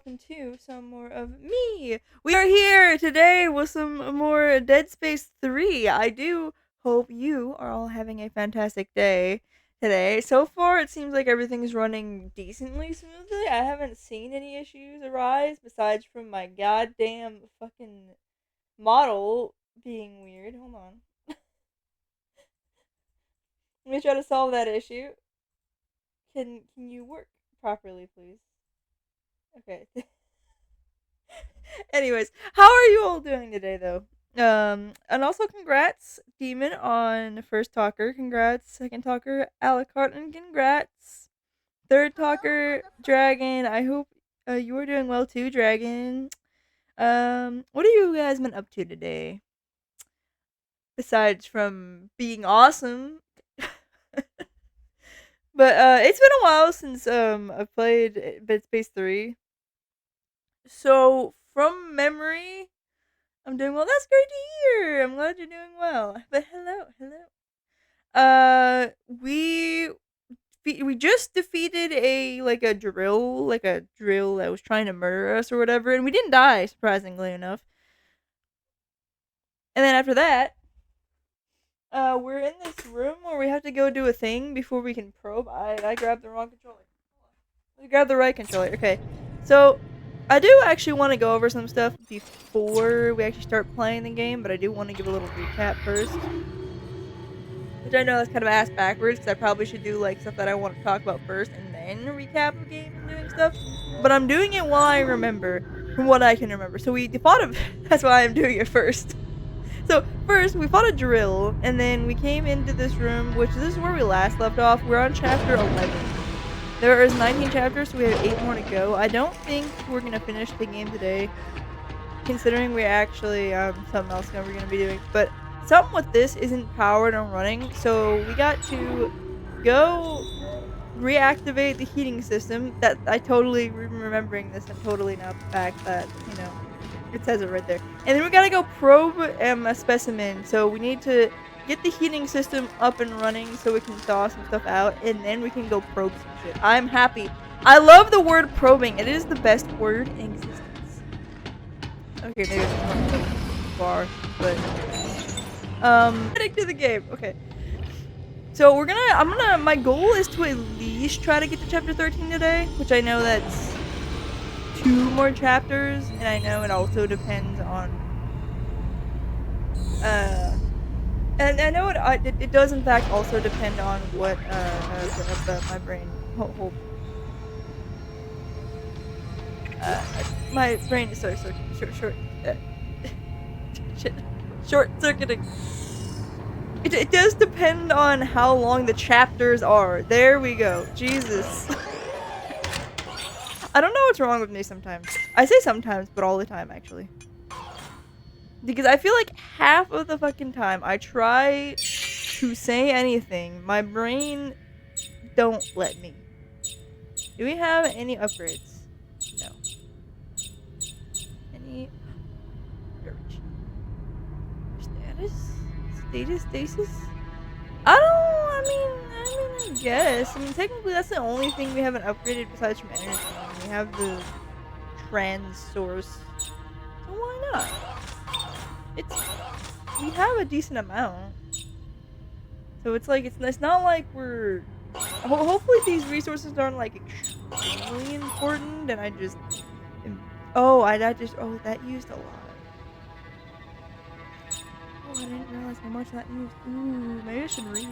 welcome to some more of me. We are here today with some more Dead Space 3. I do hope you are all having a fantastic day today. So far, it seems like everything's running decently smoothly. I haven't seen any issues arise besides from my goddamn fucking model being weird. Hold on. Let me try to solve that issue. Can you work properly, please? Okay. Anyways, how are you all doing today, though? And also congrats, Demon, on first talker. Congrats, second talker, Alucard, and congrats, third talker, Dragon. I hope you are doing well too, Dragon. What have you guys been up to today? Besides from being awesome. But it's been a while since I've played Dead Space 3. So from memory, I'm doing well. That's great to hear. I'm glad you're doing well. But hello, hello. We just defeated a drill that was trying to murder us or whatever, and we didn't die, surprisingly enough. And then after that, we're in this room where we have to go do a thing before we can probe. I grabbed the wrong controller. I grabbed the right controller. Okay, so I do actually want to go over some stuff before we actually start playing the game, but I do want to give a little recap first. Which I know that's kind of ass backwards, because I probably should do like stuff that I want to talk about first and then recap the game and doing stuff. But I'm doing it while I remember, from what I can remember. So we fought a... That's why I'm doing it first. So first, we fought a drill, and then we came into this room, which this is where we last left off. We're on chapter 11. There is 19 chapters, so we have 8 more to go. I don't think we're going to finish the game today, considering we actually, something else we're going to be doing. But something with this isn't powered and running, so we got to go reactivate the heating system. That I totally remembering this, and totally not the fact that, it says it right there. And then we gotta go probe a specimen, so we need to get the heating system up and running so we can thaw some stuff out, and then we can go probe some shit. I'm happy. I love the word probing. It is the best word in existence. Okay, maybe it's not far, but heading to the game. Okay. So my goal is to at least try to get to chapter 13 today, which I know that's 2 more chapters, and I know it also depends on and I know it does in fact also depend on what my brain hold my brain is short circuiting. It does depend on how long the chapters are. There we go. Jesus. I don't know what's wrong with me sometimes. I say sometimes, but all the time, actually. Because I feel like half of the fucking time I try to say anything, my brain don't let me. Do we have any upgrades? No. Any... Stasis? I guess. I mean, technically that's the only thing we haven't upgraded besides from energy. We have the trans source. So why not? We have a decent amount. So it's like, it's not like we're... Hopefully these resources aren't like extremely important and I just... that used a lot. Oh, I didn't realize how much that used. Ooh, maybe I should read.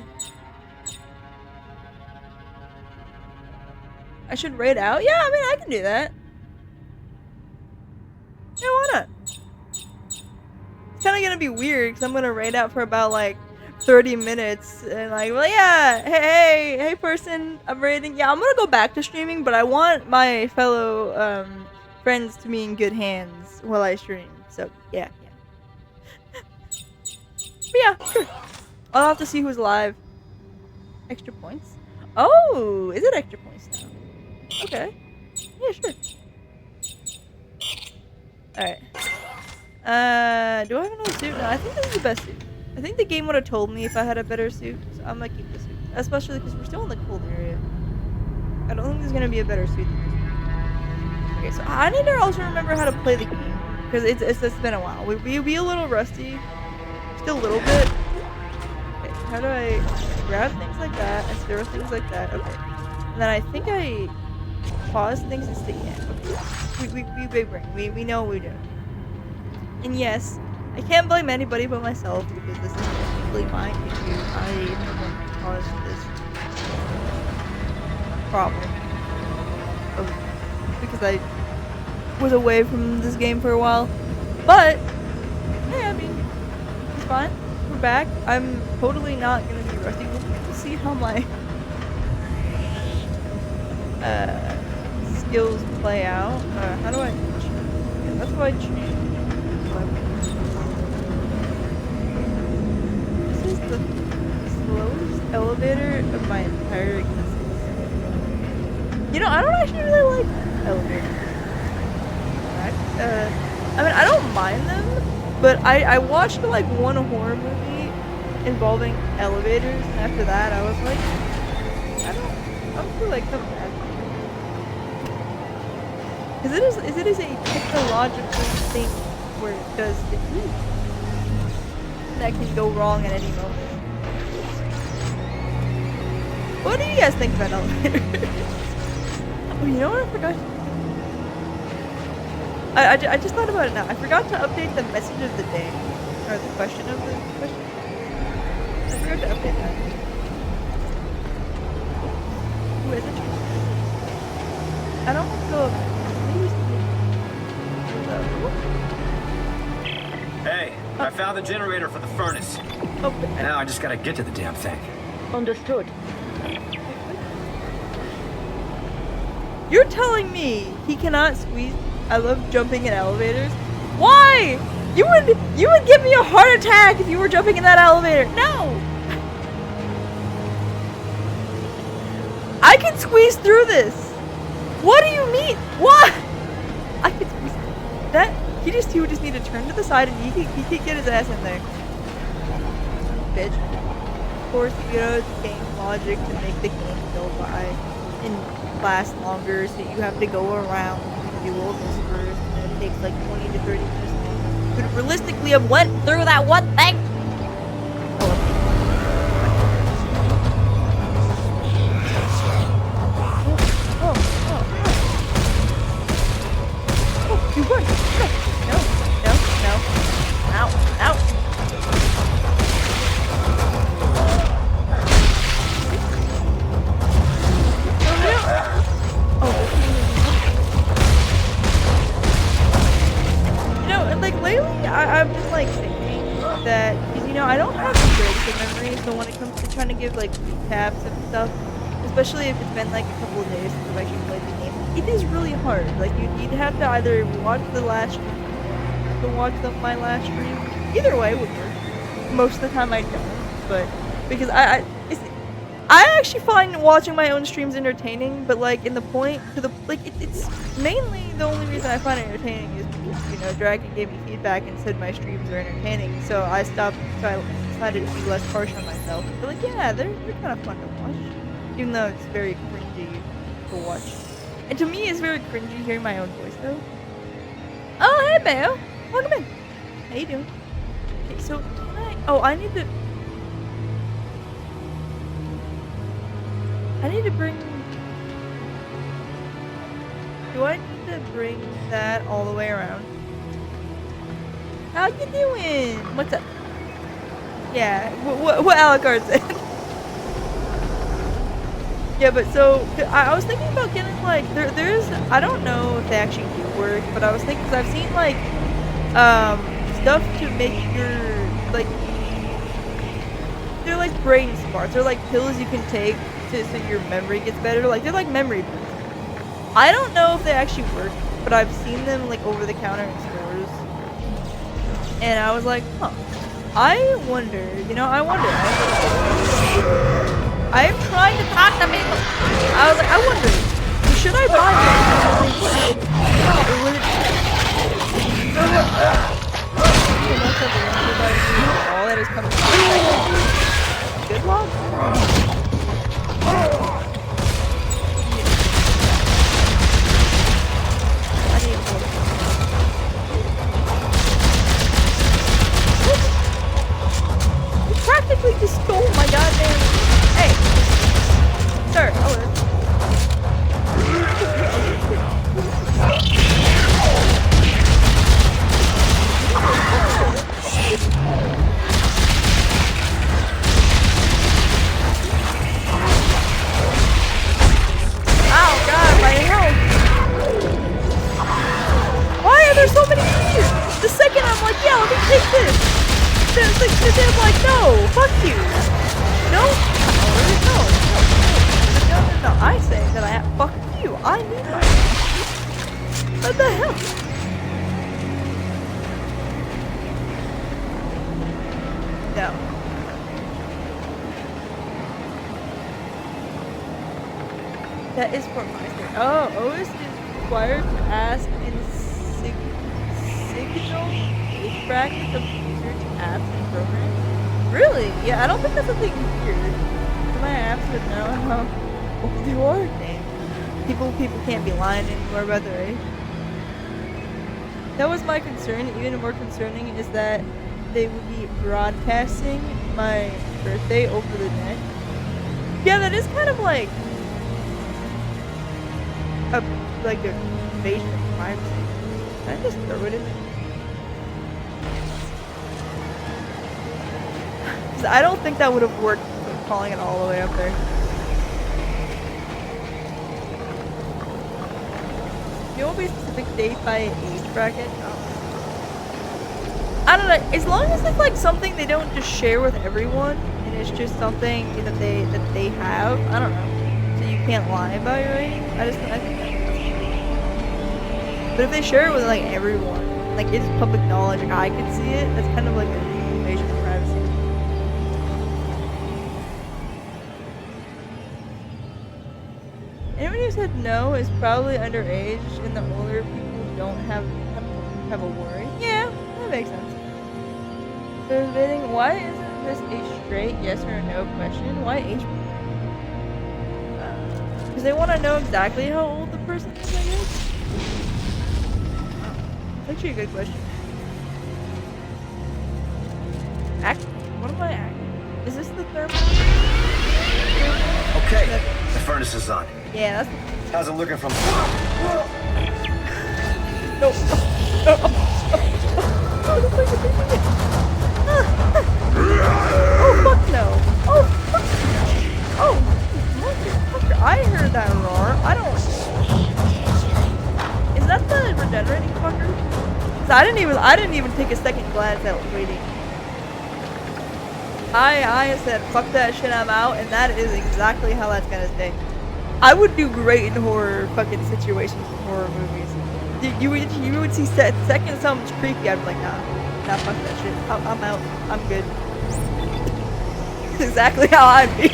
I should raid out? Yeah, I mean, I can do that. Yeah, why not? It's kind of gonna be weird, because I'm gonna raid out for about, 30 minutes, and well, yeah, hey person, I'm raiding. Yeah, I'm gonna go back to streaming, but I want my fellow, friends to be in good hands while I stream, so, yeah. But yeah, sure. I'll have to see who's live. Extra points? Oh, is it extra points now? Okay. Yeah, sure. Alright. Do I have another suit? No, I think this is the best suit. I think the game would have told me if I had a better suit, so I'm gonna keep this suit. Especially because we're still in the cold area. I don't think there's gonna be a better suit than this one. Okay, so I need to also remember how to play the game because it's been a while. We be a little rusty, just a little bit. Okay, how do I grab things like that and throw things like that? Okay, and then I think I pause things and stick it. Okay, we big brain. We know what we do. And yes, I can't blame anybody but myself because this is technically my issue. I am the one who caused this problem. Because I was away from this game for a while. But, yeah, I mean, it's fine. We're back. I'm totally not going to be rusty. We'll see how my skills play out. How do I... Yeah, that's why I choose. This is the slowest elevator of my entire existence. You know, I don't actually really like elevators. I mean, I don't mind them, but I watched like one horror movie involving elevators, and after that, I was like, I don't feel like coming back. Because it is a technological thing where it does things that can go wrong at any moment. What do you guys think about elevators? Oh, you know what I forgot? I just thought about it now. I forgot to update the message of the day. Or the question of the question. I forgot to update that. Who is it? I don't want to go up. Hey, I found the generator for the furnace. Oh, now I just gotta get to the damn thing. Understood. You're telling me he cannot squeeze? I love jumping in elevators. Why? You would give me a heart attack if you were jumping in that elevator. No. I can squeeze through this. What do you mean? What? I can squeeze through that. He would just need to turn to the side and he could get his ass in there. Bitch. Of course, you know, it's game logic to make the game go by and last longer, so you have to go around and do all this first, and it takes like 20 to 30 minutes. Could realistically have went through that one thing. Oh, you run. No. Ow. Lately, I've been like thinking that, because you know, I don't have the greatest of memories, so when it comes to trying to give like recaps and stuff, especially if it's been like a couple of days since I've actually played the game, it is really hard. Like you'd have to either watch the last stream or watch my last stream. Either way would work. Most of the time I don't, but because I actually find watching my own streams entertaining, but like in the point to the like it's mainly the only reason I find it entertaining is because, you know, Dragon gave me feedback and said my streams are entertaining, so I decided to be less harsh on myself. But like, yeah, they're kind of fun to watch, even though it's very cringy to watch. And to me, it's very cringy hearing my own voice though. Oh, hey, Mayo, welcome in. How you doing? Okay, so can I? Oh, I need to bring... Do I need to bring that all the way around? How you doing? What's up? Yeah, what Alucard said. Yeah, but so, I was thinking about getting like, there's, I don't know if they actually do work, but I was thinking, because I've seen like, stuff to make your, like, they're like brain smarts, they're like pills you can take so your memory gets better. Like they're like memory pills. I don't know if they actually work, but I've seen them like over the counter in stores. And I was like, huh. I wonder. I am trying to talk to people. I was like, I wonder, should I buy them? Or would it all that is coming to good luck. like, I'm like, no, fuck you. No, no. I say that fuck you. I need my rights. What the hell? No. That is for my sake. Oh, OS is required to ask in signal age brackets of research apps and programs. Really? Yeah, I don't think that's a thing here. My apps would know how old you are. Damn. People can't be lying anymore about their age. That was my concern. Even more concerning is that they would be broadcasting my birthday over the net. Yeah, that is kind of like a invasion of privacy. Can I just throw it in there? Because I don't think that would have worked with calling it all the way up there. You won't be specific date by age bracket? No. I don't know. As long as it's like something they don't just share with everyone, and it's just something that they have. I don't know. So you can't lie about your age. I think that's. But if they share it with like everyone, like it's public knowledge, like I can see it. That's kind of like an invasion of privacy. Anyone who said no is probably underage, and the older people don't have a worry. Yeah, that makes sense. They're debating, why isn't this a straight yes or no question? Why age? Because they want to know exactly how old the person is, I guess. That's actually a good question. What am I acting? Is this the thermal? Okay, the furnace is on. Yeah, that's. How's it looking from? No. Oh fuck no! Oh fuck no! Oh, motherfucker! I heard that roar. I don't. Is that the regenerating fucker? Cause I didn't even take a second glance at waiting. I said fuck that shit, I'm out, and that is exactly how that's gonna stay. I would do great in horror fucking situations in horror movies. You would see second something's creepy, I'd be like, nah, fuck that shit. I'm out. I'm good. Exactly how I'd be.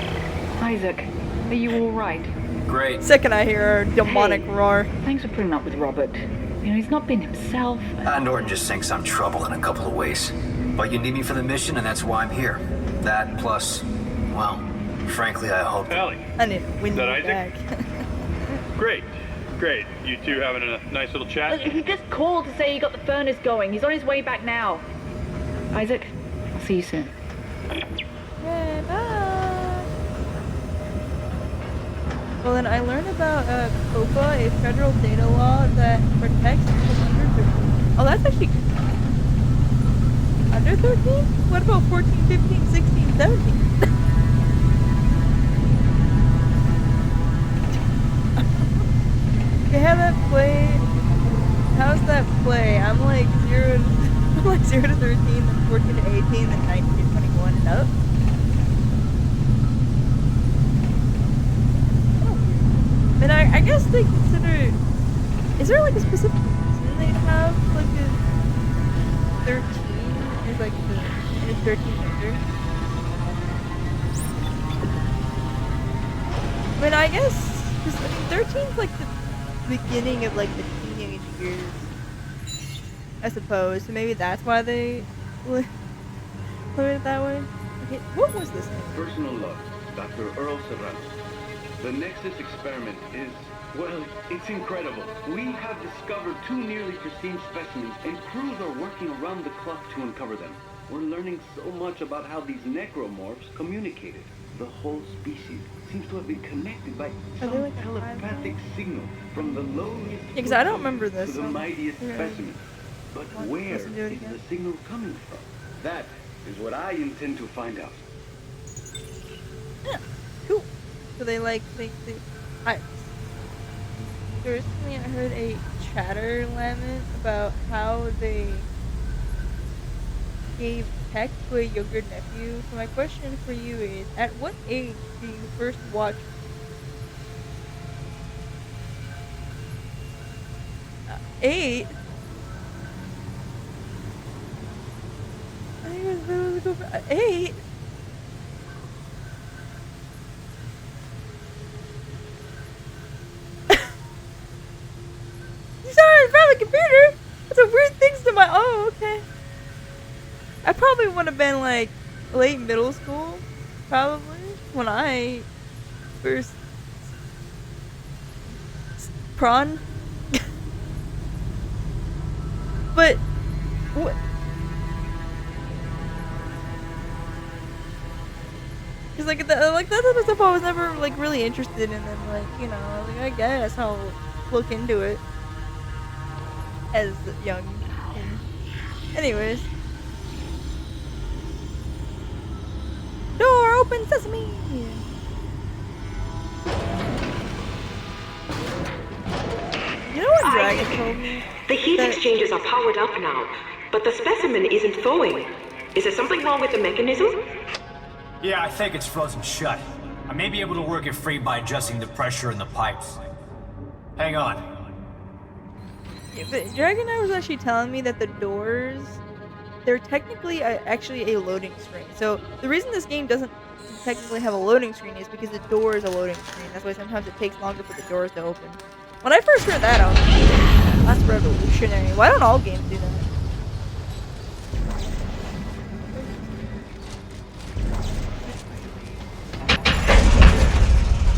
Isaac, are you all right? Great. Second I hear a demonic roar. Thanks for putting up with Robert. You know, he's not been himself. Norton just thinks I'm trouble in a couple of ways. But you need me for the mission, and that's why I'm here. That plus, well, frankly, I hope. Allie, I need to win you Isaac? back. Great. You two having a nice little chat? He just called to say he got the furnace going. He's on his way back now. Isaac, I'll see you soon. Yeah, bye. Well, then I learned about COPA, a federal data law that protects people under 13. Oh, that's actually good. Under 13? What about 14, 15, 16, 17? Okay, how that play? How's that play? I'm like 0 to 13, then 14 to 18, then 19 to 21 and up. And I guess they consider. Is there like a specific reason they have like a 13 is like the 13 under? I mean, I guess because 13's like the beginning of like the teenage years, I suppose. So maybe that's why they put it that way. Okay, what was this thing? Personal log, Dr. Earl Serrano. The Nexus experiment is, well, it's incredible. We have discovered 2 nearly pristine specimens, and crews are working around the clock to uncover them. We're learning so much about how these necromorphs communicated. The whole species seems to have been connected by some like telepathic signal from the lowliest because I don't remember this to the mightiest specimen. But where is the signal coming from? That is what I intend to find out. Yeah, cool. So they recently I heard a chatter lament about how they gave attached to a younger nephew. So my question for you is, at what age do you first watch? 8? I think it was middle school. 8? You saw it in front of the computer? That's a weird things to my. Oh, okay. I probably would have been like late middle school, probably, when I first prawn. But what? Cause like that type of stuff I was never like really interested in, and like like I guess I'll look into it as young. Anyways, door open sesame. You know what Dragon told me? The heat exchangers are powered up now, but the specimen isn't thawing. Is there something wrong with the mechanism? Yeah, I think it's frozen shut. I may be able to work it free by adjusting the pressure in the pipes. Hang on. Yeah, but Dragon was actually telling me that the doors, they're technically actually a loading screen. So the reason this game doesn't technically have a loading screen is because the door is a loading screen. That's why sometimes it takes longer for the doors to open. When I first heard that, I was like, that's revolutionary. Why don't all games do that?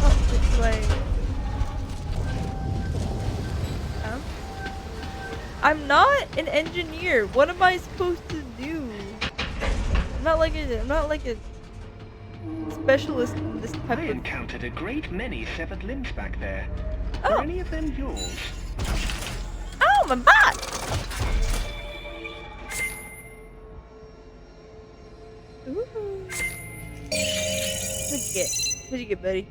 Oh, it's like... I'm not an engineer. What am I supposed to do? I'm not like a specialist in this type I of... encountered a great many severed limbs back there. Oh. Are any of them yours? Oh, my butt! Ooh. What'd you get? What'd you get, buddy?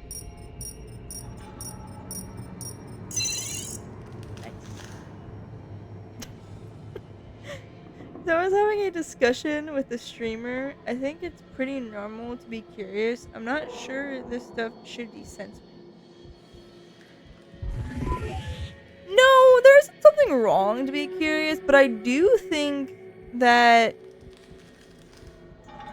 So I was having a discussion with a streamer. I think it's pretty normal to be curious. I'm not sure this stuff should be censored. No, there's something wrong to be curious, but I do think that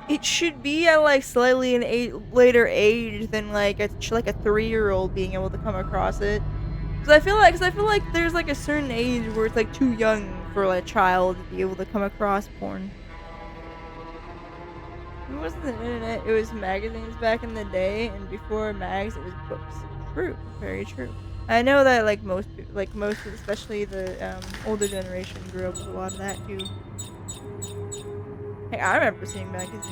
it should be at like slightly an later age than like a 3-year-old being able to come across it. Cause I feel like there's like a certain age where it's like too young for like, a child to be able to come across porn. It wasn't the internet, it was magazines back in the day, and before mags it was books. True, very true. I know that like most, especially the older generation grew up with a lot of that too. Hey, I remember seeing magazines.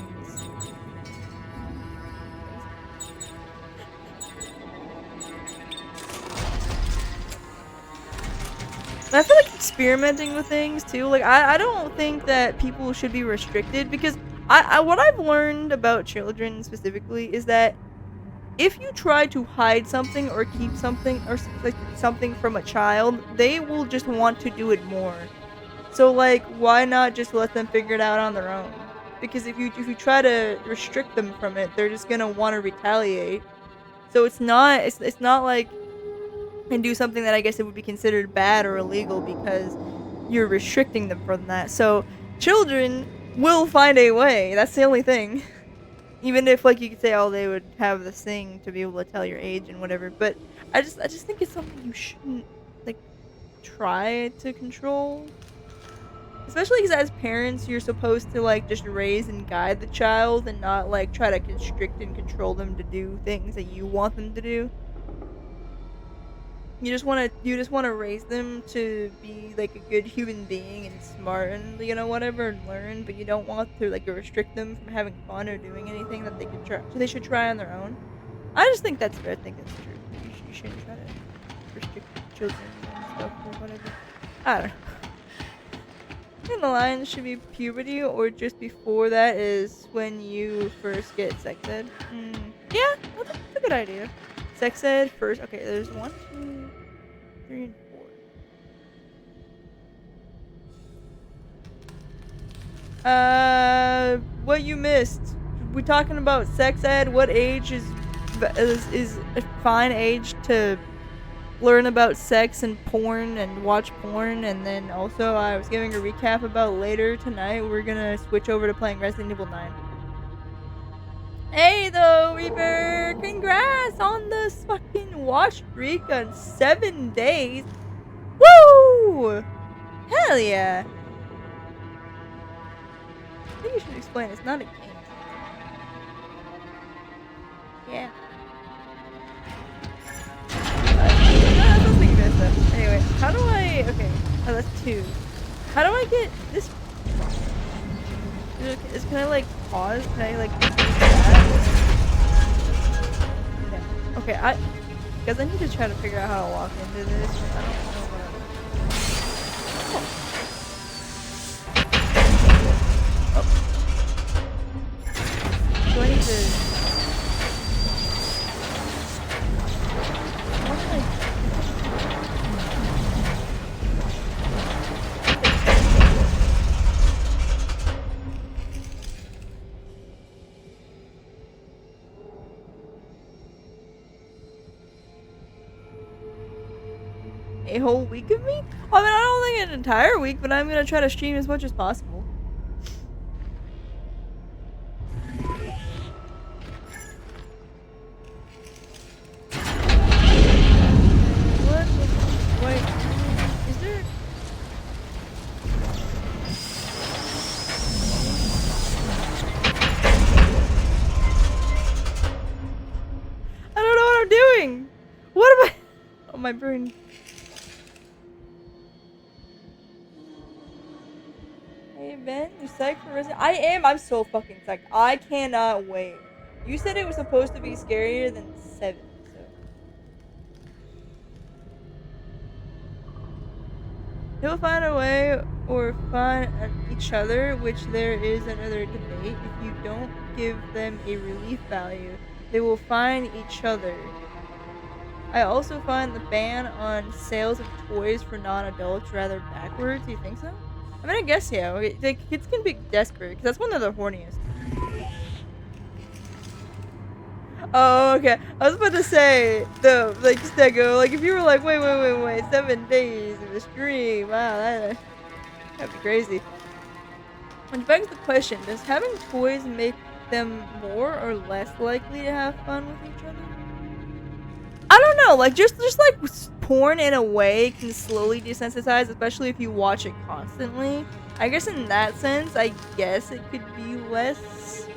And I feel like experimenting with things too. Like I don't think that people should be restricted, because what I've learned about children specifically is that if you try to hide something or keep something or like something from a child, they will just want to do it more. So like, why not just let them figure it out on their own? Because if you try to restrict them from it, they're just gonna want to retaliate. So it's not like and do something that I guess it would be considered bad or illegal because you're restricting them from that. So children will find a way. That's the only thing. Even if like you could say, oh, they would have this thing to be able to tell your age and whatever. But I just think it's something you shouldn't like try to control. Especially because as parents, you're supposed to like just raise and guide the child and not like try to constrict and control them to do things that you want them to do. You just want to raise them to be like a good human being and smart and whatever and learn, but you don't want to like restrict them from having fun or doing anything that they could try. So they should try on their own. I just think that's fair. I think that's true. You shouldn't try to restrict children and stuff or whatever. I don't know. I think the line should be puberty, or just before that is when you first get sex ed. Yeah, that's a good idea. Sex ed first. Okay, there's 1, 2, 3, and 4. What you missed? We talking about sex ed? What age is a fine age to learn about sex and porn and watch porn? And then also I was giving a recap about later tonight we're gonna switch over to playing Resident Evil 9. Hey though, Reaper! Congrats on this fucking watch streak on 7 days. Woo! Hell yeah! I think you should explain. It's not a game. Yeah. I don't think you missed that. Anyway, how do I? Okay. Oh, that's 2. How do I get this? Can I like pause? Can I like? Do that? No. Okay. Because I need to try to figure out how to walk into this. I don't know what. Do I need to? What did I? A whole week of me? I mean, I don't think an entire week, but I'm gonna try to stream as much as possible. What? Wait, is there? I don't know what I'm doing. What am I? Oh, my brain. Hey Ben, you psyched for Resident? I am. I'm so fucking psyched. I cannot wait. You said it was supposed to be scarier than 7, so. He'll find a way or find each other, which there is another debate. If you don't give them a relief value, they will find each other. I also find the ban on sales of toys for non-adults rather backwards. Do you think so? I mean, I guess yeah. Like, kids can be desperate because that's when they're the horniest. Oh, okay. I was about to say the Stego. Like, if you were like, wait, 7 days of a stream. Wow, that'd be crazy. Which begs the question: does having toys make them more or less likely to have fun with each other? I don't know. Like, just like porn in a way can slowly desensitize, especially if you watch it constantly. I guess in that sense, I guess it could be less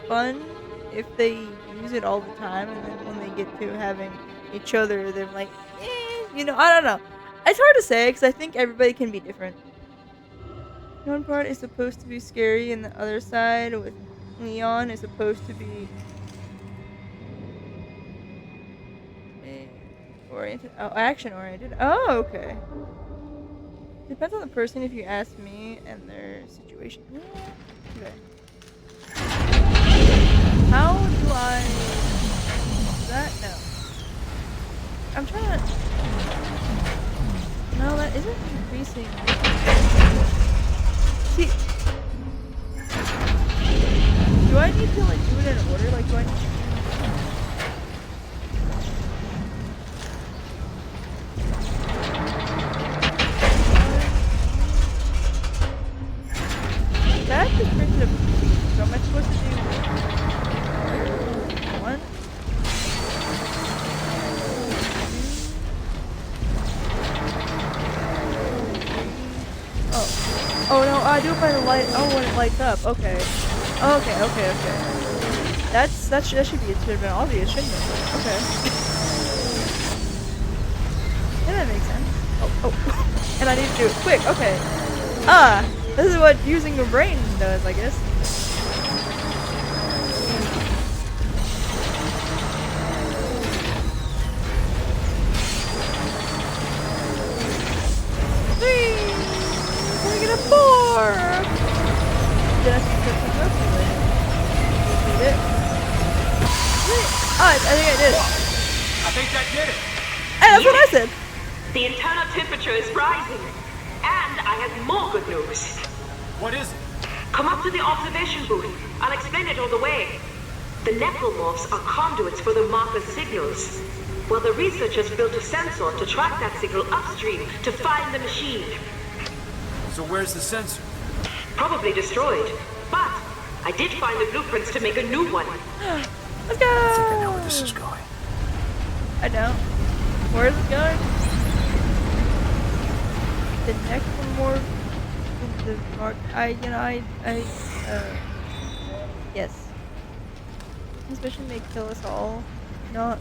fun if they use it all the time, and then when they get to having each other, they're like, you know, I don't know. It's hard to say because I think everybody can be different. One part is supposed to be scary, and the other side with Leon is supposed to be oriented. Oh, action oriented. Oh, okay. Depends on the person, if you ask me, and their situation. Yeah. Okay. How do I do that? No. I'm trying to. No, that isn't increasing. See. Do I need to like do it in order? Like, do I need to? That just brings it up to speed. So am I supposed to do 1? Oh no, I do it by the light. Oh, when it lights up. Okay. Okay. That should be. It should have been obvious, shouldn't it? Okay. Yeah, that makes sense. Oh. And I need to do it quick. Okay. This is what using your brain does, I guess. Can I get a 4? Just need it. Oh, I think I did it. I think that did it. Hey, that's what I said. The internal temperature is rising. And I have more good news. What is it? Come up to the observation booth. I'll explain it all the way. The necromorphs are conduits for the marker's signals. Well, the researchers built a sensor to track that signal upstream to find the machine. So where's the sensor? Probably destroyed. But I did find the blueprints to make a new one. Let's go! I think I know where this is going. I don't. Where's it going? The necromorph. The mark. Yes. Suspicion may kill us all, not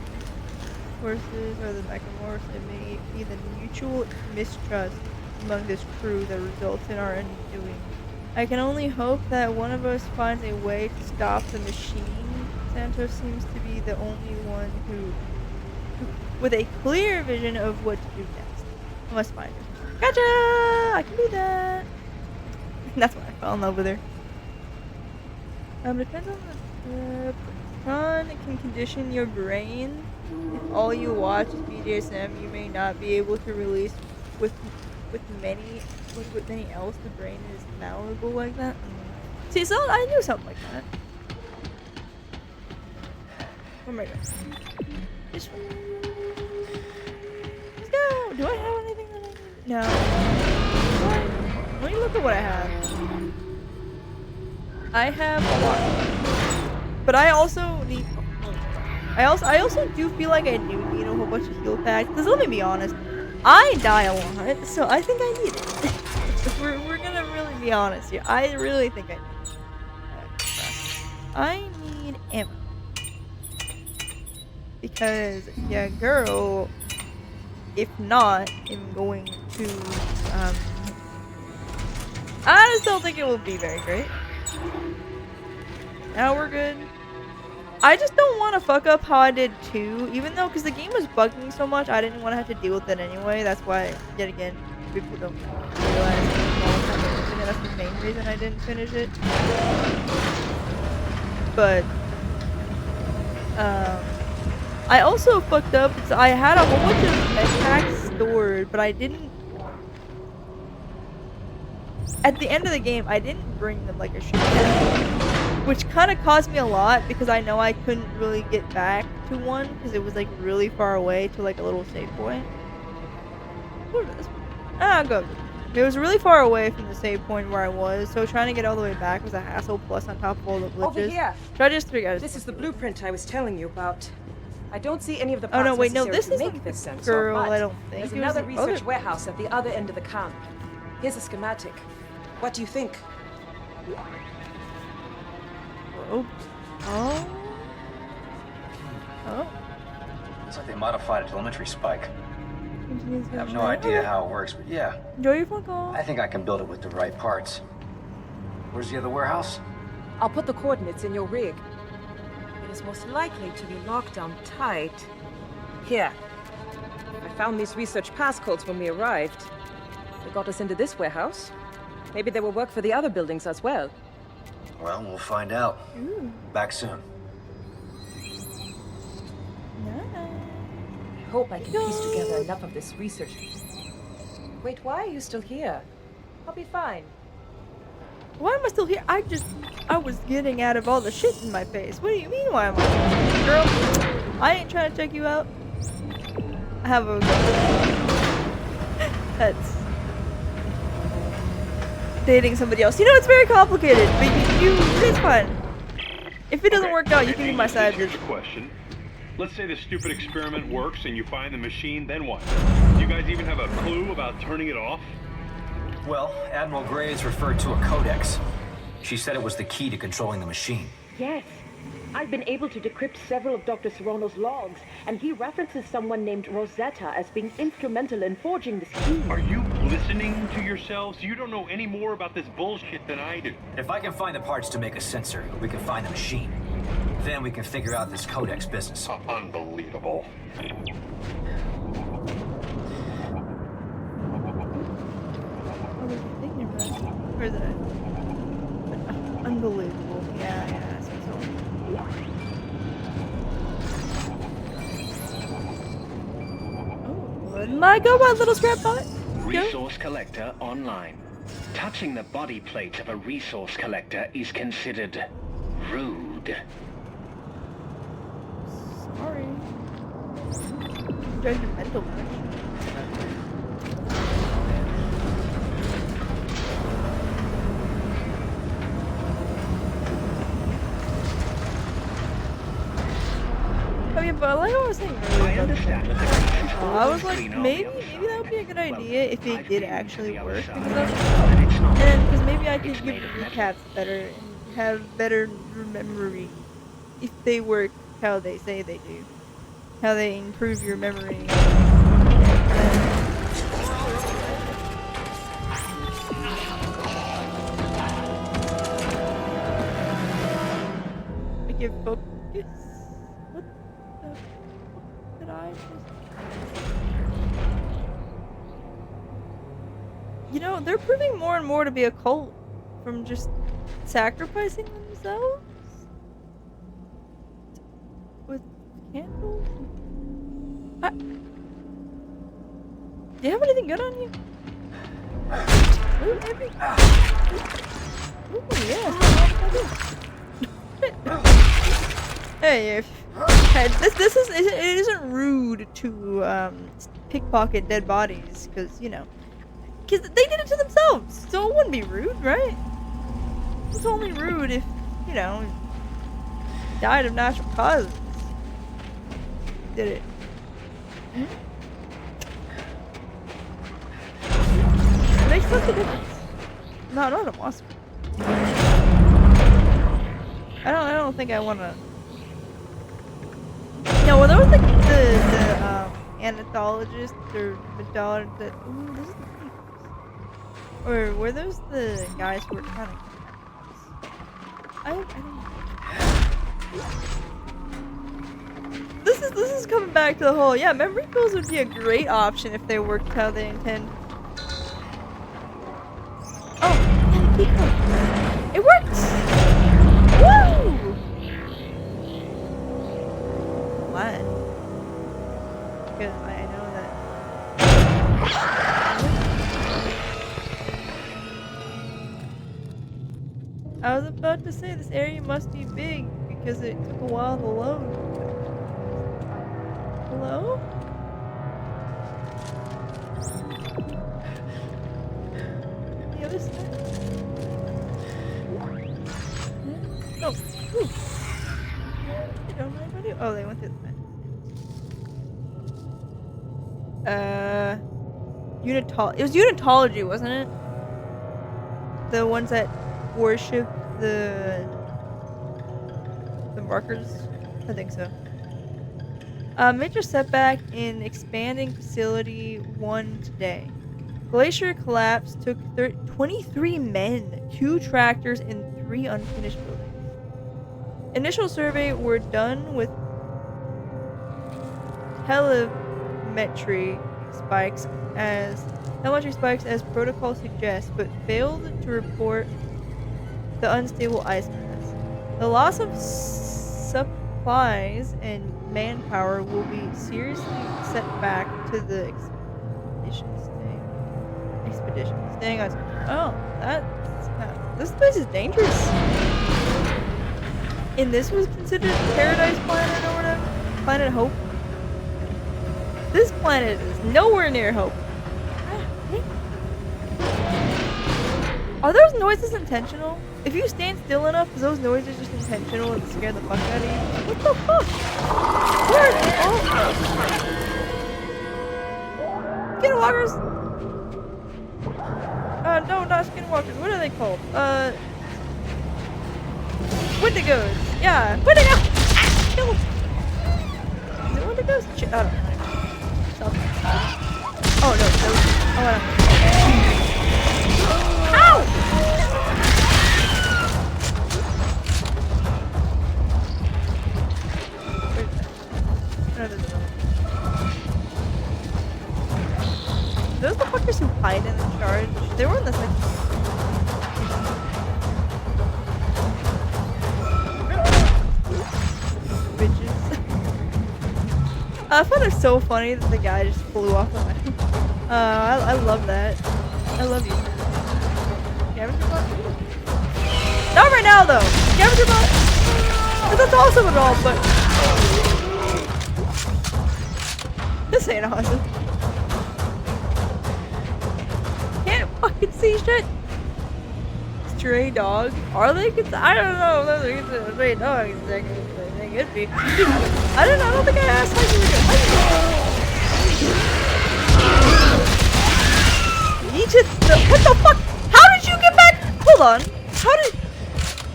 horses or the necromorphs. It may be the mutual mistrust among this crew that results in our undoing. I can only hope that one of us finds a way to stop the machine. Santos seems to be the only one who with a clear vision of what to do next. I must find her. Gotcha! I can do that. That's why I fell in love with her. Depends on the Prawn can condition your brain. If all you watch is BDSM, you may not be able to release with many else. The brain is malleable like that. See, so I knew something like that. Where am I going? This one. Let's go. Do I have anything that I need? No. What? Let me look at what I have. I have a lot, but I also need. I also do feel like I do need a whole bunch of heal packs. Cause let me be honest, I die a lot, so I think I need it. If we're gonna really be honest here, I really think I need it. I need ammo because yeah, girl. If not, I'm going to. I just don't think it will be very great. Now we're good. I just don't want to fuck up how I did 2, even though, because the game was bugging so much, I didn't want to have to deal with it anyway. That's why, yet again, people don't realize that's the main reason I didn't finish it. But, I also fucked up because I had a whole bunch of med packs stored, but I didn't. At the end of the game, I didn't bring them like I should have, which kind of cost me a lot because I know I couldn't really get back to one because it was like really far away to like a little save point. What is this? I'll go. It was really far away from the save point where I was, so trying to get all the way back was a hassle. Plus, on top of all the glitches. Over here. So I just figured. This is the blueprint I was telling you about. I don't see any of the Oh parts no! Wait, no. necessary This to isn't make this the sensor, girl. but I don't think. there's It was another the research other... warehouse at the other end of the camp. Here's a schematic. What do you think? Oh. Oh. Oh. Looks like they modified a telemetry spike. I have no idea how it works, but yeah. Enjoy your phone call. I think I can build it with the right parts. Where's the other warehouse? I'll put the coordinates in your rig. It is most likely to be locked down tight. Here. I found these research passcodes when we arrived. They got us into this warehouse. Maybe they will work for the other buildings as well. Well, we'll find out. Ooh. Back soon. I hope I can piece together enough of this research. Wait, why are you still here? I'll be fine. Why am I still here? I was getting out of all the shit in my face. What do you mean why am I here? Girl, I ain't trying to check you out. I have a... That's... dating somebody else. You know, it's very complicated, but it's fun. If it doesn't work out, you can be my side Here's bitch. a question. Let's say the stupid experiment works and you find the machine, then what? Do you guys even have a clue about turning it off? Well, Admiral Graves referred to a codex. She said it was the key to controlling the machine. Yes. I've been able to decrypt several of Dr. Serrano's logs, and he references someone named Rosetta as being instrumental in forging this key. Are you listening to yourselves? You don't know any more about this bullshit than I do. If I can find the parts to make a sensor, we can find the machine. Then we can figure out this codex business. Unbelievable. Oh, there's a thing nearby. Where is it? Unbelievable. Yeah, so. Oh, my God, my little scrap pot. Resource collector online. Touching the body plate of a resource collector is considered rude. Sorry. Judgmental. Oh yeah, but like I was saying earlier, I understand that the I was like, maybe that would be a good idea if it did actually work and stuff. not. And because maybe I could give recaps better and have better memory if they work how they say they do, how they improve your memory. Make it focus. What the fuck did I just? You know, they're proving more and more to be a cult from just sacrificing themselves with candles. Do you have anything good on you? Ooh, maybe. Ooh, yeah. Hey, this is it isn't rude to pickpocket dead bodies because you know. Because they did it to themselves, so it wouldn't be rude, right? It's only rude if, you know, died of natural causes. Did it? Hmm? It makes such a difference. No, not a monster. I don't think I wanna. No, well, there was like the anatologist or methodologist that. Ooh, this is the or were those the guys who were trying to I don't know. This is coming back to the whole memory pills would be a great option if they worked how they intend. Oh, key code. It worked! Woo! What? Because I know that I was about to say this area must be big because it took a while to load. Hello? The other side? No. Ooh. They don't know what to do. Oh, they went through the fence. It was unitology, wasn't it? The ones that worship the markers? I think so. Major setback in expanding facility 1 today. Glacier collapse took 23 men, 2 tractors, and 3 unfinished buildings. Initial survey were done with telemetry spikes as protocol suggests, but failed to report the unstable ice mass. The loss of supplies and manpower will be seriously set back to the expedition. Staying on. Oh, this place is dangerous. And this was considered Paradise Planet or whatever? Planet Hope? This planet is nowhere near Hope. Are those noises intentional? If you stand still enough, is those noises just intentional and scare the fuck out of you? What the fuck? Where is it? Skinwalkers? No, not skinwalkers. What are they called? Wendigos. Yeah, Wendigo! Kill them! Is it Wendigos? Shit, I don't know. Something. Oh, no. Oh, I don't know. Ow! Those the fuckers who hide in the charge. They were in the second. Bitches. I found it so funny that the guy just flew off the map. I love that. I love you. Scavenger bot? Not right now though! Scavenger bot! But that's awesome and all, but... This ain't awesome. Can't fucking see shit! Stray dog? Are they? I don't know if those are stray dogs. They could be. I don't think I asked how you were doing. What the fuck? How did you get back? Hold on.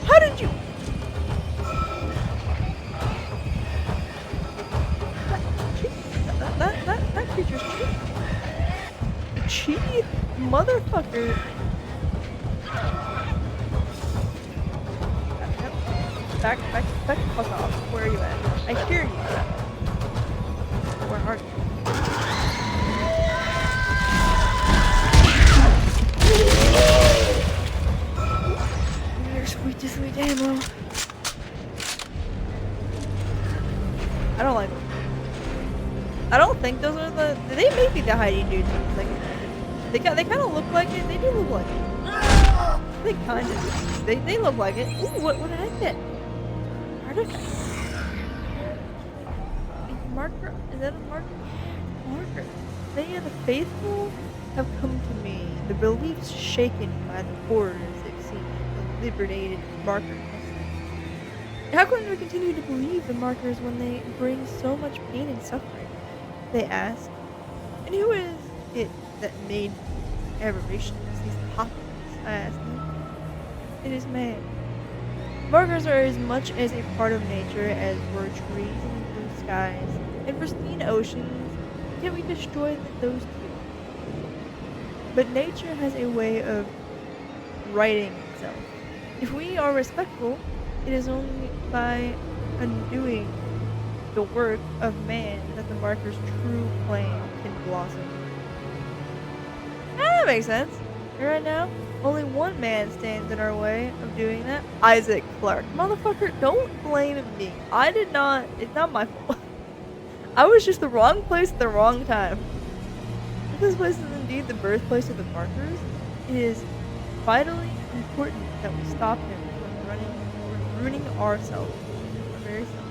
How did you? That creature's cheap. Cheap motherfucker. Back the fuck off. Where are you at? I hear you. Where are you? There's sweet ammo. I don't like them. I don't think those are the. They may be the hiding dudes. Like, they kind of look like it. They do look like it. They kind of. They look like it. Ooh, what did I get? Artifact. Marker? Is that a marker? Marker. Many of the faithful have come to me. The beliefs shaken by the horrors they've seen. The liberated markers. How can we continue to believe the markers when they bring so much pain and suffering? They ask. And who is it that made aberrations, these poppings? I ask them. It is man. Markers are as much as a part of nature as were trees and blue skies and pristine oceans, yet we destroy those too. But nature has a way of righting itself. If we are respectful, it is only by undoing the work of man that the marker's true flame can blossom. That makes sense. Right now, only one man stands in our way of doing that. Isaac Clarke. Motherfucker, don't blame me. I did not. It's not my fault. I was just the wrong place at the wrong time. If this place is indeed the birthplace of the markers, it is vitally important that we stop him from ruining ourselves. Our very self.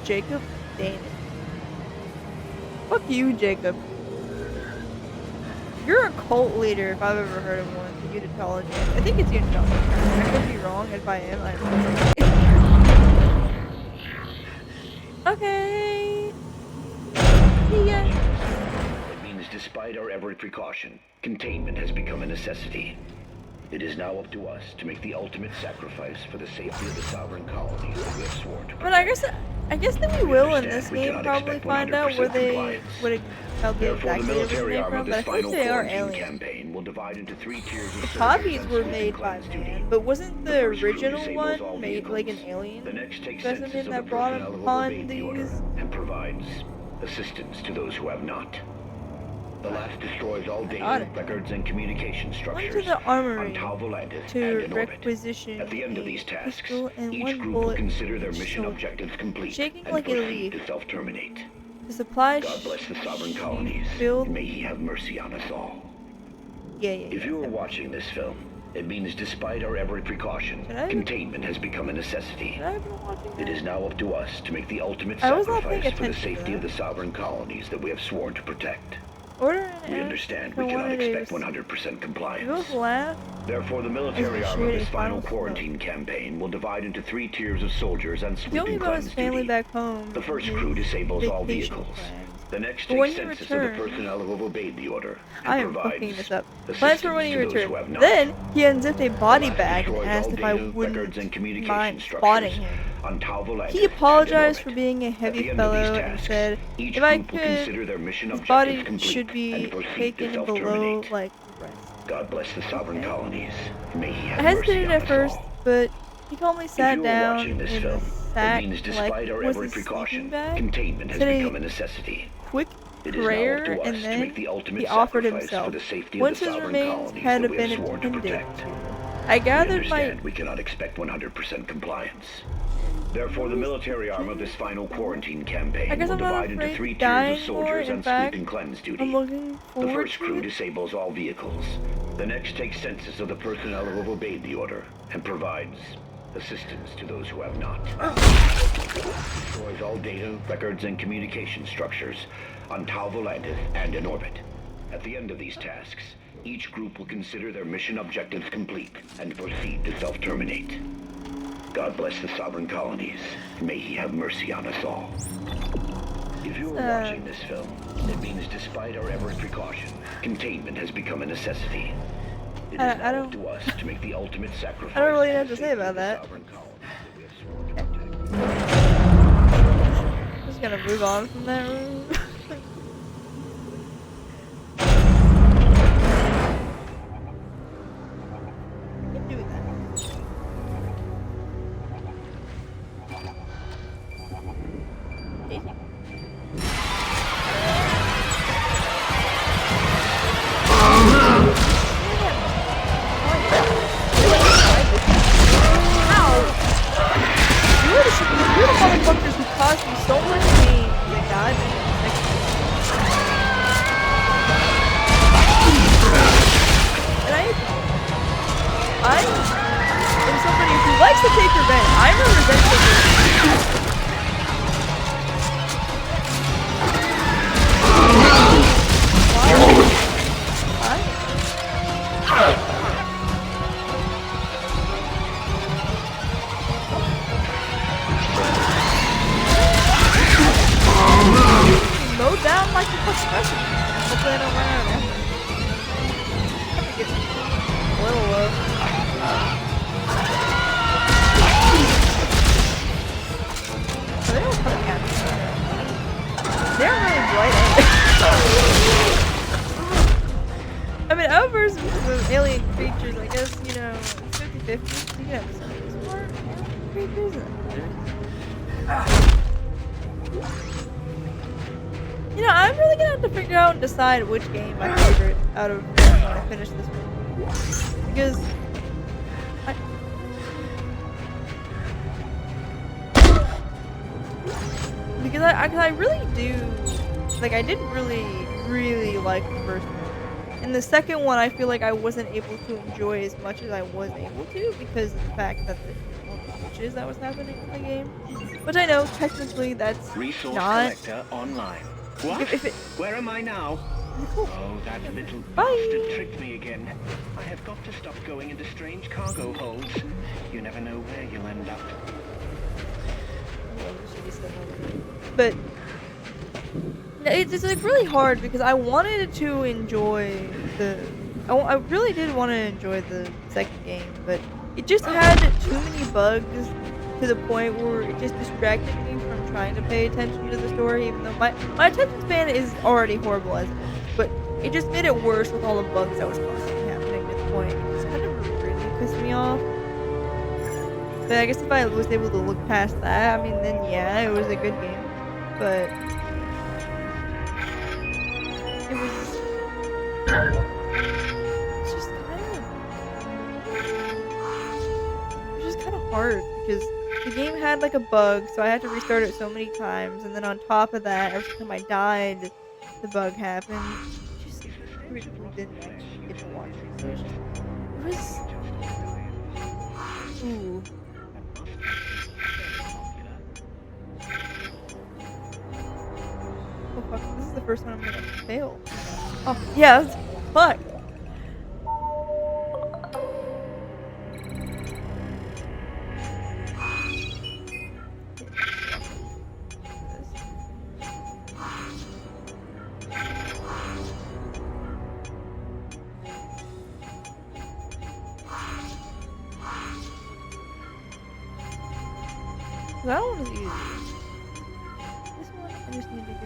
Jacob Danon. Fuck you, Jacob. You're a cult leader if I've ever heard of one. The Unitologist. I think it's Unitologist. I could be wrong. If I am, I'm okay. Yeah. It means despite our every precaution, containment has become a necessity. It is now up to us to make the ultimate sacrifice for the safety of the sovereign colonies that we have sworn to protect. But I guess that we will in this game probably find out where they how they exactly originate from, but I think they are aliens. The copies were made by man, but wasn't the original one made like an alien specimen that brought upon these? And provides assistance to those who have not. The last destroys all data, records, and communication structures Went to the armory on Tau Volantis to and in orbit. requisition At the end of these tasks, and each one group bullet will consider their each mission soldier. objectives complete Shaking and like a proceed leaf. to self-terminate. The supply God bless the sovereign colonies, filled. and may He have mercy on us all. Yeah. If you are watching this film, it means despite our every precaution, containment has become a necessity. It is now up to us to make the ultimate sacrifice for the safety of the sovereign colonies that we have sworn to protect. We understand we cannot expect 100% compliance. Therefore, the military arm of this final quarantine campaign will divide into 3 tiers of soldiers on sweeping cleanse duty. The first crew disables all vehicles. The next takes census of the personnel who have obeyed the order and provides Plans for when he returns. Then he unzipped a body bag and asked if I wouldn't mind spotting him. He apologized for being a heavy fellow and said if I could, his body should be taken below like the rest. God bless the sovereign colonies. May He have I hesitated at first, but he calmly sat down in the sack like was a sleeping bag, said a quick prayer, and then he offered himself. Once his remains had been attended to, I gathered my... We cannot expect 100% compliance. Therefore, the military arm of this final quarantine campaign I guess will I'm not divide into afraid 3 to tiers die of soldiers in on fact, sweep and cleanse I'm duty. looking The forward first to crew it. disables all vehicles. The next takes census of the personnel who have obeyed the order and provides assistance to those who have not. Destroys all data, records, and communication structures on Tau Volantis and in orbit. At the end of these tasks, each group will consider their mission objectives complete and proceed to self-terminate. God bless the sovereign colonies. May he have mercy on us all. If you're watching this film, it means despite our every precaution, containment has become a necessity. It is now up to us to make the ultimate sacrifice. I don't really know what to say about that. I'm just gonna move on from that room. Motherfuckers who caused me so much pain. They died. And I am somebody who likes to take revenge. I'm a revenge taker. Mow down like a fucking person. Hopefully I don't run out of ammo. Get a little low. So they don't come at me. They're really bright. I mean, outbursts with alien creatures, I guess, you know, it's 50-50. You can have some smart creatures and you know, I'm really gonna have to figure out and decide which game my favorite out of when I finish this one. Because I really do, like, I did really like the first one. And the second one, I feel like I wasn't able to enjoy as much as I was able to because of the fact that the glitches that was happening in the game. Which I know, technically, that's Resource not... collector online. What? Where am I now? Oh, that little bastard tricked me again. I have got to stop going into strange cargo holds. You never know where you'll end up. But it's like really hard because I wanted to enjoy I really did want to enjoy the second game, but it just had too many bugs to the point where it just distracted me from trying to pay attention to the story, even though my attention span is already horrible as it is. But it just made it worse with all the bugs that was constantly happening to the point. It just kind of really pissed me off. But I guess if I was able to look past that, I mean, then yeah, it was a good game. But it was just kind of hard because the game had like a bug, so I had to restart it so many times, and then on top of that, every time I died, the bug happened. Just really didn't actually get to watch it. So it was ooh. Oh fuck, this is the first one I'm gonna fail. Oh, yeah, fuck. I don't want to use this one. I just need to go.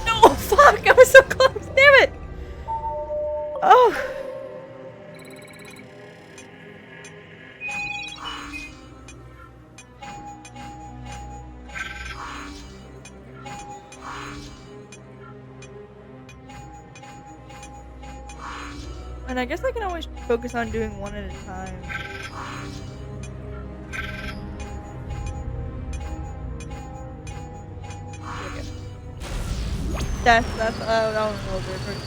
No, fuck! I was so close. Damn it! Oh. And I guess I can always focus on doing one at a time. That one a little bit.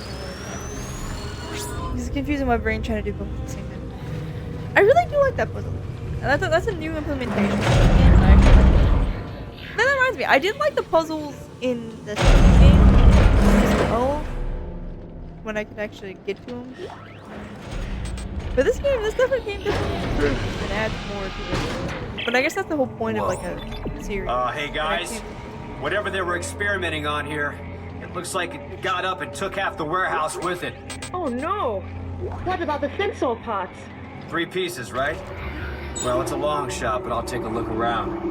It's confusing my brain trying to do both at the same time. I really do like that puzzle. And that's a new implementation. That reminds me, I did like the puzzles in the second game as well, when I could actually get to them. But this different game definitely improves and adds more to it. But I guess that's the whole point of like a series. Hey guys, whatever they were experimenting on here, it looks like it got up and took half the warehouse with it. Oh no! What about the sensor parts? 3 pieces, right? Well, it's a long shot, but I'll take a look around.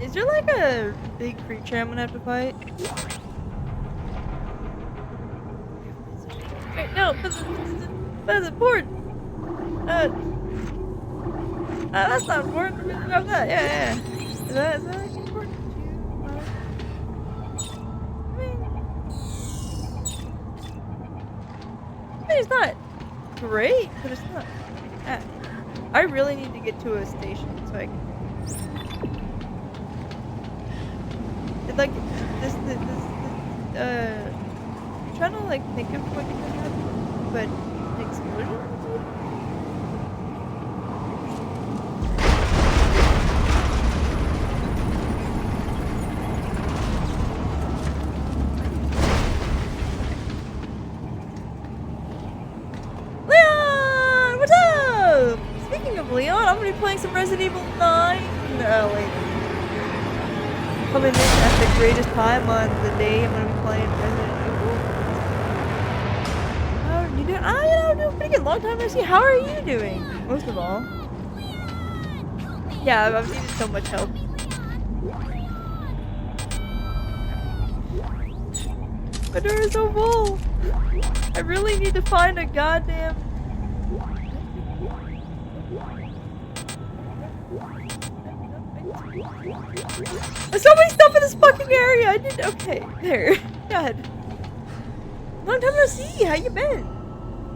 Is there like a big creature I'm gonna have to fight? Wait, no, that's important. That's not important. Grab that. Yeah. Is that actually important? I mean, it's not great, but it's not bad. I really need to get to a station so I can. It's like this. I'm trying to like think of what can happen, but explosion. Leon, I'm gonna be playing some Resident Evil 9 later. Coming in at the greatest time on the day I'm gonna be playing Resident Evil. How are you doing? I'm doing pretty good. Long time no see. How are you doing? Most of all. Yeah, I've needed so much help. My door is so full. I really need to find a goddamn. There's so many stuff in this fucking area. I did okay. There. God. Long time no see. How you been?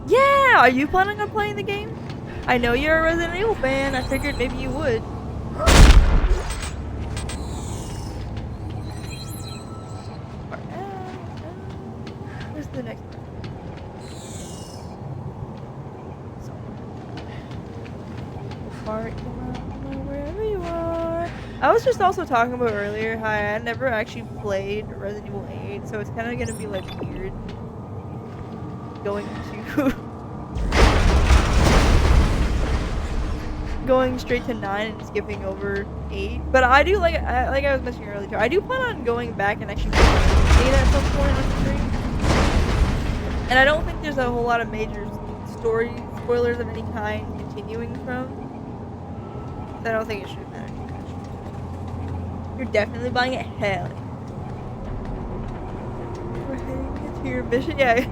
Yeah. Are you planning on playing the game? I know you're a Resident Evil fan. I figured maybe you would. Where's the next one? Wherever you are. I was just also talking about earlier how I never actually played Resident Evil 8, so it's kind of gonna be like weird going straight to 9 and skipping over 8. But I do like I was mentioning earlier too, I do plan on going back and actually playing it at some point on the stream. And I don't think there's a whole lot of major story spoilers of any kind continuing from. So I don't think it should matter too much. You're definitely buying it. Hell. We're heading into your mission, yeah.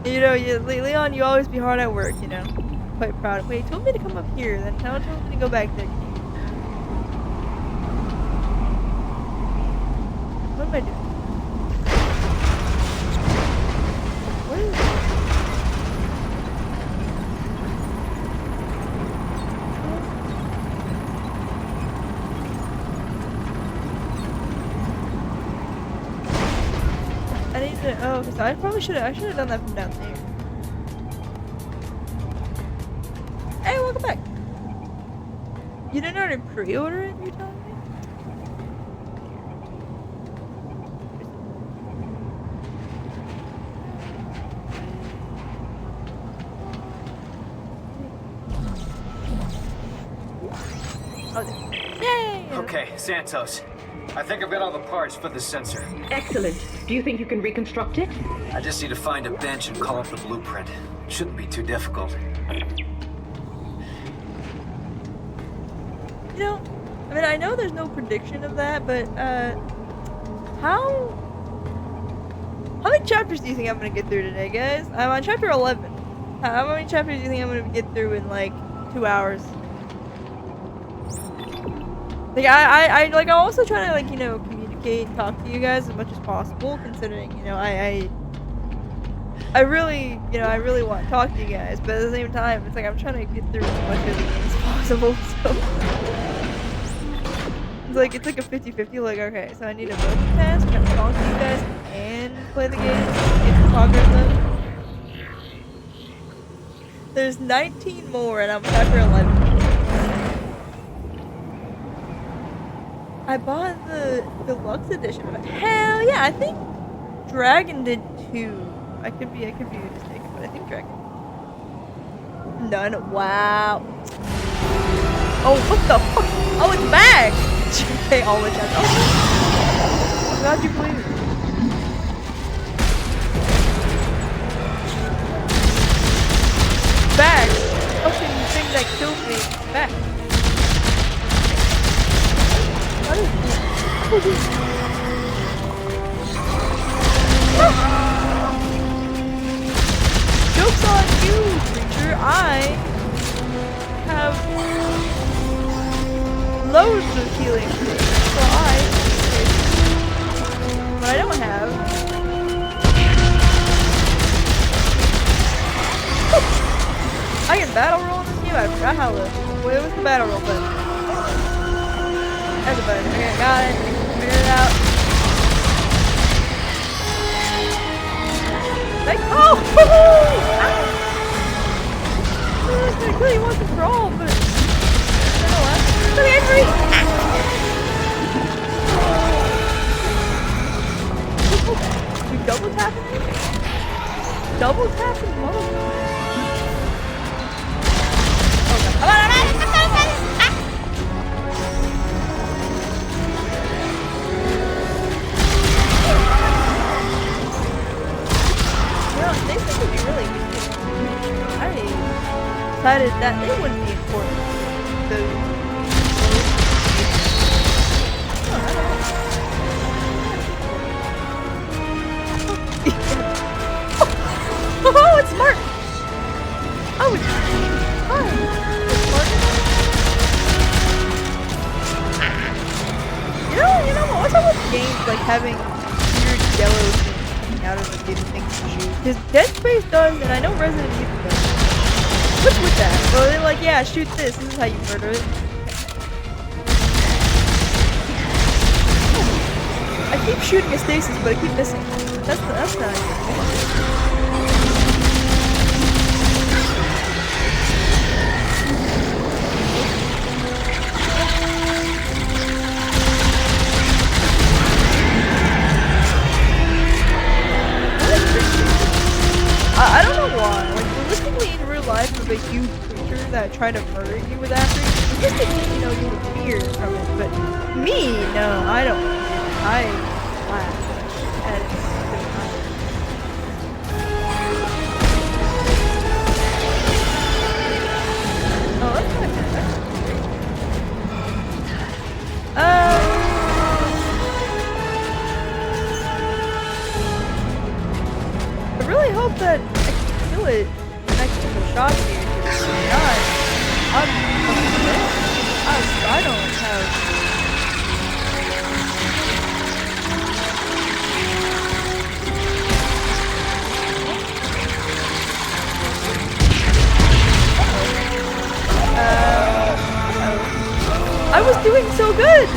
You know, Leon, you always be hard at work, you know. Quite proud of. Wait, he told me to come up here, then now he told me to go back there. What am I doing? What is this? I need to. Oh, so I probably should have. I should have done that from down there. Hey, welcome back. You didn't already pre-order it? You're telling me? Oh, there. Yay! Okay, Santos. I think I've got all the parts for the sensor. Excellent. Do you think you can reconstruct it? I just need to find a bench and call up the blueprint. Shouldn't be too difficult. You know, I mean, I know there's no prediction of that, but, how How many chapters do you think I'm gonna get through today, guys? I'm on chapter 11. How many chapters do you think I'm gonna get through in like 2 hours? Like I'm also trying to like, you know, communicate and talk to you guys as much as possible, considering, you know, I really, you know, I really want to talk to you guys, but at the same time, it's like I'm trying to get through as much of the game as possible, so it's like a 50-50, like, okay, so I need a multitask, try to talk to you guys, and play the game, get the progress mode. There's 19 more, and I'm chapter 11. I bought the deluxe edition, but hell yeah, I think Dragon did too. I could be mistaken, but I think Dragon. None. Wow. Oh, what the fuck? Oh, it's back! Okay, all the time. Oh, how'd you believe it? Back! Fucking thing that killed me. Back. What is this? Joke's on you, creature. I have loads of healing, so what I don't have. I can battle roll in this game. I forgot how to. What was the battle roll button? That's a button. Okay, got it. Figured it out. Like, oh! I was gonna kill you once and for all, but you know what? Come here, free! You double tapping me? Double tapping? Oh god. Come on, they seem to be really useful. I decided that it wouldn't be important. So, oh, it's smart! Oh, it's fine. It's smart. You know, what's up with games like having weird yellow out of the game things to shoot? Because Dead Space does, and I know Resident Evil does. What's with that? Well, they're like, yeah, shoot this. This is how you murder it. I keep shooting a stasis, but I keep missing. That's not good. I don't know why. Like, realistically, in real life, with a huge creature that tried to murder you with after realistically, you know, you would fear from it. But me, no, I don't. I laugh at it. Oh, that's kind of good. That's I really hope that I can kill it next to the shot here. If not, I'm fucking dead. I don't have. I was doing so good!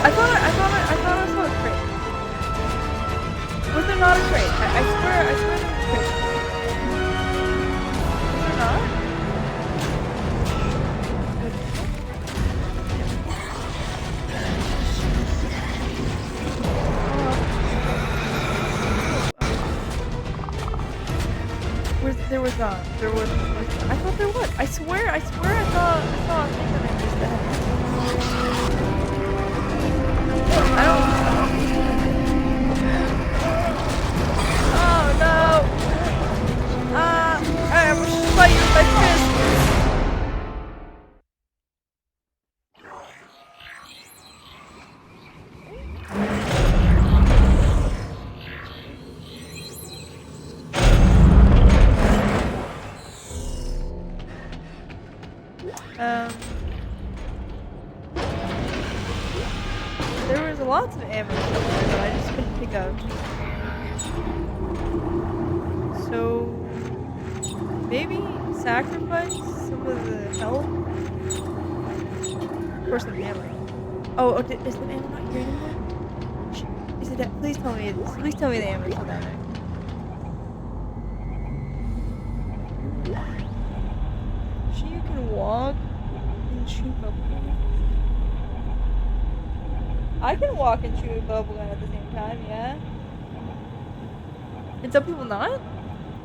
I thought I saw a crate. Was there not a crate? I swear there was a crate. Was there not? There was not. There was. I thought there was. I swear I saw a thing that I missed that. I don't. Oh no! I will fight you with my fists. There was lots of ammo somewhere that I just couldn't pick up. So maybe sacrifice some of the health for some ammo. Oh, is the ammo not here anymore? Is it that? Please tell me this. Please tell me the ammo is still down there. So you can walk and shoot bubblegum. I can walk and chew bubblegum at the same time, yeah? And some people not?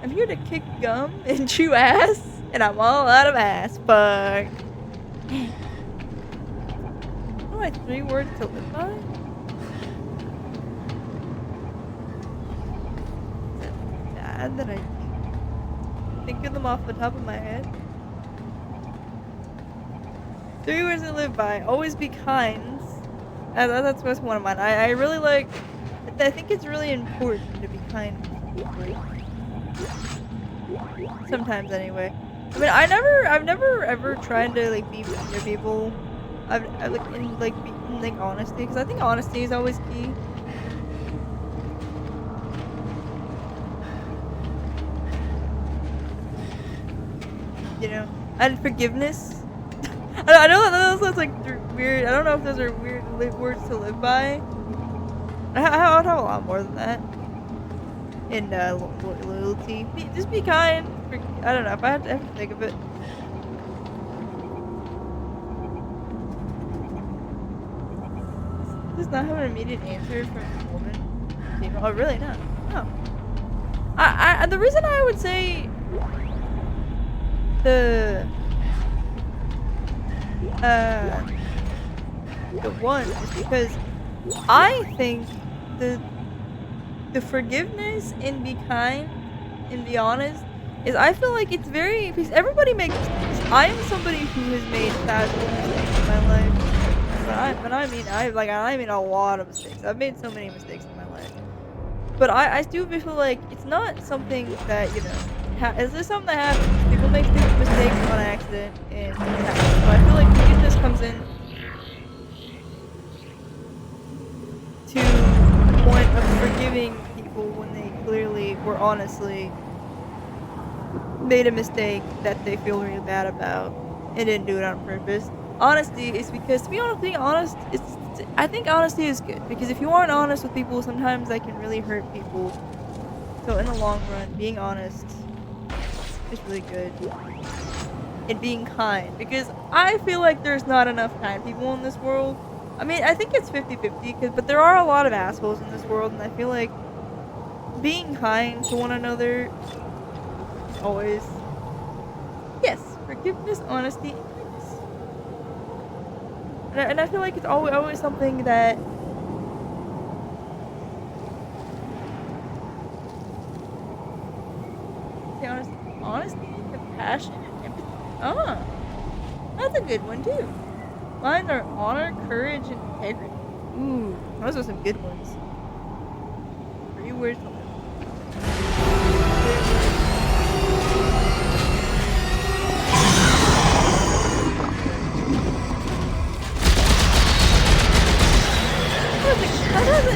I'm here to kick gum and chew ass, and I'm all out of ass. Fuck. What are my 3 words to live by? Is it bad that I think of them off the top of my head? 3 words to live by. Always be kind. That's one of mine. I really like. I think it's really important to be kind to people. Sometimes, anyway. I mean, I've never ever tried to like be mean to people. I like in like honesty, because I think honesty is always key. You know, and forgiveness. I know that sounds like weird. I don't know if those are weird words to live by. I would have a lot more than that. And loyalty. Just be kind. I don't know if I have to think of it. Does not have an immediate answer from a woman. Oh, really? No. No. The reason I would say the one is because I think the forgiveness and be kind and be honest is, I feel like it's very, because everybody makes mistakes. I am somebody who has made thousands of mistakes in my life. But I mean a lot of mistakes. I've made so many mistakes in my life. But I do feel like it's not something that, you know, it's just something that happens. People make stupid mistakes on accident, and it happens. So I feel like forgiveness comes in to the point of forgiving people when they clearly were honestly made a mistake that they feel really bad about and didn't do it on purpose. Honesty is because, to be honest, being honest is, I think honesty is good, because if you aren't honest with people, sometimes that can really hurt people. So in the long run, being honest is really good. And being kind, because I feel like there's not enough kind people in this world. I mean, I think it's 50-50, but there are a lot of assholes in this world, and I feel like being kind to one another is always, yes, forgiveness, honesty, and kindness. And I feel like it's always something that honesty, compassion, and empathy. Ah, that's a good one too. Mine are honor, courage, and integrity. Ooh, those are some good ones. 3 words to live.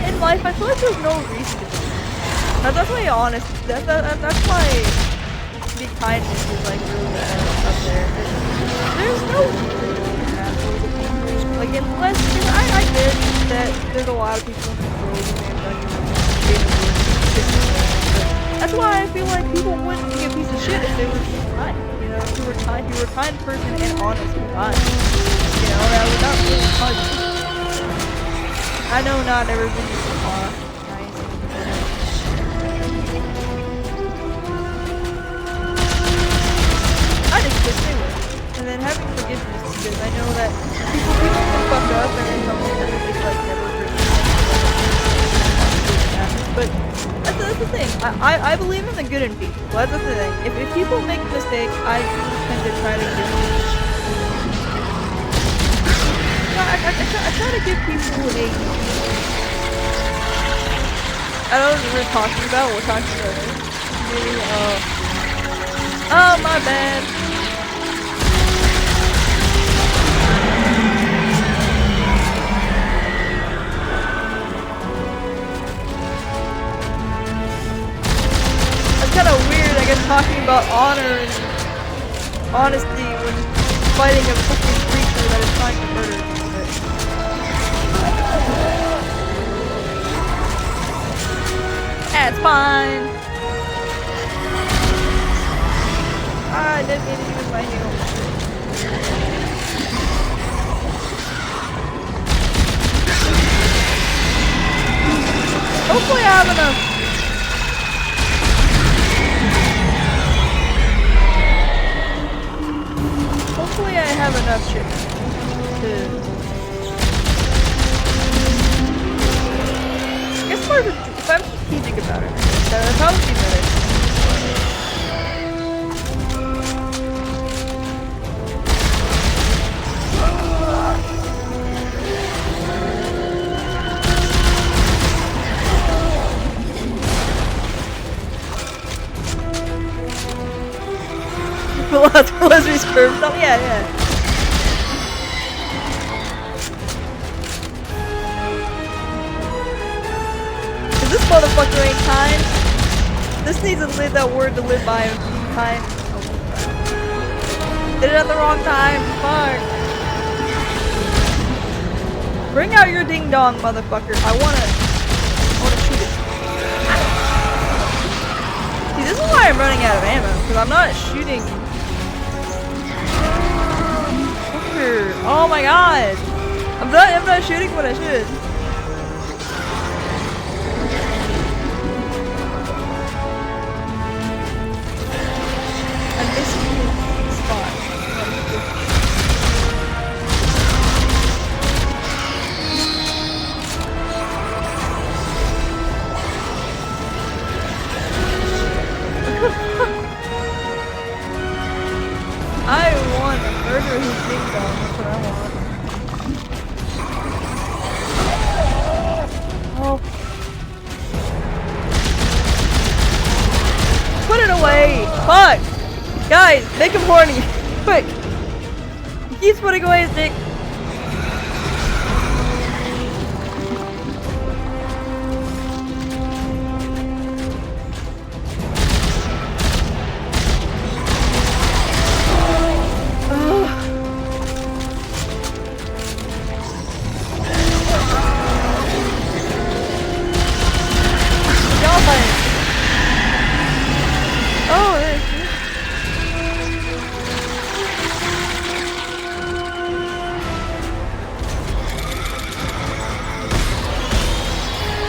In life, I feel like there's no reason to be. That's why honest. That's why be kindness is like really up there. There's no reason to be assholes. Like, unless, I get that there's a lot of people in this world who may have done that's why I feel like people wouldn't be a piece of shit if they were kind. You know, if you were kind person and honest combined. You know, that would not really hard. I know not everybody is nice. I just wish they would. And then having forgiveness, because I know that people can fuck up and then something that they just like never forgive. But that's the thing. I believe in the good in people. That's the thing. If people make mistakes, I tend to try to give them. I try to give people a. I don't know what we're talking about. We're talking about it. Oh, my bad. talking about honor and honesty when fighting a fucking creature that is trying to murder you. That's fine. I didn't mean to use my heal. Hopefully I have enough. Hopefully I have enough shit to... I guess more of a, if I'm strategic about it, that would probably be better. Velociraptor sperm stuff? Yeah. Cause this motherfucker ain't kind. This needs to live that word to live by of being kind. Did it at the wrong time. Fuck. Bring out your ding dong, motherfucker. I wanna shoot it. See, this is why I'm running out of ammo, because I'm not shooting. Oh my god! I'm not shooting what I should. I'm missing the spot. I want to murder his ding dong. That's what I want. Oh. Put it away! Fuck! Guys, make him horny! Quick! He keeps putting away his dick.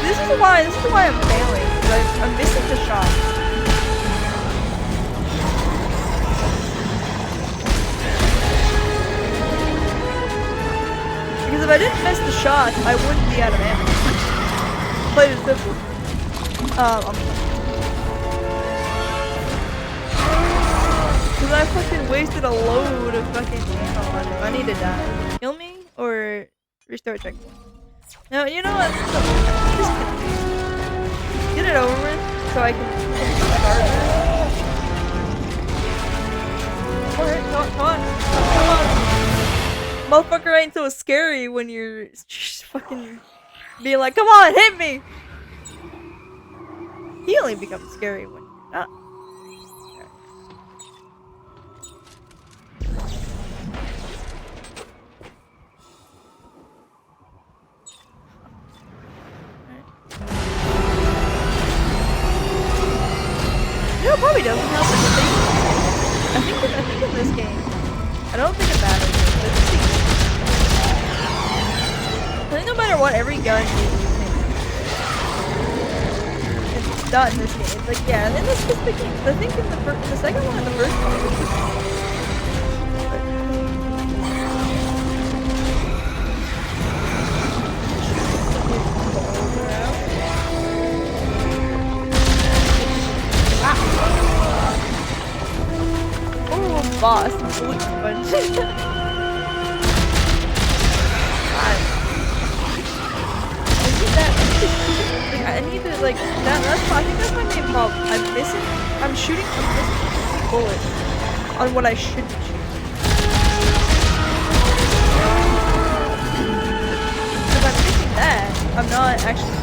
This is why I'm failing, because I'm missing the shot. Because if I didn't miss the shot, I wouldn't be out of ammo. Plain and simple. Because I fucking wasted a load of fucking ammo on him. I need to die. Kill me or restart checkpoint? No, you know what? Just get it over with so I can start. Alright, come on. Motherfucker ain't so scary when you're fucking being like, come on, hit me! He only becomes scary when you're not. No, it probably doesn't help. I think in this game, I don't think it matters. I think no matter what, every gun is not in this game. It's like, yeah, in this specific game. I think in the second one and the first one. Oh, boss. Blue sponge. I need to, like, that's I think that's my main problem. I'm missing bullets on what I should be shooting. If I'm missing that, I'm not actually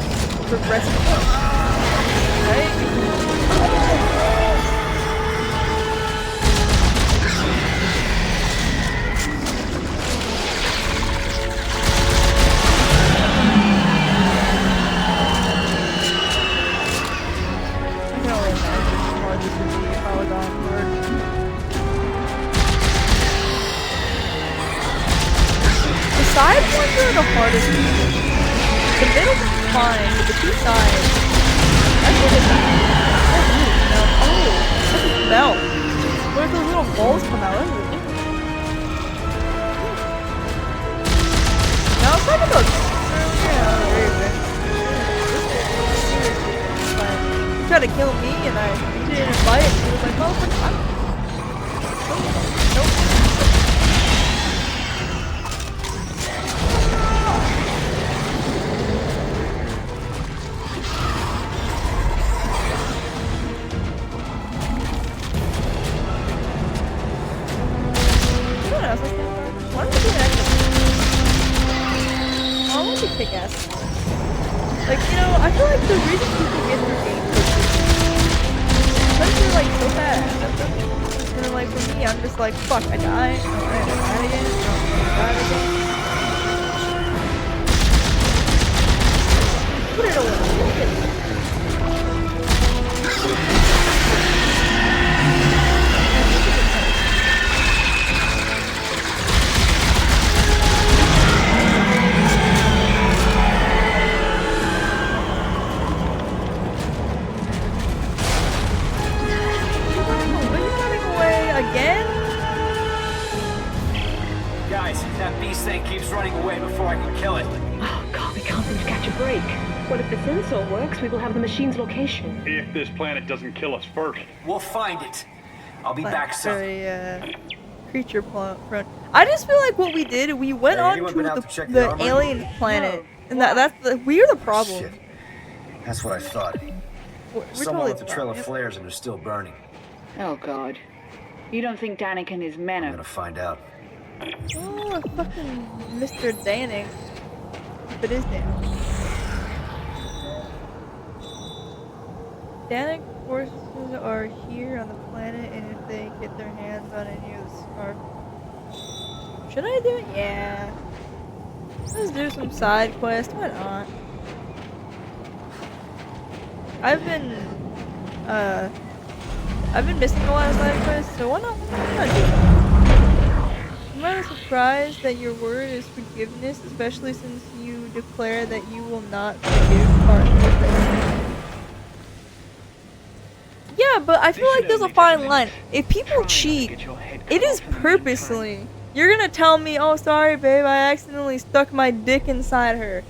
progressing. Right? only imagine how hard this would be if I was on board. The side ones are the hardest ones. The middle one's fine, but the two sides, that's what it's oh, this is melt. What if those little balls come out? That's ridiculous. Now, I was talking about earlier, he tried to kill me and he didn't invite it. He was like, oh, nope. Why don't we do an extra? I want to kick ass. Like, you know, I feel like the reason people get through games is because they're like so bad. And then like for me, I'm just like, fuck, I die. Oh, I die again. Oh, I die again. Put it away. Again? Guys, that beast thing keeps running away before I can kill it. Oh god, we can't seem to catch a break. Well, if the sensor works, we will have the machine's location. If this planet doesn't kill us first. We'll find it. I'll be back soon. Very, creature front. I just feel like what we did, we went on to the alien planet. No. And we're the problem. Shit. That's what I thought. We're Someone totally with a trail of flares and they're still burning. Oh god. You don't think Danik and his men are... I'm gonna find out. Oh, fucking Mr. Danik. If it is Danik. Danik forces are here on the planet, and if they get their hands on any of the scarf... Should I do it? Yeah. Let's do some side quests. Why not? I've been missing a lot of side quests, so why not do that? I'm not surprised that your word is forgiveness, especially since you declare that you will not forgive partners. Yeah, but I feel like there's a fine line. If people cheat, it is purposely. You're gonna tell me, oh, sorry, babe, I accidentally stuck my dick inside her.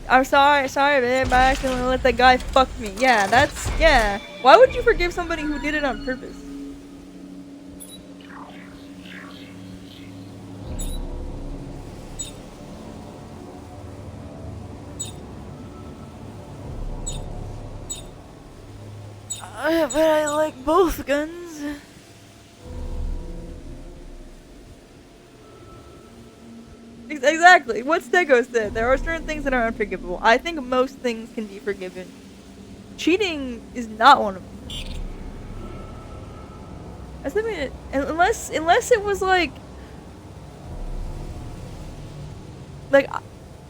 I'm sorry, babe, I accidentally let that guy fuck me. Yeah, yeah. Why would you forgive somebody who did it on purpose? But I like both guns. Exactly. What Stego said. There are certain things that are unforgivable. I think most things can be forgiven. Cheating is not one of them. I mean, unless it was like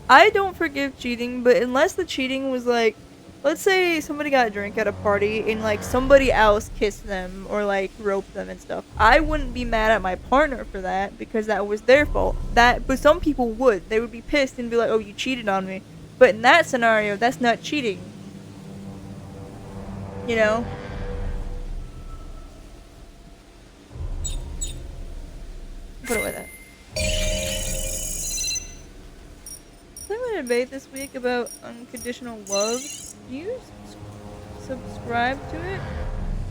I don't forgive cheating, but unless the cheating was like, let's say somebody got a drink at a party and like somebody else kissed them or like roped them and stuff. I wouldn't be mad at my partner for that because that was their fault. But some people would. They would be pissed and be like, "Oh, you cheated on me." But in that scenario, that's not cheating. You know? Put away that. I'm going to debate this week about unconditional love. Do you subscribe to it?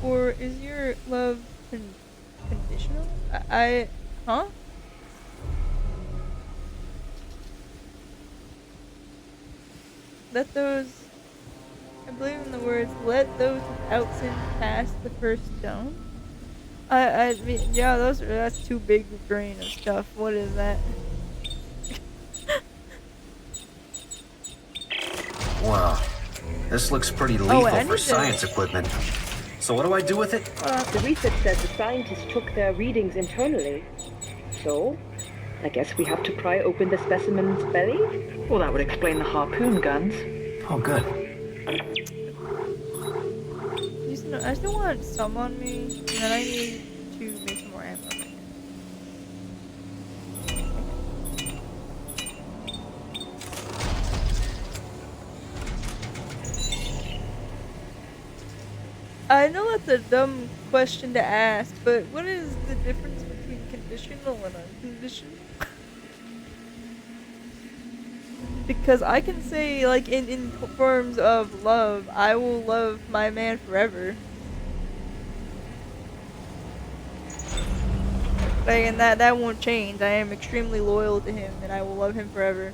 Or is your love conditional? Huh? Let those, I believe in the words, let those without sin pass the first stone. I mean, yeah, that's too big a grain of stuff. What is that? Wow. This looks pretty lethal for science equipment. So what do I do with it? The research says the scientists took their readings internally. So, I guess we have to pry open the specimen's belly? Well, that would explain the harpoon guns. Oh, good. Using I still want some on me, and then I need to make some more ammo. I know that's a dumb question to ask, but what is the difference between conditional and unconditional? Because I can say, like, in terms of love, I will love my man forever. Like, and that won't change. I am extremely loyal to him, and I will love him forever.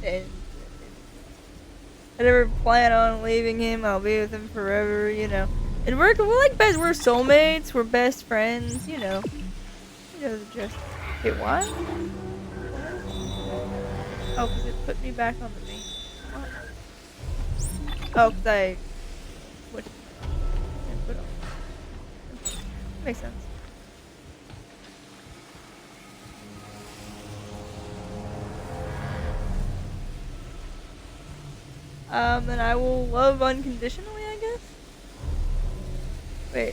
And I never plan on leaving him. I'll be with him forever, you know. And we're like we're soulmates. We're best friends, you know. You know the gist. Wait, what? Oh, because it put me back on the main. What? Oh, because I switched and put on. Makes sense. And I will love unconditionally, I guess?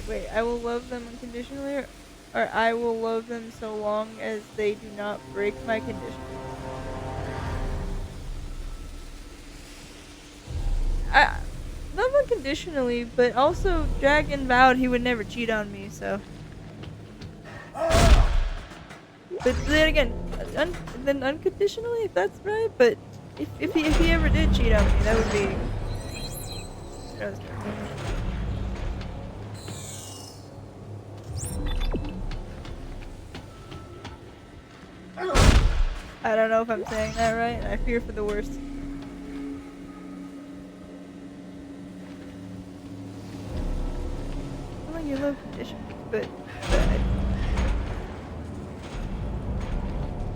Wait, I will love them unconditionally, or I will love them so long as they do not break my conditions? I love unconditionally, but also Dragon vowed he would never cheat on me, so. But then again, then unconditionally, if that's right, but if he ever did cheat on me, that would be. That was I don't know if I'm saying that right. I fear for the worst. Well, you love conditions, but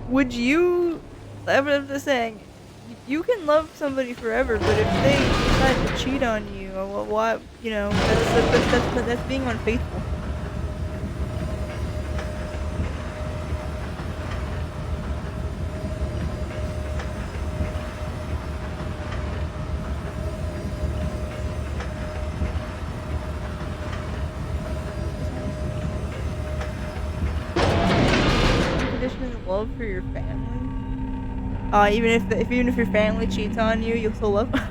would you? I'm just saying, you can love somebody forever, but if they decide to cheat on you, or what, you know, that's being unfaithful. Love for your family. Even if your family cheats on you, you'll still love them.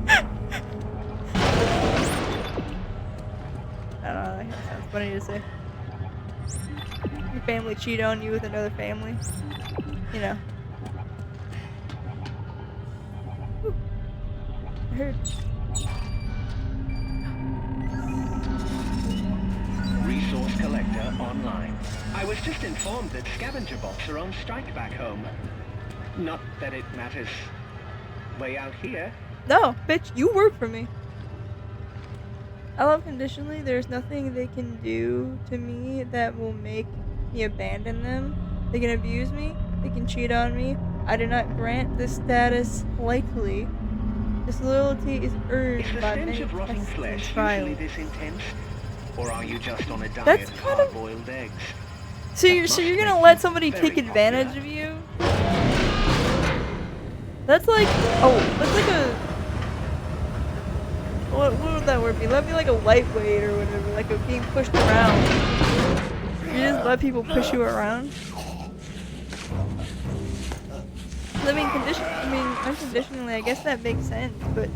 I don't know. That sounds funny to say. Your family cheat on you with another family. You know. Whew. I heard. Resource collector online. I was just informed that scavenger bots are on strike back home. Not that it matters. Way out here. No, bitch, you work for me. I love conditionally. There's nothing they can do to me that will make me abandon them. They can abuse me. They can cheat on me. I do not grant this status lightly. This loyalty is earned by many of rotting tests and flesh trials. usually this intense? Or are you just on a diet of hard-boiled eggs? So you're gonna let somebody take advantage of you? That's like a what would that word be? That'd be like a lightweight or whatever, like a being pushed around. You just let people push you around. Unconditionally, I guess that makes sense, but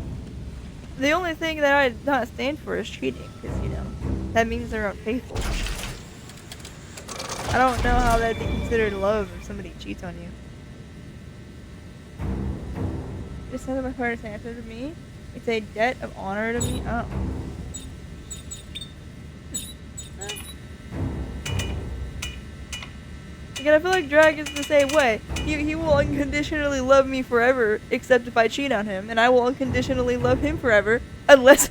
the only thing that I not stand for is cheating, because, you know, that means they're unfaithful. I don't know how that'd be considered love if somebody cheats on you. Just send my card to answer to me. It's a debt of honor to me. Oh. Again, I feel like Drag is the same way. He will unconditionally love me forever, except if I cheat on him, and I will unconditionally love him forever, unless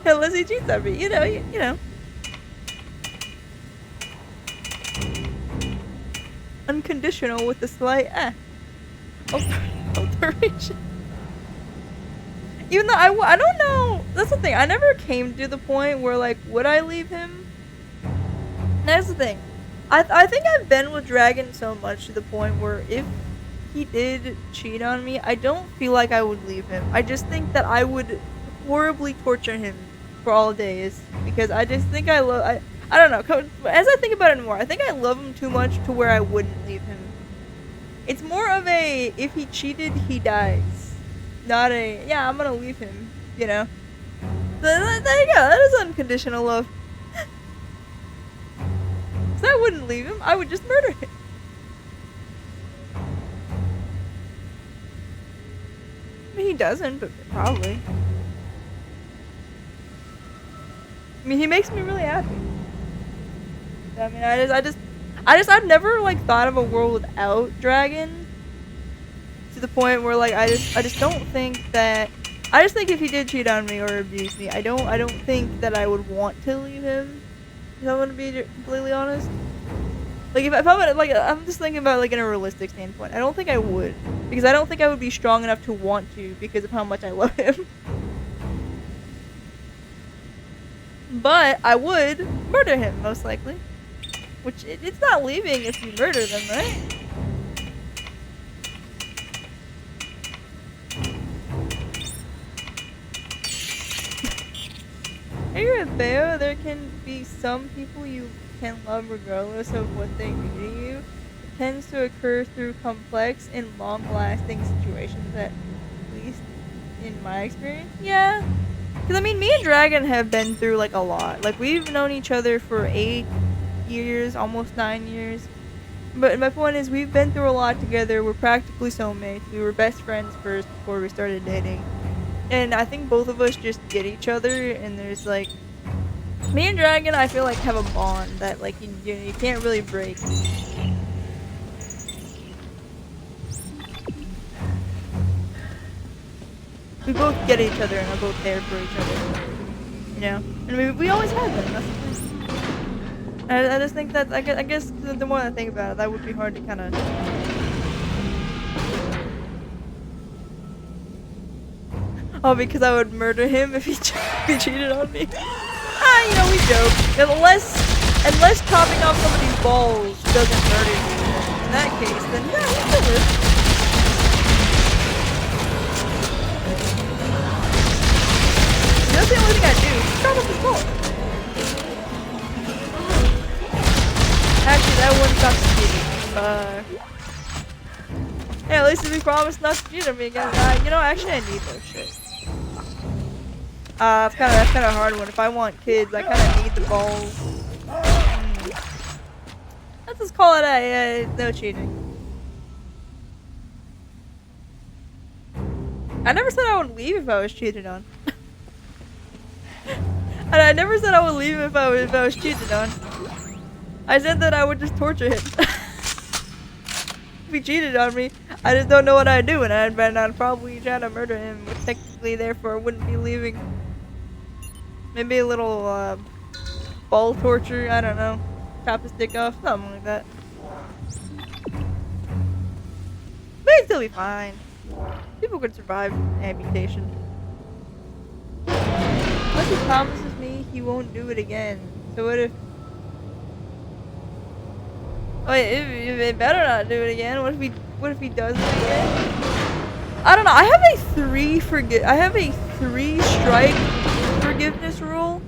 he cheats on me. You know. Unconditional with a slight alteration. Even though I don't know. That's the thing. I never came to the point where, like, would I leave him? That's the thing. I think I've been with Dragon so much to the point where if he did cheat on me, I don't feel like I would leave him. I just think that I would horribly torture him for all days because I just think I don't know. As I think about it more, I think I love him too much to where I wouldn't leave him. It's more of a if he cheated, he dies, not a yeah, I'm gonna leave him. You know. There you go. That is unconditional love. So I wouldn't leave him. I would just murder him. I mean, he doesn't, but probably. I mean, he makes me really happy. I mean, I've never like thought of a world without Dragon. To the point where like I just don't think that. I just think if he did cheat on me or abuse me, I don't think that I would want to leave him. If I'm gonna be completely honest. Like if I'm like I'm just thinking about like in a realistic standpoint. I don't think I would because I don't think I would be strong enough to want to because of how much I love him. But I would murder him most likely, which it's not leaving if you murder them, right? I agree with Theo. There can be some people you can love regardless of what they do to you. It tends to occur through complex and long-lasting situations, at least in my experience. Yeah. Because, I mean, me and Dragon have been through, like, a lot. Like, we've known each other for 8 years, almost 9 years. But my point is, we've been through a lot together. We're practically soulmates. We were best friends first before we started dating. And I think both of us just get each other, and there's like me and Dragon I feel like have a bond that like you can't really break. We both get each other and are both there for each other. You know? And we always have been, that's the thing. I just think that I guess the more I think about it, that would be hard to kinda oh, because I would murder him if he cheated on me. You know, we joke. Unless chopping off somebody's balls doesn't murder you, in that case, then yeah, we can live. That's the only thing I do. Chop off his balls. Actually, that wouldn't stop the cheating. Hey, at least if we promise not to cheat on me again. You know, actually, I need those shit. That's kind of a hard one. If I want kids, I kind of need the balls. Let's just call it no cheating. I never said I would leave if I was cheated on. And I never said I would leave if I was cheated on. I said that I would just torture him. If he cheated on me, I just don't know what I'd do, and I'd probably try to murder him, which technically therefore wouldn't be leaving. Maybe a little ball torture, I don't know. Chop his dick off, something like that. But he'd still be fine. People could survive amputation. Unless he promises me he won't do it again. So what if... Wait, it better not do it again. What if he does it again? I don't know. I have a 3 strike forgiveness rule.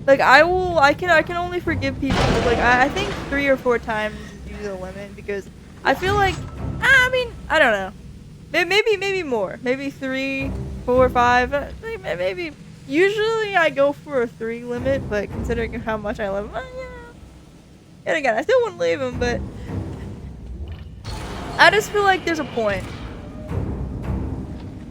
Like I can only forgive people. Like I think 3 or 4 times is usually the limit because I feel like I mean I don't know. Maybe more. Maybe 3, 4, 5. Maybe. Usually I go for a 3 limit, but considering how much I love him, yeah. And again, I still wouldn't leave him, but I just feel like there's a point.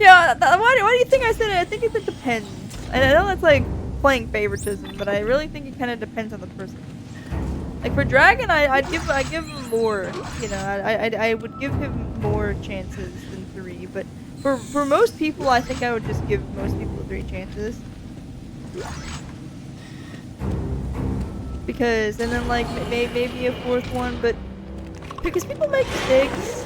Yeah, why do you think I said it? I think it depends. And I know that's like playing favoritism, but I really think it kind of depends on the person. Like for Dragon, I give him more. You know, I would give him more chances than 3. But for most people, I think I would just give most people 3 chances. Because and then like maybe a 4th one, but because people make mistakes.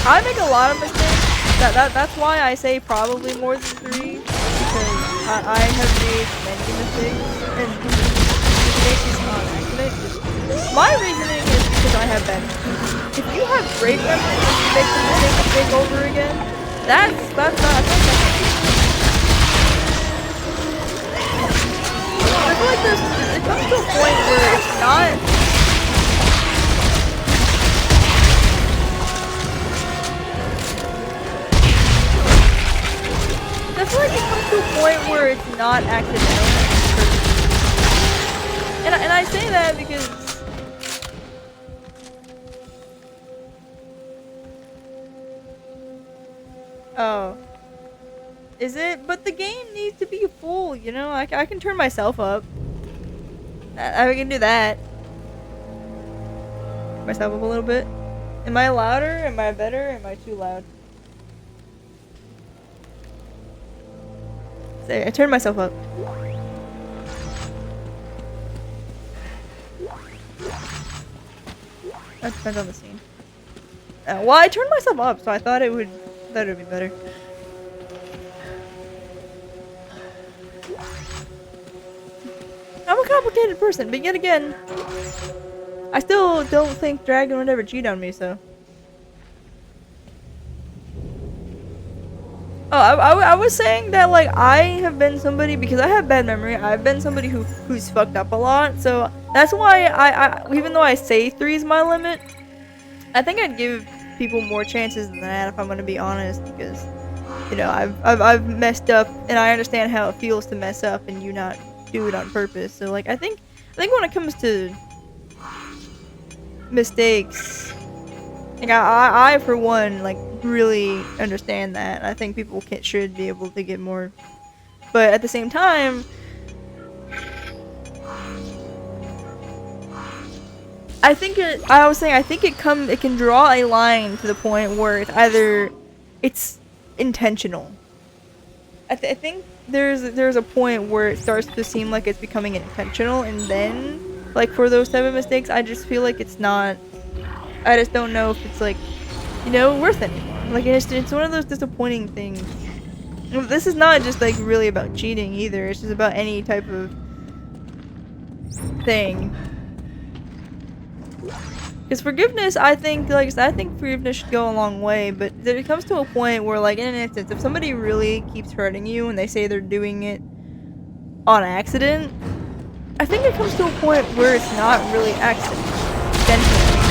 I make a lot of mistakes. That's why I say probably more than 3 because I have made many mistakes and mistakes is not an accident. My reasoning is because I have bad memory. If you have great memory and you make the same mistake over again, that's not I feel like it comes to a point where it's not. I feel like it comes to a point where it's not accidental. And I say that because oh, is it? But the game needs to be full, you know? I can turn myself up. I can do that. Turn myself up a little bit. Am I louder? Am I better? Am I too loud? Say, I turned myself up. That depends on the scene. Well, I turned myself up, so I thought it would be better. I'm a complicated person, but yet again, I still don't think Dragon would ever cheat on me, so. Oh, I was saying that, like, I have been somebody, because I have bad memory, I've been somebody who's fucked up a lot, so that's why I even though I say 3 is my limit, I think I'd give people more chances than that, if I'm gonna be honest, because, you know, I've messed up, and I understand how it feels to mess up and you not do it on purpose, so, like, I think when it comes to mistakes, like, I for one, like, really understand that. I think people should be able to get more, but at the same time, I think it can draw a line to the point where it's either it's intentional. I think there's a point where it starts to seem like it's becoming intentional, and then, like, for those type of mistakes, I just feel like it's not. I just don't know if it's, like, you know, worth it anymore. Like, it's one of those disappointing things. This is not just, like, really about cheating either. It's just about any type of thing. Because forgiveness, I think forgiveness should go a long way, but it comes to a point where, like, in an instance, if somebody really keeps hurting you and they say they're doing it on accident, I think it comes to a point where it's not really accidental anymore.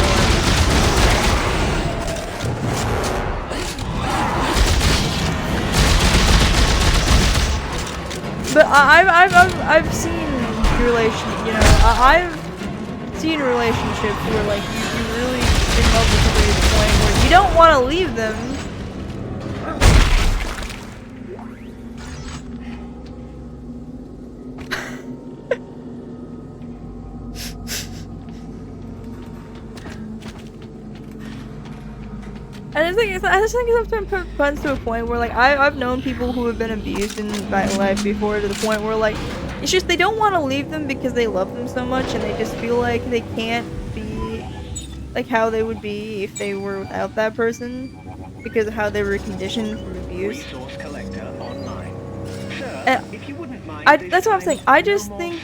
But I've seen I've seen relationships where, like, you really in love with somebody to the point where you don't want to leave them. I just think it's sometimes to a point where, like, I've known people who have been abused in my life before, to the point where, like, it's just they don't want to leave them because they love them so much, and they just feel like they can't be like how they would be if they were without that person, because of how they were conditioned from abuse. And that's what I'm saying. I just think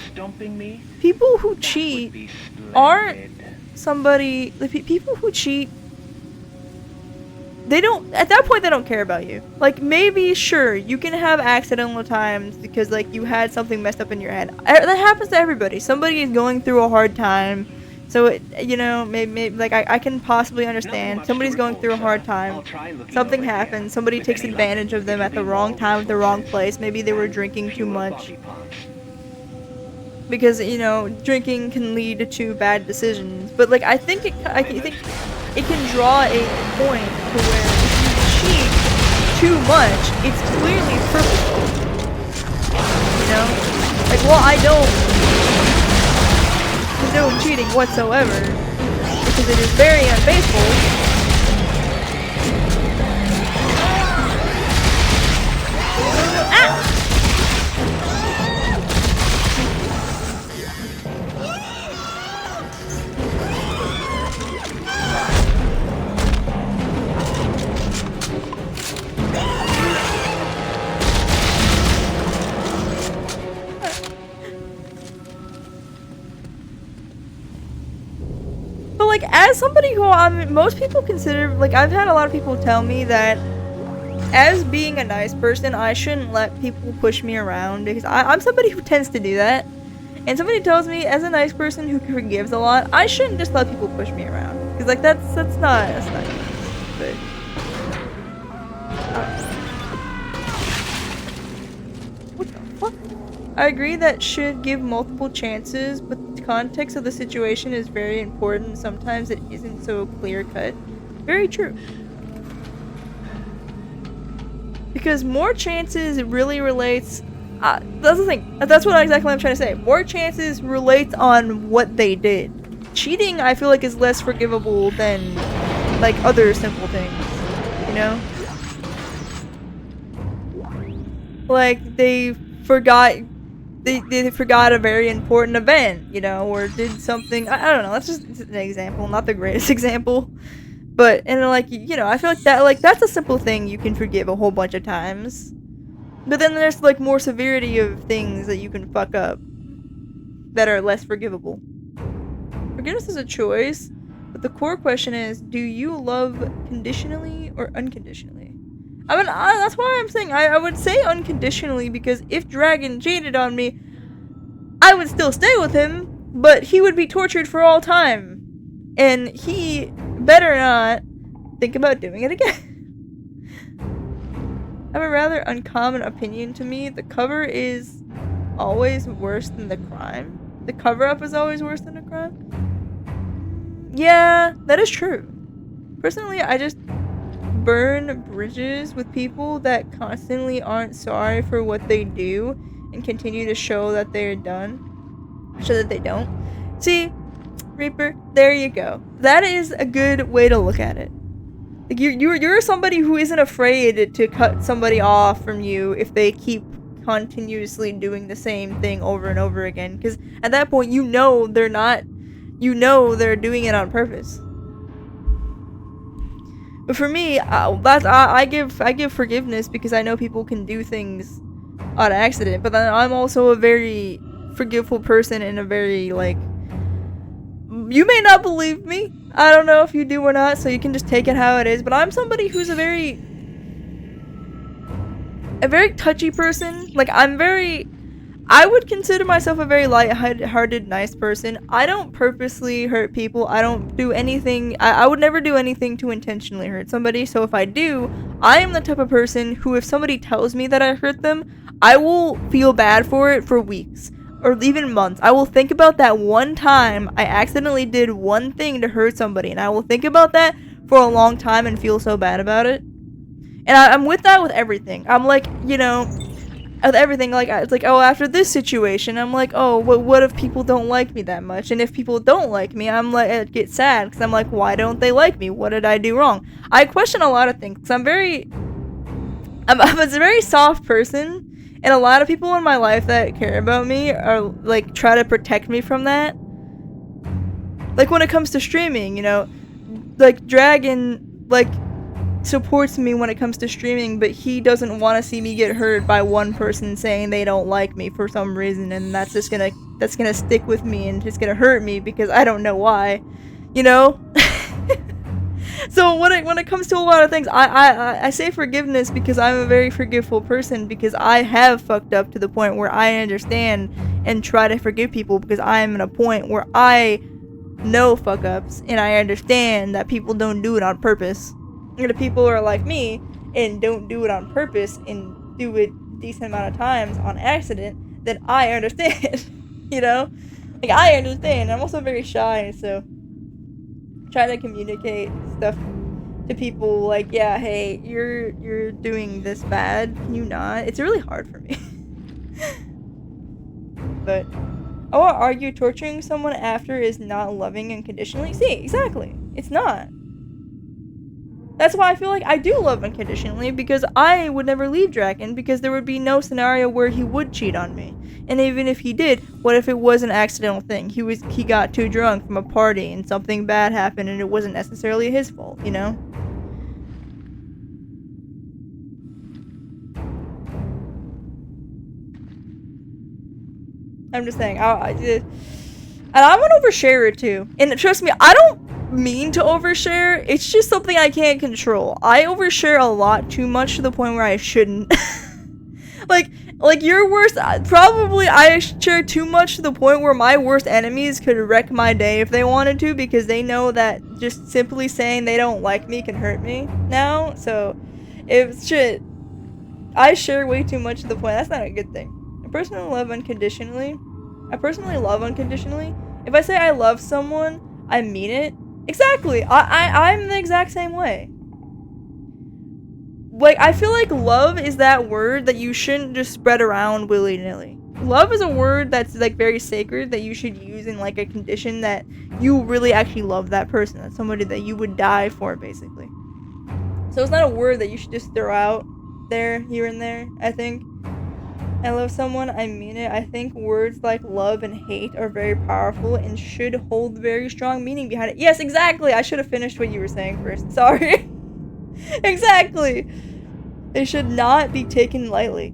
people who cheat aren't somebody. People who cheat, they don't, at that point, they don't care about you. Like, maybe, sure, you can have accidental times because, like, you had something messed up in your head. That happens to everybody. Somebody is going through a hard time. So, you know, maybe like, I can possibly understand. Somebody's going through a hard time. Something happens. Somebody takes advantage of them at the wrong time, at the wrong place. Maybe they were drinking too much. Because, you know, drinking can lead to bad decisions. But, like, I think it can draw a point to where if you cheat too much, it's clearly purposeful. You know? Like, well, I don't condone cheating whatsoever, because it is very unfaithful. as somebody who most people consider, like, I've had a lot of people tell me that as being a nice person, I shouldn't let people push me around because I'm somebody who tends to do that. And somebody tells me, as a nice person who forgives a lot, I shouldn't just let people push me around because, like, that's not nice. But what the fuck? I agree that should give multiple chances, but the context of the situation is very important. Sometimes it isn't so clear cut. Very true. Because more chances really relates. That's the thing. That's what exactly I'm trying to say. More chances relates on what they did. Cheating, I feel like, is less forgivable than, like, other simple things. You know? Like, they forgot a very important event, you know, or did something. I don't know. That's just an example, not the greatest example. But, and like, you know, I feel like that's a simple thing you can forgive a whole bunch of times. But then there's, like, more severity of things that you can fuck up that are less forgivable. Forgiveness is a choice, but the core question is, do you love conditionally or unconditionally? I mean, that's why I'm saying I would say unconditionally, because if Dragon cheated on me, I would still stay with him, but he would be tortured for all time. And he better not think about doing it again. I have a rather uncommon opinion to me. The cover is always worse than the crime. The cover-up is always worse than the crime. Yeah, that is true. Personally, I just burn bridges with people that constantly aren't sorry for what they do and continue to show that they're done. Show that they don't. See, Reaper, there you go. That is a good way to look at it. Like, you're somebody who isn't afraid to cut somebody off from you if they keep continuously doing the same thing over and over again. Because at that point, you know they're not. You know they're doing it on purpose. But for me, I give forgiveness because I know people can do things on accident. But then I'm also a very forgiveful person and a very, like, you may not believe me. I don't know if you do or not, so you can just take it how it is. But I'm somebody who's a very touchy person. Like, I would consider myself a very light-hearted, nice person. I don't purposely hurt people. I don't do anything. I would never do anything to intentionally hurt somebody. So if I do, I am the type of person who, if somebody tells me that I hurt them, I will feel bad for it for weeks. Or even months. I will think about that one time I accidentally did one thing to hurt somebody, and I will think about that for a long time and feel so bad about it. And I'm with that with everything. I'm like, you know, with everything, like, it's like, oh, after this situation, I'm like, oh, what if people don't like me that much? And if people don't like me, I'm like, I get sad, because I'm like, why don't they like me? What did I do wrong? I question a lot of things, because I'm a very soft person. And a lot of people in my life that care about me are, like, try to protect me from that. Like, when it comes to streaming, you know, like, Dragon, like, supports me when it comes to streaming, but he doesn't want to see me get hurt by one person saying they don't like me for some reason, and that's gonna stick with me and just gonna hurt me because I don't know why, you know? So when it comes to a lot of things, I say forgiveness because I'm a very forgiveful person, because I have fucked up to the point where I understand and try to forgive people, because I am at a point where I know fuck ups and I understand that people don't do it on purpose. And if people are like me and don't do it on purpose and do it a decent amount of times on accident, then I understand. You know? Like, I understand. I'm also very shy, so trying to communicate stuff to people like, yeah, hey, you're doing this bad, can you not? It's really hard for me. But I won't argue torturing someone after is not loving unconditionally. See, exactly. It's not. That's why I feel like I do love unconditionally, because I would never leave Draken, because there would be no scenario where he would cheat on me. And even if he did, what if it was an accidental thing? He got too drunk from a party and something bad happened and it wasn't necessarily his fault, you know? I'm just saying, and I'm an oversharer too. And trust me, I don't mean to overshare. It's just something I can't control. I overshare a lot too much to the point where I shouldn't. like your worst, probably I share too much to the point where my worst enemies could wreck my day if they wanted to, because they know that just simply saying they don't like me can hurt me now. So if shit, I share way too much to the point. That's not a good thing. I personally love unconditionally. If I say I love someone, I mean it. Exactly. I'm the exact same way. Like, I feel like love is that word that you shouldn't just spread around willy-nilly. Love is a word that's, like, very sacred that you should use in, like, a condition that you really actually love that person. That's somebody that you would die for, basically. So it's not a word that you should just throw out there, here and there, I think. I love someone, I mean it. I think words like love and hate are very powerful and should hold very strong meaning behind it. Yes, exactly! I should have finished what you were saying first. Sorry. Exactly! They should not be taken lightly.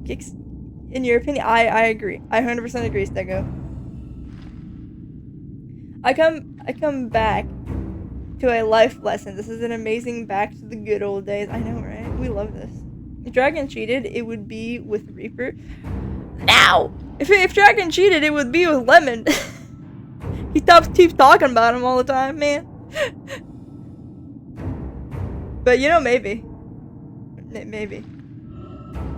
In your opinion, I agree. I 100% agree, Stego. I come back to a life lesson. This is an amazing back to the good old days. I know, right? We love this. If Dragon cheated, it would be with Reaper. Now! If Dragon cheated, it would be with Lemon. He keeps talking about him all the time, man. But, you know, maybe. Maybe.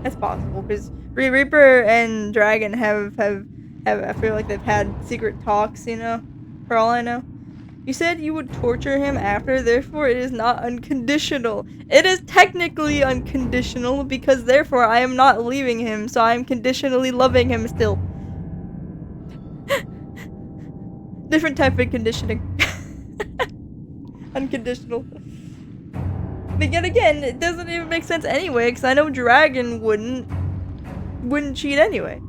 That's possible, because Reaper and Dragon have, I feel like they've had secret talks, you know? For all I know. You said you would torture him after, therefore it is not unconditional. It is technically unconditional, because therefore I am not leaving him, so I am conditionally loving him still. Different type of conditioning. Unconditional. But yet again, it doesn't even make sense anyway, because I know Dragon wouldn't cheat anyway.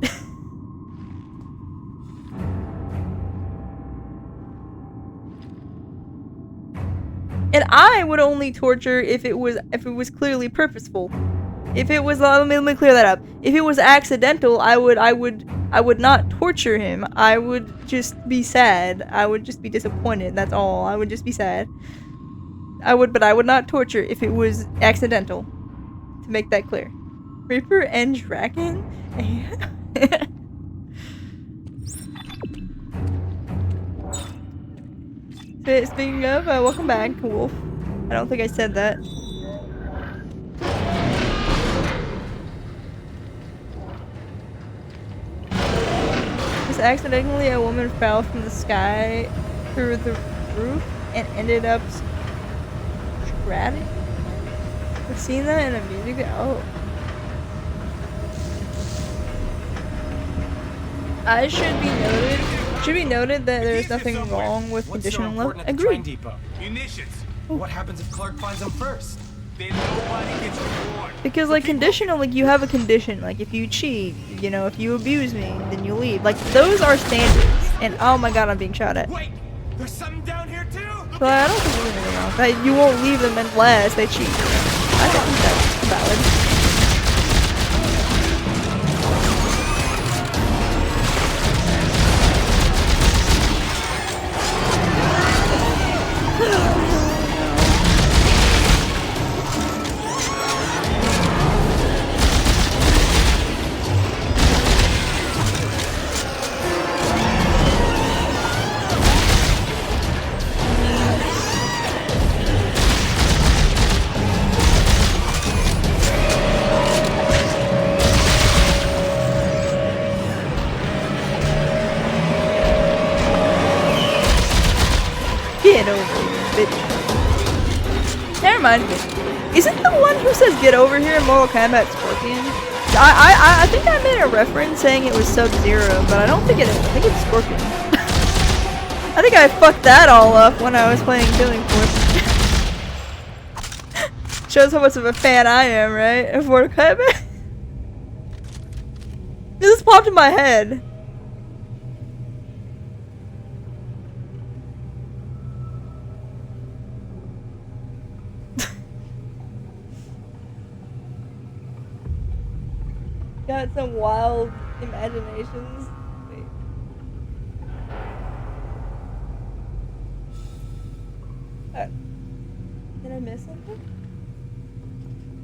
And I would only torture if it was clearly purposeful. If it was, let me clear that up. If it was accidental, I would not torture him. I would just be sad. I would just be disappointed. That's all. I would just be sad. But I would not torture if it was accidental. To make that clear. Reaper and Dragon? Speaking of, welcome back, Wolf. I don't think I said that. Just accidentally, a woman fell from the sky through the roof and ended up scratching. I've seen that in a music video. Oh. Should be noted that there is nothing wrong with conditional love. Agreed. Munitions. What happens if Clark finds them first? Then nobody gets reward. Because like conditional, like you have a condition. Like if you cheat, you know, if you abuse me, then you leave. Like those are standards. And oh my god, I'm being shot at. Wait, there's something down here too. So I don't think there's anything wrong. That you won't leave them unless they cheat. I think that's valid. Never mind. Isn't the one who says "get over here" in Mortal Kombat Scorpion? I think I made a reference saying it was Sub-Zero, but I don't think it is. I think it's Scorpion. I think I fucked that all up when I was playing Killing Force. Shows how much of a fan I am, right? Of Mortal Kombat. This just popped in my head. Got some wild imaginations. Wait.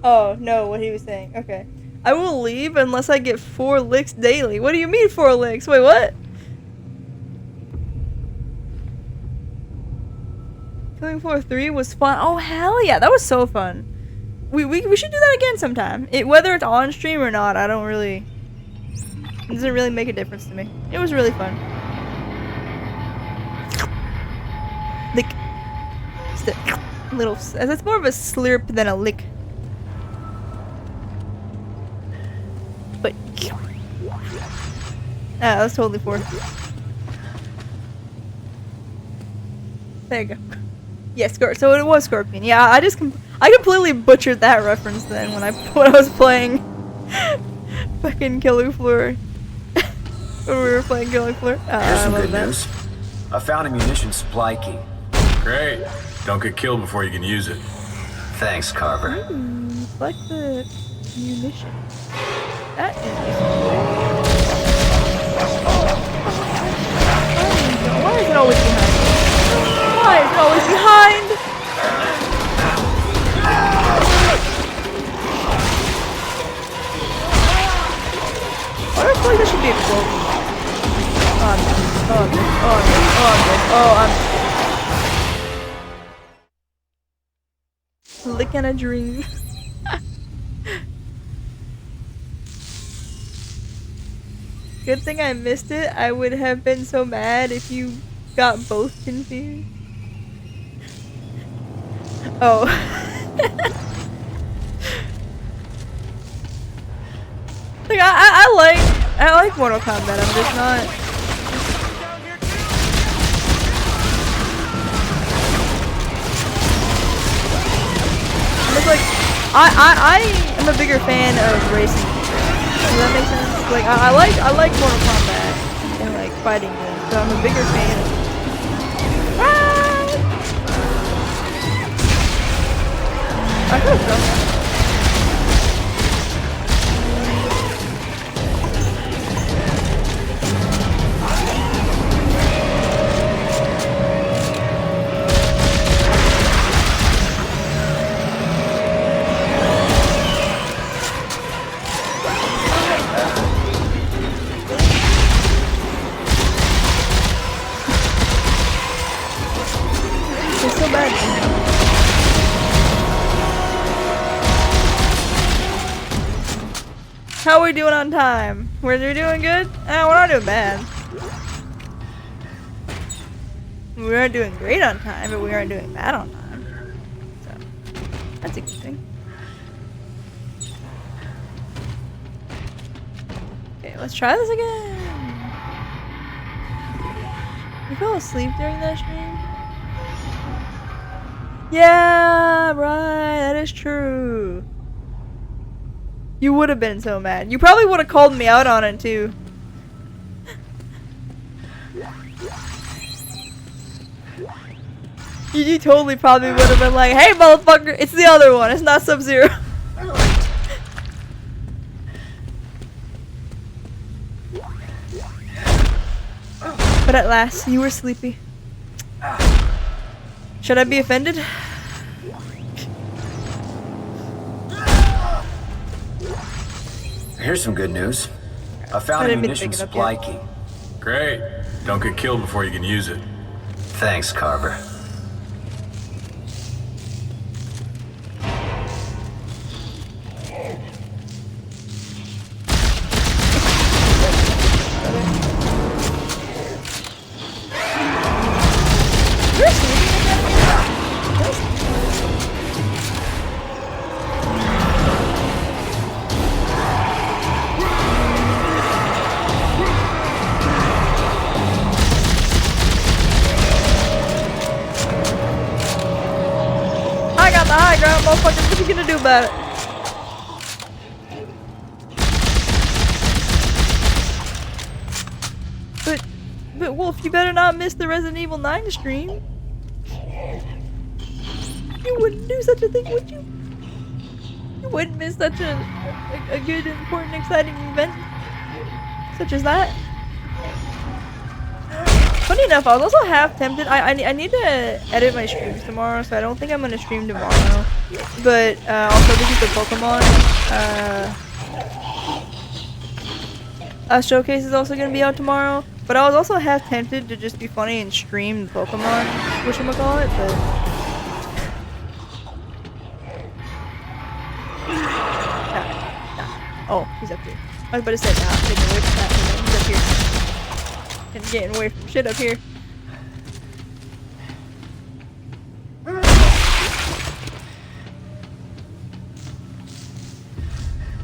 Oh, no, what he was saying. Okay. I will leave unless I get 4 licks daily. What do you mean 4 licks? Wait, what? Killing floor 3 was fun. Oh, hell yeah. That was so fun. We should do that again sometime. Whether it's on stream or not, I don't really... It doesn't really make a difference to me. It was really fun. Lick. Just a little... That's more of a slurp than a lick. But... Ah, that's totally 4. There you go. Yes, so it was Scorpion. Yeah, I completely butchered that reference then when I was playing fucking Killing Floor. When we were playing Killing Floor. Here's some good news. I found a munitions supply key. Great. Don't get killed before you can use it. Thanks, Carver. Like the munition. That is. Why is it always behind? Why is it always behind? I feel like there should be a quote. I'm licking a dream. Good thing I missed it. I would have been so mad if you got both confused. Oh. Like I like Mortal Kombat. I'm just not. I'm just like I am a bigger fan of racing. Does that make sense? Like I like Mortal Kombat and like fighting games, so I'm a bigger fan of I could have done that. It's so bad. How are we doing on time? We're doing good? We're not doing bad. We aren't doing great on time, but we aren't doing bad on time. So, that's a good thing. Okay, let's try this again. You fell asleep during that stream? Yeah, right, that is true. You would have been so mad. You probably would have called me out on it too. You totally probably would have been like, hey motherfucker, it's the other one, it's not Sub-Zero. But at last, you were sleepy. Should I be offended? Here's some good news. I found a munitions supply key. Great. Don't get killed before you can use it. Thanks, Carver. High ground, motherfucker. What you gonna do about it? But Wolf, you better not miss the Resident Evil 9 stream. You wouldn't do such a thing, would you? You wouldn't miss such a good, important, exciting event such as that. Funny enough, I was also half tempted. I need to edit my streams tomorrow, so I don't think I'm gonna stream tomorrow. But also because the Pokemon showcase is also gonna be out tomorrow. But I was also half tempted to just be funny and stream the Pokemon, whatchamacallit, but oh, he's up here. I was about to say, nah, I'm getting away from that. He's up here. And getting away from shit up here.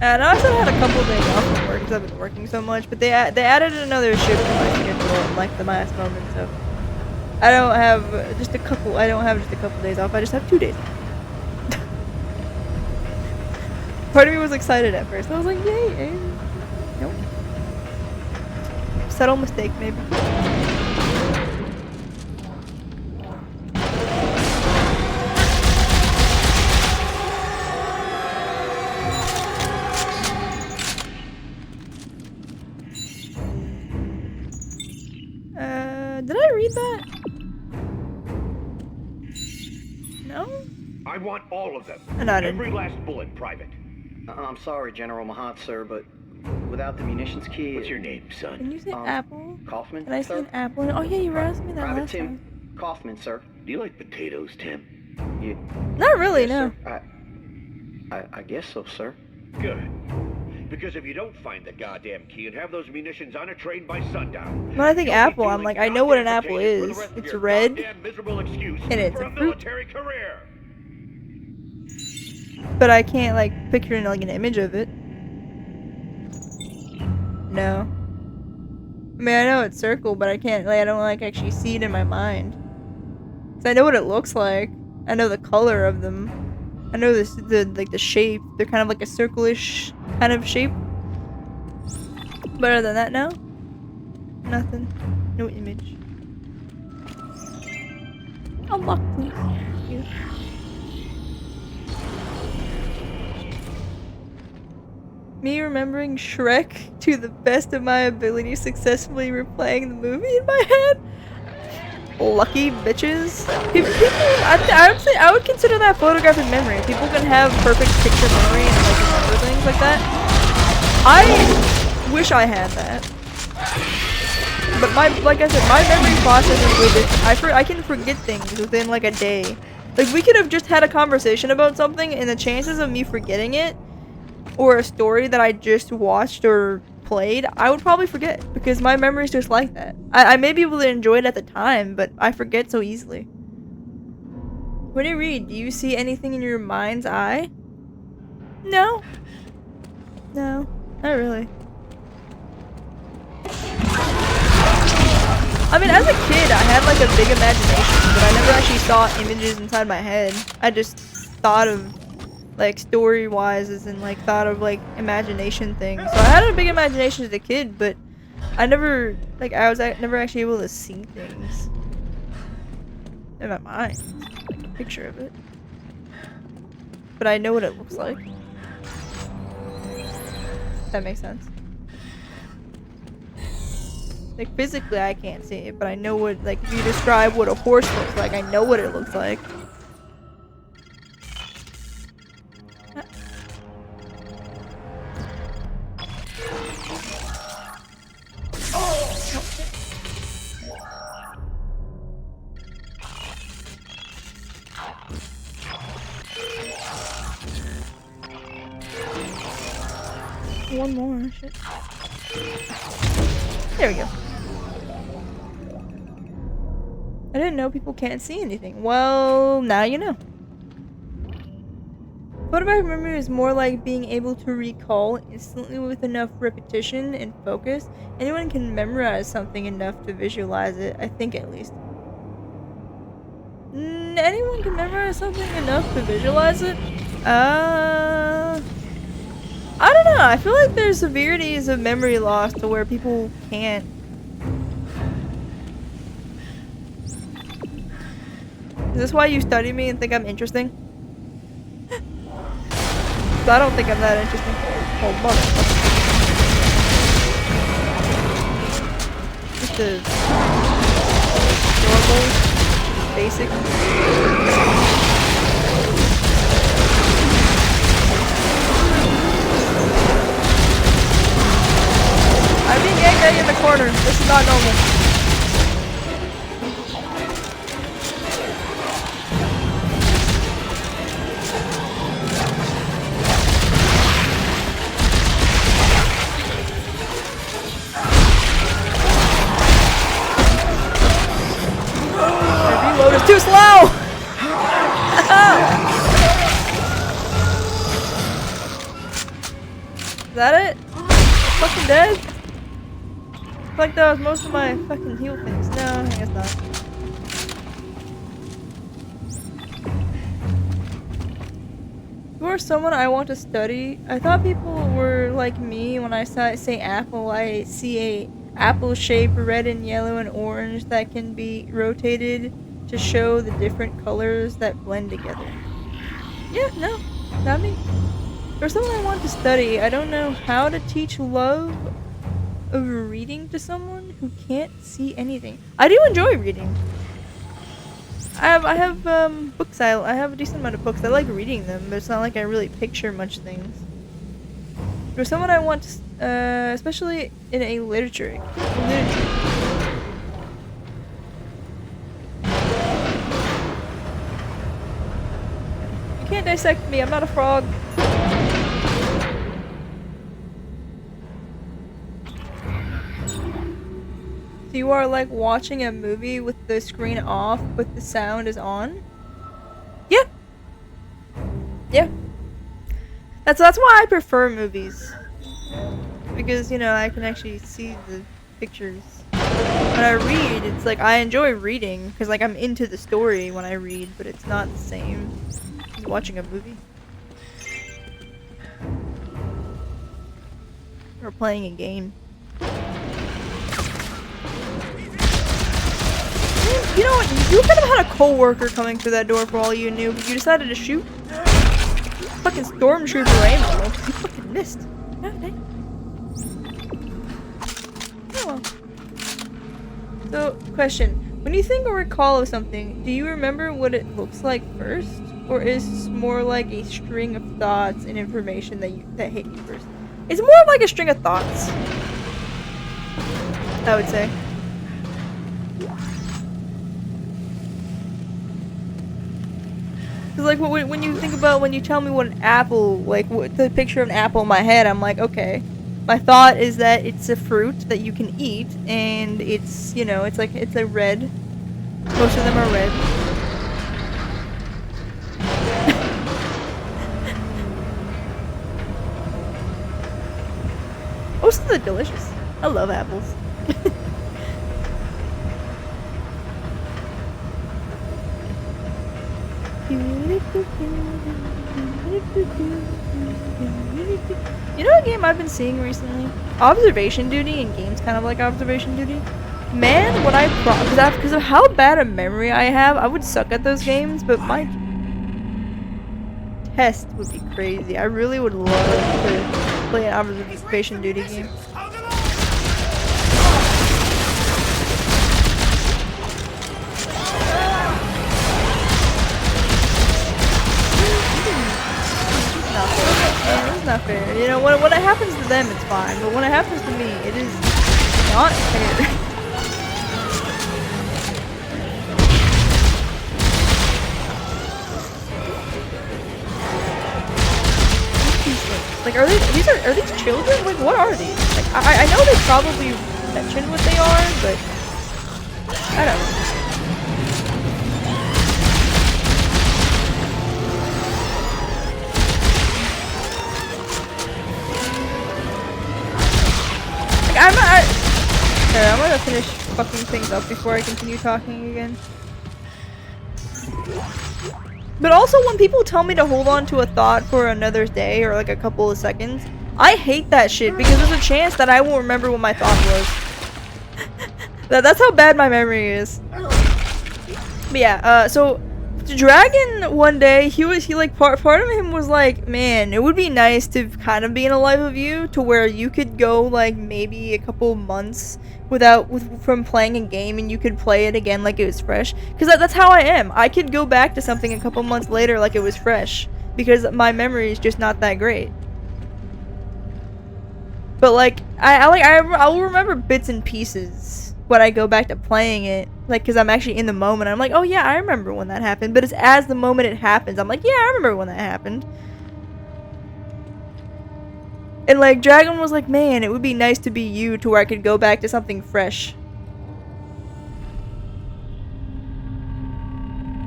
And I also had a couple days off from work because I've been working so much, but they added another shift to my schedule at like the last moment, so I don't have just a couple days off. I just have 2 days off. Part of me was excited at first. I was like, yay! Nope. Subtle mistake, maybe. Did I read that? No? I want all of them. And I didn't. Every last bullet, Private. I'm sorry, General Mahat, sir, but without the munitions key... What's your name, son? Can you say apple? Kaufman, Can I say an apple? Oh yeah, you were asking me that Private last Tim time. Kaufman, sir. Do you like potatoes, Tim? You... Not really, yes, no. Sir. I guess so, sir. Good. Because if you don't find the goddamn key and have those munitions on a train by sundown... When I think apple, I'm like, I know what an apple is. It's red, and it's a fruit. But I can't, like, picture like an image of it. No. I mean, I know it's circle, but I can't, like, I don't, like, actually see it in my mind. 'Cause I know what it looks like. I know the color of them. I know the shape. They're kind of like a circle-ish kind of shape. But other than that, no. Nothing. No image. Unlock, please. Thank you. Me remembering Shrek to the best of my ability, successfully replaying the movie in my head. Lucky bitches. People, I would consider that photographic memory. People can have perfect picture memory and like remember things like that. I wish I had that. But like I said, my memory process is with it. I can forget things within like a day. Like we could have just had a conversation about something, and the chances of me forgetting it, or a story that I just watched or played, I would probably forget because my memory's just like that. I may be able to enjoy it at the time, but I forget so easily. When you read, do you see anything in your mind's eye? No. No, not really. I mean, as a kid, I had like a big imagination, but I never actually saw images inside my head. I just thought of like story-wise as in like thought of like imagination things. So I had a big imagination as a kid, but I never like I was never actually able to see things in my mind, like a picture of it. But I know what it looks like. If that makes sense. Like physically I can't see it, but I know what, like if you describe what a horse looks like, I know what it looks like. One more, shit. There we go. I didn't know people can't see anything. Well, now you know. Photographic memory is more like being able to recall instantly with enough repetition and focus. Anyone can memorize something enough to visualize it, I think at least. Anyone can memorize something enough to visualize it? I don't know. I feel like there's severities of memory loss to where people can't. Is this why you study me and think I'm interesting? I don't think I'm that interesting. Oh, motherfucker. Just a normal, basic. I'm being yanked in the corner. This is not normal. My reload is too slow! Is that it? Fucking dead? I feel like that was most of my fucking heal things. No, I guess not. You are someone I want to study. I thought people were like me when I say apple. I see a apple shape, red and yellow and orange, that can be rotated to show the different colors that blend together. Yeah, no, not me. For someone I want to study, I don't know how to teach love of reading to someone who can't see anything. I do enjoy reading. I have books. I have a decent amount of books. I like reading them, but it's not like I really picture much things. For someone I want to, especially in a literature. You can't dissect me. I'm not a frog. So you are like watching a movie with the screen off, but the sound is on? Yeah. Yeah. That's why I prefer movies. Because, you know, I can actually see the pictures. When I read, it's like I enjoy reading because like I'm into the story when I read, but it's not the same as watching a movie. Or playing a game. You know what? You could have had a co-worker coming through that door for all you knew, but you decided to shoot. Fucking stormtrooper aim. You fucking missed. God dang. Oh well. So, question. When you think or recall of something, do you remember what it looks like first? Or is it more like a string of thoughts and information that hit you first? It's more like a string of thoughts, I would say. Cause like when you think about, when you tell me what an apple, like what the picture of an apple in my head, I'm like, okay. My thought is that it's a fruit that you can eat, and it's, you know, it's like, it's a red. Most of them are red. Most of them are delicious. I love apples. You know what game I've been seeing recently? Observation Duty, and games kind of like Observation Duty. Man, what because of how bad a memory I have, I would suck at those games, but my test would be crazy. I really would love to play an Observation Duty game. Not fair. You know, when it happens to them, it's fine, but when it happens to me, it is not fair. Like, are these children? Like, what are these? Like, I know they probably mentioned what they are, but I don't know. I'm gonna finish fucking things up before I continue talking again. But also, when people tell me to hold on to a thought for another day or like a couple of seconds, I hate that shit because there's a chance that I won't remember what my thought was. That's how bad my memory is. But yeah, so Dragon one day, he like part of him was like, man, it would be nice to kind of be in a life of you to where you could go like maybe a couple months from playing a game and you could play it again like it was fresh. Because that's how I am. I could go back to something a couple months later like it was fresh because my memory is just not that great. But like I will remember bits and pieces when I go back to playing it, like, because I'm actually in the moment. I'm like, oh yeah, I remember when that happened. But it's as the moment it happens, I'm like, yeah, I remember when that happened. And like Dragon was like, man, it would be nice to be you to where I could go back to something fresh.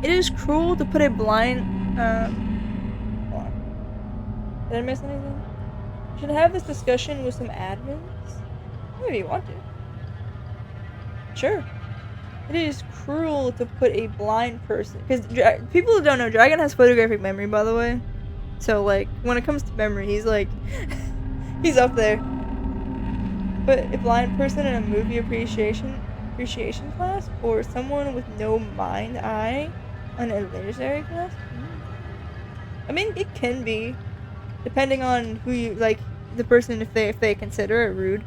It is cruel to put a blind hold on. Did I miss anything? Should I have this discussion with some admins? Maybe you want to. Sure. It is cruel to put a blind person, because people who don't know, Dragon has photographic memory, by the way. So like when it comes to memory, he's like he's up there. But a blind person in a movie appreciation class, or someone with no mind eye on a literary class. I mean, it can be, depending on who you like, the person, if they consider it rude.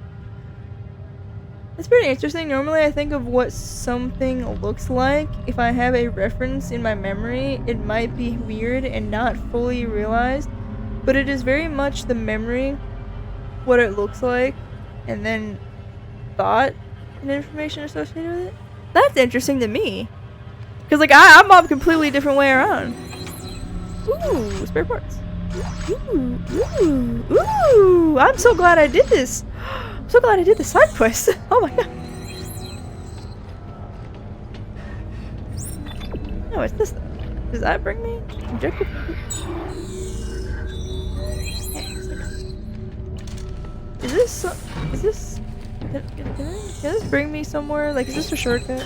It's pretty interesting. Normally I think of what something looks like. If I have a reference in my memory, it might be weird and not fully realized, but it is very much the memory, what it looks like, and then thought and information associated with it. That's interesting to me, because like I'm a completely different way around. Ooh, spare parts. Ooh, I'm so glad I did this. I'm so glad I did the side quest. Oh my god. No, it's this. Does that bring me? Objective. Is this? Can this bring me somewhere? Like, is this a shortcut?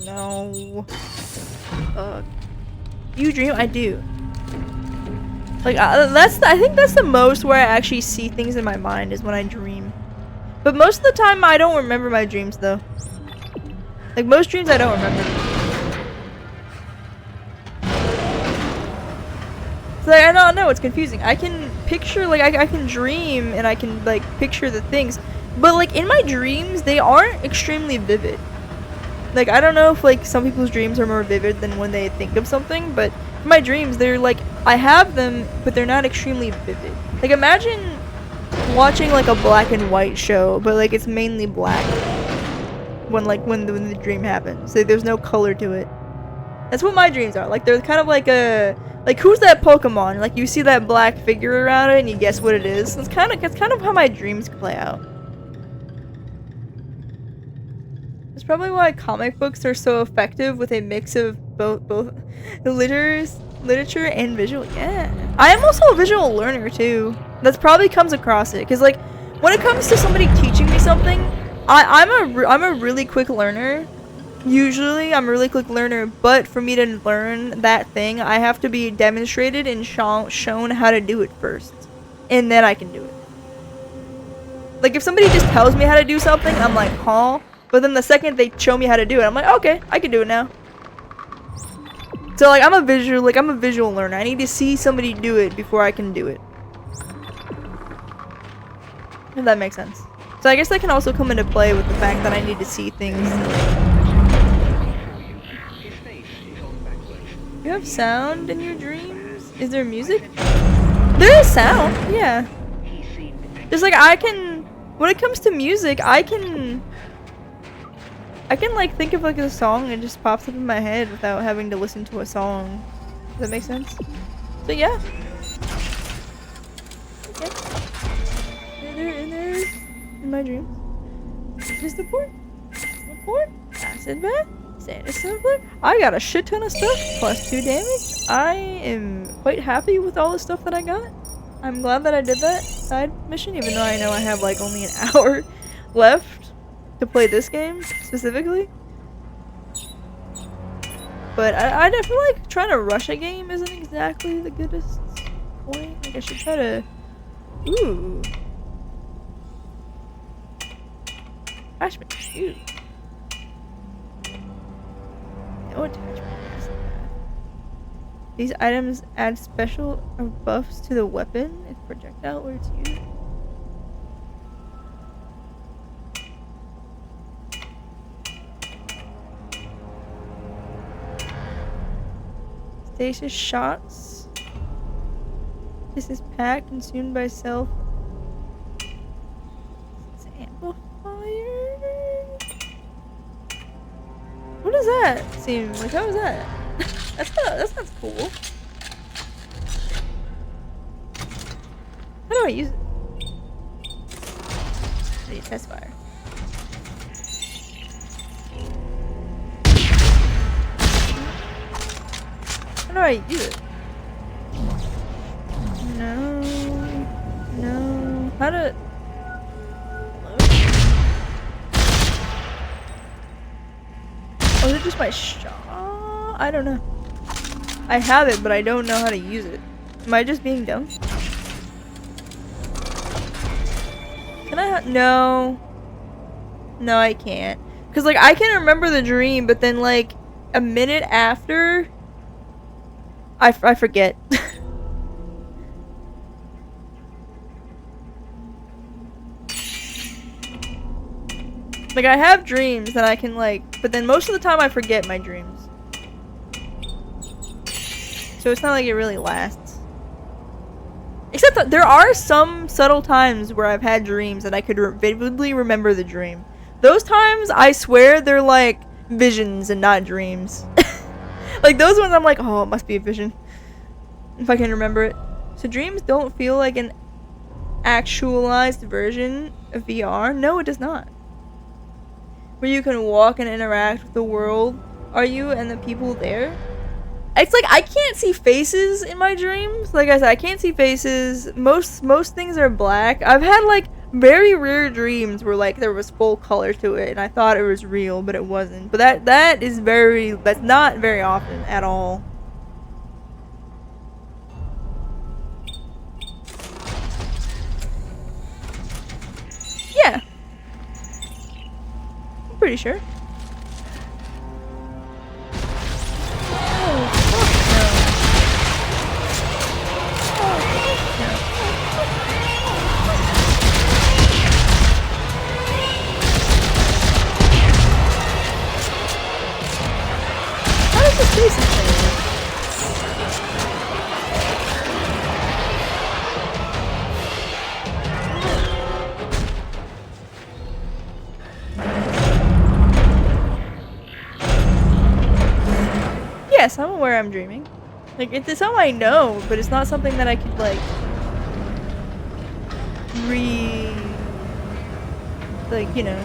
No. You dream? I do. Like, I think that's the most where I actually see things in my mind, is when I dream. But most of the time, I don't remember my dreams, though. Like, most dreams I don't remember. So, like, I don't know, it's confusing. I can picture, like, I can dream, and I can, like, picture the things. But, like, in my dreams, they aren't extremely vivid. Like, I don't know if, like, some people's dreams are more vivid than when they think of something, but in my dreams, they're, like, I have them, but they're not extremely vivid. Like, imagine watching, like, a black and white show, but, like, it's mainly black when the dream happens. Like, there's no color to it. That's what my dreams are. Like, they're kind of like a... Like, who's that Pokemon? Like, you see that black figure around it, and you guess what it is. That's kind of how my dreams play out. That's probably why comic books are so effective with a mix of both literature and visual. Yeah, I am also a visual learner too. That's probably comes across it, because like when it comes to somebody teaching me something, I'm a really quick learner. Usually, I'm a really quick learner, but for me to learn that thing, I have to be demonstrated and shown how to do it first, and then I can do it. Like if somebody just tells me how to do something, I'm like, huh? But then the second they show me how to do it, I'm like, okay, I can do it now. So like I'm a visual learner. I need to see somebody do it before I can do it. If that makes sense. So I guess that can also come into play with the fact that I need to see things. You have sound in your dreams? Is there music? There is sound, yeah. There's like, when it comes to music, I can like think of like a song and it just pops up in my head without having to listen to a song. Does that make sense? So yeah. Okay. There in my dreams. Just report. Acid bath. Status sampler. I got a shit ton of stuff. +2 damage. I am quite happy with all the stuff that I got. I'm glad that I did that side mission, even though I know I have like only an hour left to play this game specifically. But I feel like trying to rush a game isn't exactly the goodest point. Like I should try to Ooh. Attachment 2. No attachment. These items add special buffs to the weapon if projectile or its used. Stasis shots. This is pack consumed by self. Amplifier. What does that seem like? How is that? That sounds cool. How do I use it? I need test fire. How do I use it? No. No. How to... Oh, is it just my shot? I don't know. I have it, but I don't know how to use it. Am I just being dumb? Can I no. No, I can't. Because, like, I can remember the dream, but then, like, a minute after... I forget. Like, I have dreams that I can, like... But then most of the time I forget my dreams. So it's not like it really lasts. Except that there are some subtle times where I've had dreams and I could vividly remember the dream. Those times, I swear, they're like visions and not dreams. Like those ones I'm like, oh, it must be a vision. If I can remember it. So dreams don't feel like an actualized version of VR? No, it does not. Where you can walk and interact with the world. Are you and the people there? It's like I can't see faces in my dreams. Like I said, I can't see faces. Most things are black. I've had like very rare dreams where like there was full color to it and I thought it was real, but it wasn't. But that's not very often at all. Yeah. I'm pretty sure. Yes, I'm aware I'm dreaming. Like, it's something I know, but it's not something that I could, like, like, you know.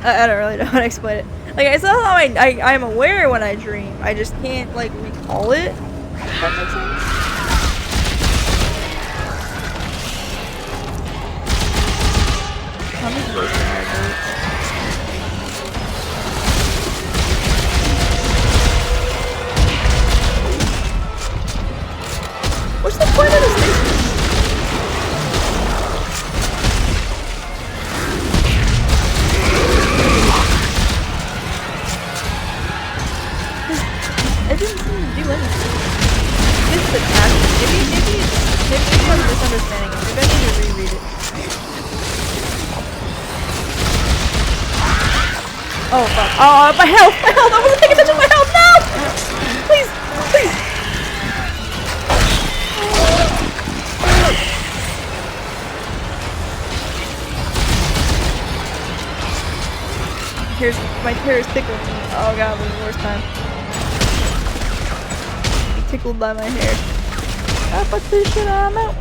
I don't really know how to explain it. Like, it's not how I'm aware when I dream. I just can't, like, recall it. If that makes sense. I'm just wasting my vote. What's the point of this station? It didn't seem to do anything. This is attachment. Maybe I'm misunderstanding it. Maybe I need to reread it. Oh fuck. Oh, my health! My health! I wasn't paying attention to my health! No! Please! Please! My hair is tickling me. Oh god, this is the worst time. Be tickled by my hair. Ah, fuck this shit, I'm out.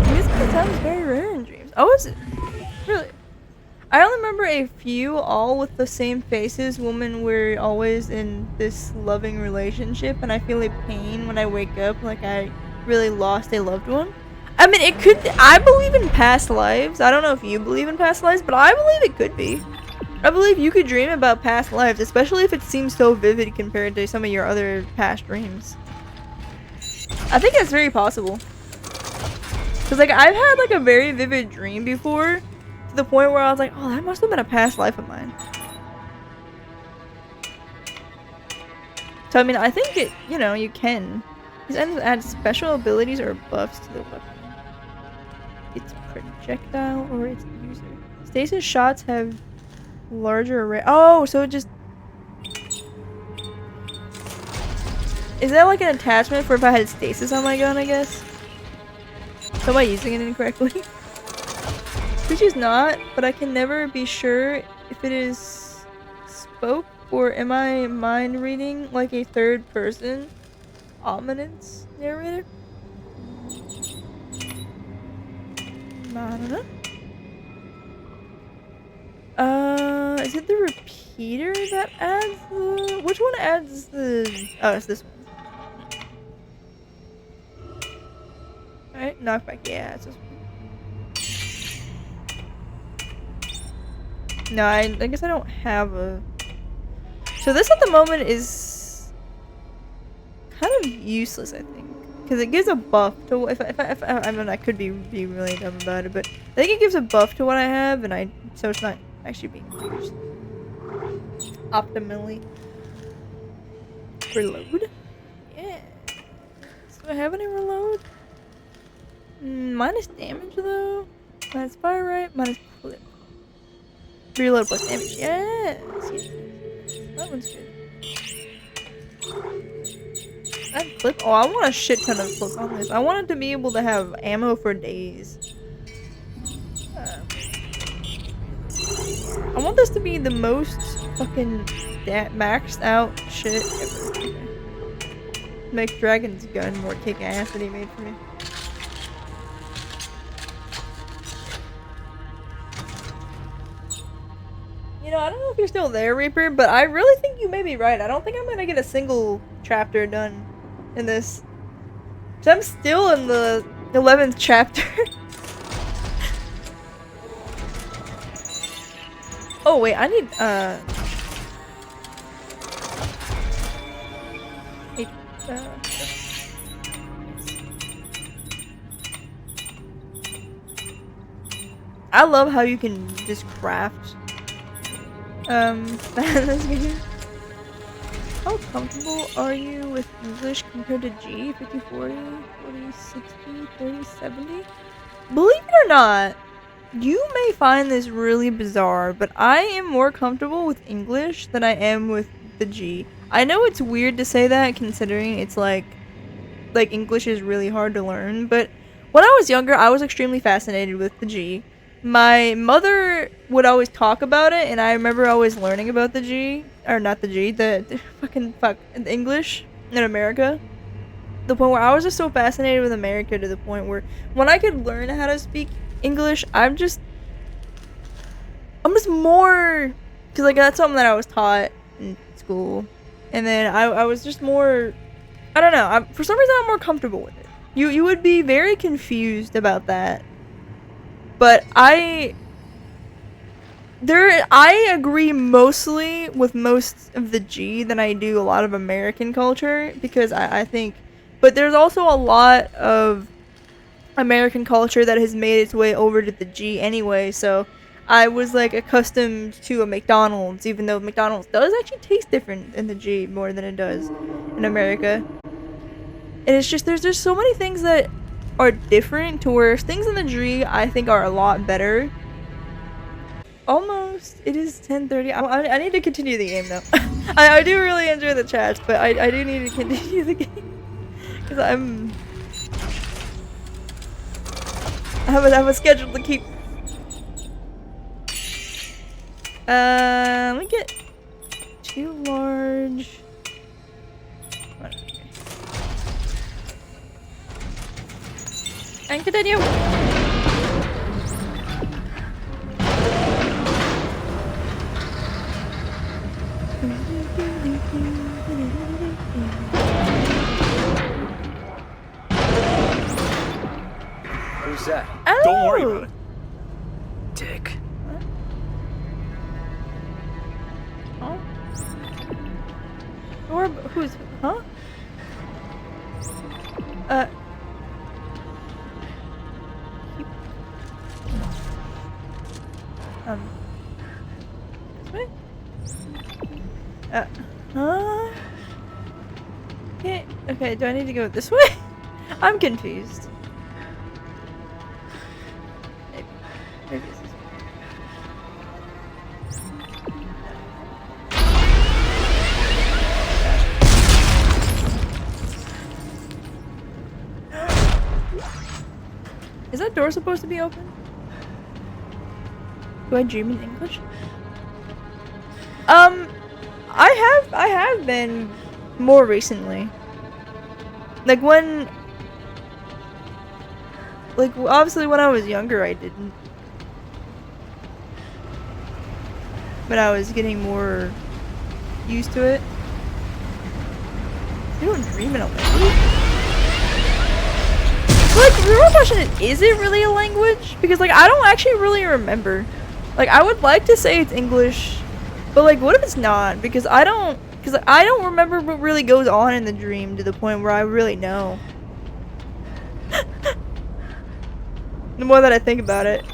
This sounds very rare in dreams. Oh, is it? Really? I only remember a few, all with the same faces. Women were always in this loving relationship, and I feel a pain when I wake up like I really lost a loved one. I mean, it could. I believe in past lives. I don't know if you believe in past lives, but I believe it could be. I believe you could dream about past lives, especially if it seems so vivid compared to some of your other past dreams. I think that's very possible. Cause like I've had like a very vivid dream before, to the point where I was like, oh, that must have been a past life of mine. So I mean, I think it, you know, you can. These items add special abilities or buffs to the weapon. Its projectile or its user. Stasis shots have larger array. Oh, so it just... Is that like an attachment for if I had stasis on my gun, I guess? So am I using it incorrectly? Which is not, but I can never be sure if it is spoke or am I mind reading like a third person ominous narrator? I don't know. Is it the repeater that adds the... Which one adds the... Oh, it's this one. Alright, knockback. Yeah, it's this one. No, I guess I don't have a... So this at the moment is... kind of useless, I think. Because it gives a buff to... I mean, I could be really dumb about it, but I think it gives a buff to what I have, and so it's not actually being used optimally. Reload? Yeah. Do I have any reload? Minus damage though? Minus fire rate, minus clip. Reload plus damage. Yes! That one's good. I have clip? Oh, I want a shit ton of clip on this. I want it to be able to have ammo for days. I want this to be the most fucking maxed out shit ever. Make Dragon's gun more kick ass than he made for me. You know, I don't know if you're still there, Reaper, but I really think you may be right. I don't think I'm gonna get a single chapter done in this. So I'm still in the 11th chapter. Oh wait, I need I love how you can just craft this game. How comfortable are you with English compared to G? 50, 40, 40, 60, 30, 70? Believe it or not, you may find this really bizarre, but I am more comfortable with English than I am with the G. I know it's weird to say that considering it's like English is really hard to learn, but when I was younger, I was extremely fascinated with the G. My mother would always talk about it, and I remember always learning about the G, or not the G, the English in America. The point where I was just so fascinated with America to the point where when I could learn how to speak English, I'm just more, because like that's something that I was taught in school, and then I was just more, I don't know, for some reason I'm more comfortable with it. You would be very confused about that, but I agree mostly with most of the G than I do a lot of American culture, because I think, but there's also a lot of American culture that has made its way over to the G anyway, so I was like accustomed to a McDonald's, even though McDonald's does actually taste different in the G more than it does in America. And it's just, there's just so many things that are different to where things in the G I think are a lot better. Almost. It is 10:30. I need to continue the game though. I do really enjoy the chats, but I do need to continue the game. Because I have a schedule to keep. Let me get too large. And continue. Who's that? Oh. Don't worry about it. Dick. Or who's huh? This way? Okay, do I need to go this way? I'm confused. Maybe it's this way. Is that door supposed to be open? Do I dream in English? I have been more recently. Like when, like obviously when I was younger I didn't. But I was getting more used to it. You don't dream in a language? Like, the real question is it really a language? Because like I don't actually really remember. Like I would like to say it's English, but like what if it's not? Because I don't remember what really goes on in the dream to the point where I really know. The more that I think about it.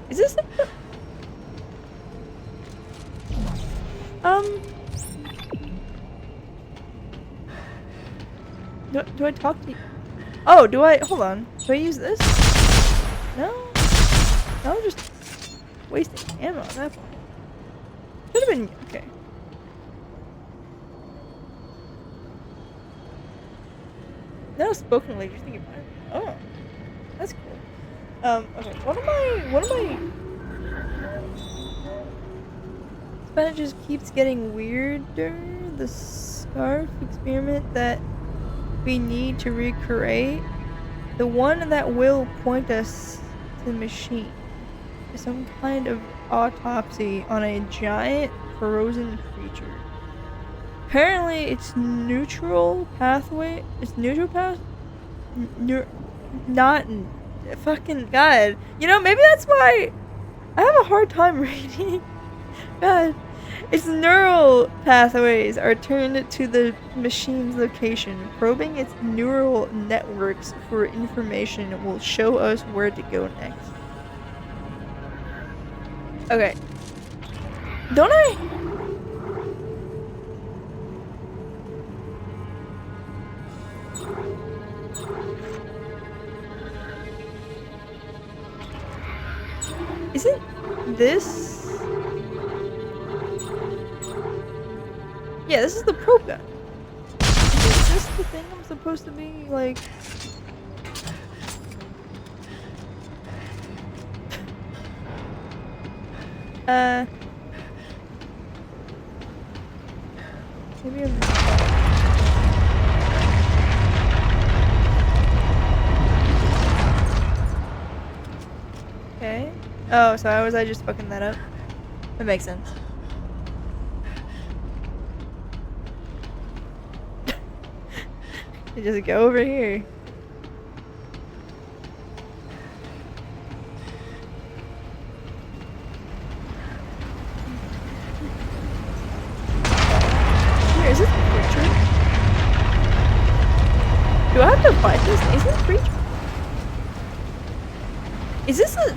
Is this do I talk to you? Oh, do I? Hold on. Do I use this? No. No, just wasting ammo at that point. Should have been okay. No spoken language. Thinking about it. Oh, that's cool. Okay. What am I? Spanish just keeps getting weirder. The scarf experiment that we need to recreate, the one that will point us to the machine, is some kind of autopsy on a giant frozen creature. Apparently, it's neutral pathway. It's neutral path. Not fucking God. You know, maybe that's why I have a hard time reading. God. Its neural pathways are turned to the machine's location. Probing its neural networks for information will show us where to go next. Okay. Don't I? Isn't this? Yeah, this is the probe gun. Is this the thing I'm supposed to be, like... Maybe I'm... Okay. Oh, so was I just fucking that up? That makes sense. Just go over here. Here, is this a creature? Do I have to fight this? Is this a creature? Is this a...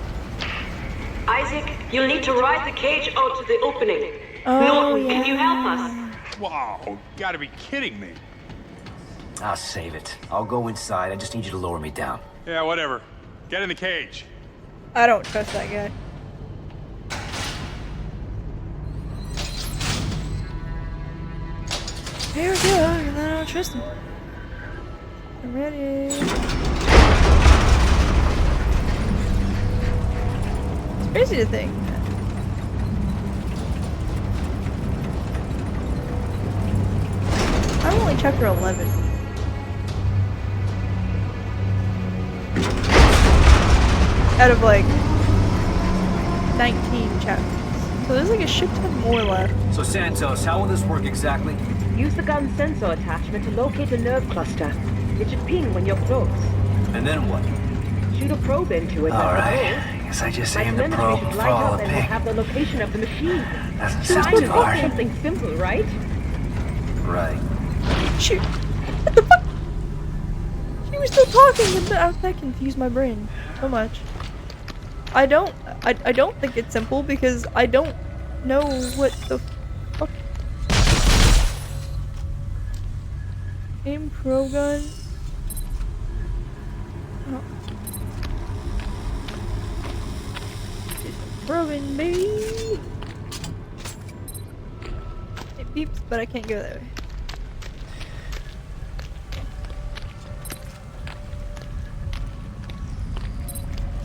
Isaac, you'll need to ride the cage out to the opening. Oh, Norton, yeah. can you help us? Wow, gotta be kidding me. I'll save it. I'll go inside. I just need you to lower me down. Yeah, whatever. Get in the cage. I don't trust that guy. Here we go, and then I don't trust him. I'm ready. It's crazy to think. I'm only chapter 11. Out of like 19 chapters. So there's like a shit ton more left. So Santos, how will this work exactly? Use the gun sensor attachment to locate a nerve cluster. It should ping when you're close. And then what? Shoot a probe into it. Alright, Guess I just My aimed the telemetry probe should and light follow up the and we'll ping. have the location of the machine. Doesn't Trying sound to too do hard. something simple, right? Right. Shoot. What the fuck? She was still talking and that confused my brain so much. I don't think it's simple because I don't know what the fuck. Aim pro gun. Oh. Probing, baby. It beeps, but I can't go that way.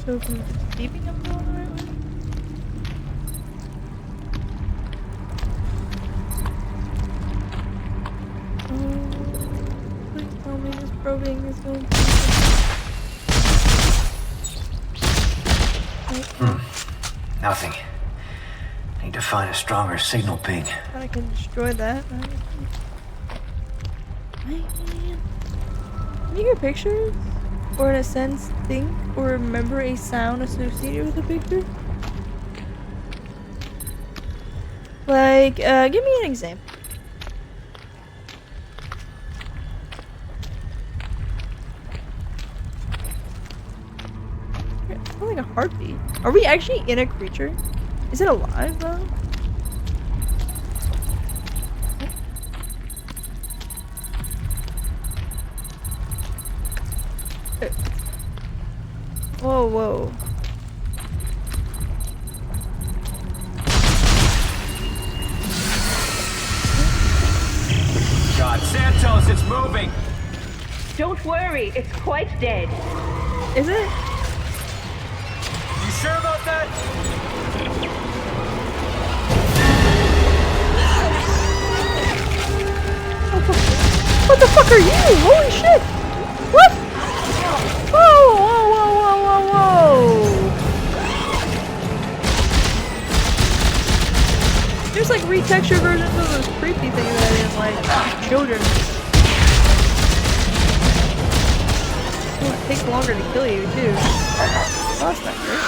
So if I'm beeping, I'm going the right way. Oh, please tell me this probing is going to be Nothing. Need to find a stronger signal ping. I can destroy that. Can you hear pictures? Or in a sense, think or remember a sound associated with a picture? Like, give me an example. It's not like a heartbeat. Are we actually in a creature? Is it alive though? Whoa, whoa. God, Santos, it's moving! Don't worry, it's quite dead. Is it? You sure about that? What the fuck are you? Holy shit! What? Whoa, whoa, whoa, whoa, whoa, whoa! There's like retextured versions of those creepy things that I didn't like. Children. Oh, it takes longer to kill you too. Oh, that's not great.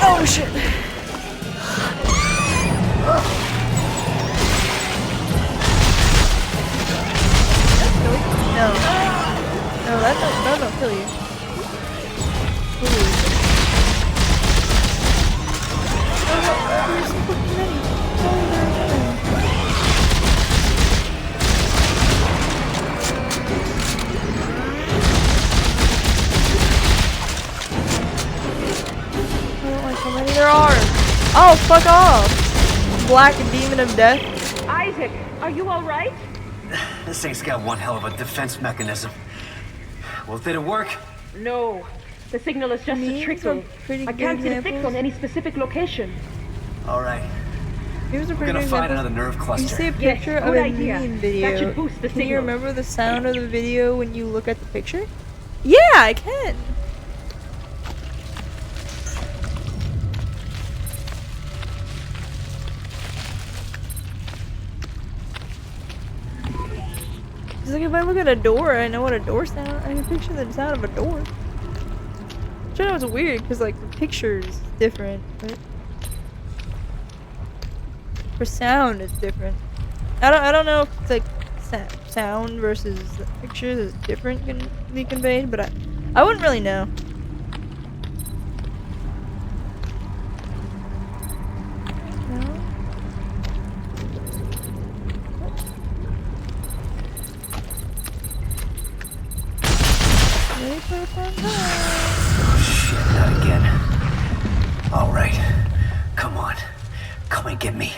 Oh shit! No. No, that don't kill you. Ooh. There's so fucking many. Oh, I don't like how many there are. Oh, fuck off. Black demon of death. Isaac, are you alright? This thing's got one hell of a defense mechanism. Well, did it work? No. The signal is just a trickle. I can't see the fix on any specific location. Alright. Here's a We're gonna find another nerve cluster. You see a picture of a meme video. That should boost the Can you signal. remember the sound of the video when you look at the picture? Yeah, I can. It's like if I look at a door, I know what a door sound. I can picture the sound of a door. Which I know it's weird because like the picture is different, but for sound it's different. I don't know if it's like sound versus the pictures is different can be conveyed, but I wouldn't really know. Shit, not again. Alright. Come on. Come and get me.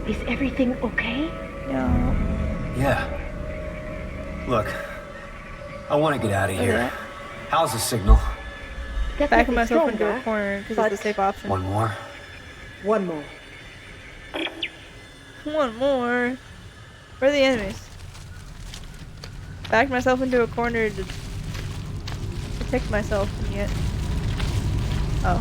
Is everything okay? Yeah. Yeah. Look. I want to get out of here. Okay. How's the signal? Backing myself into a corner because it's a safe option. One more? One more. One more. Where are the enemies? Backed myself into a corner to protect myself and yet. Oh.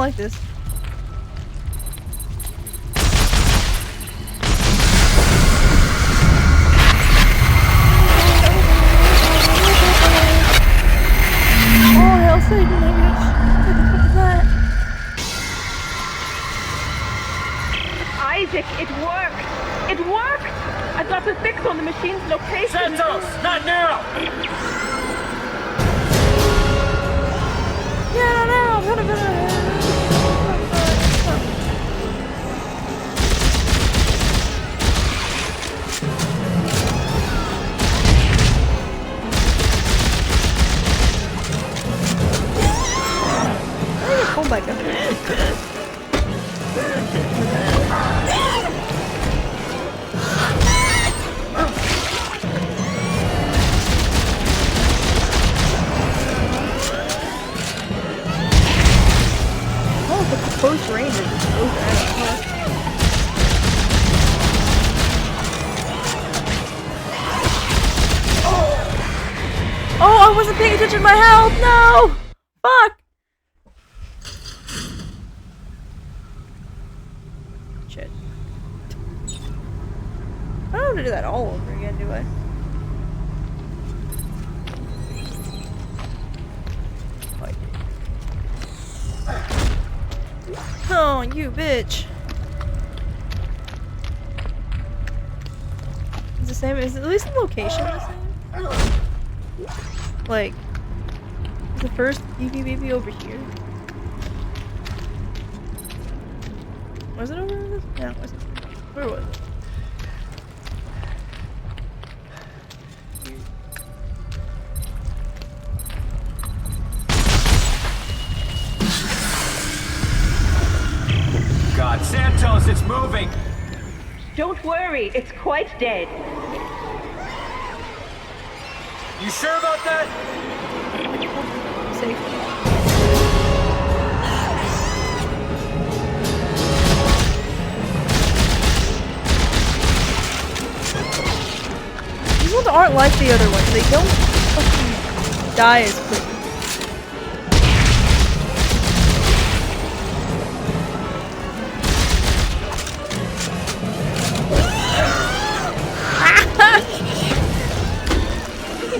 like this. Oh, hell, Satan, what the fuck is that? Isaac, it worked! It worked! I got a fix on the machine's location. Santos, not now! Yeah, no, I'm gonna pull back up. Oh, but the close range is so bad. Oh, I wasn't paying attention to my health. No, fuck. Shit. I don't have to do that all over again, do I? Oh, you bitch. It's the same. Is at least the location the same? Like, is the first BB over here? Was it over this? No, it wasn't. Where was it? God, Santos, it's moving! Don't worry, it's quite dead. You sure about that? Safe. These ones aren't like the other ones. They don't fucking die as quick.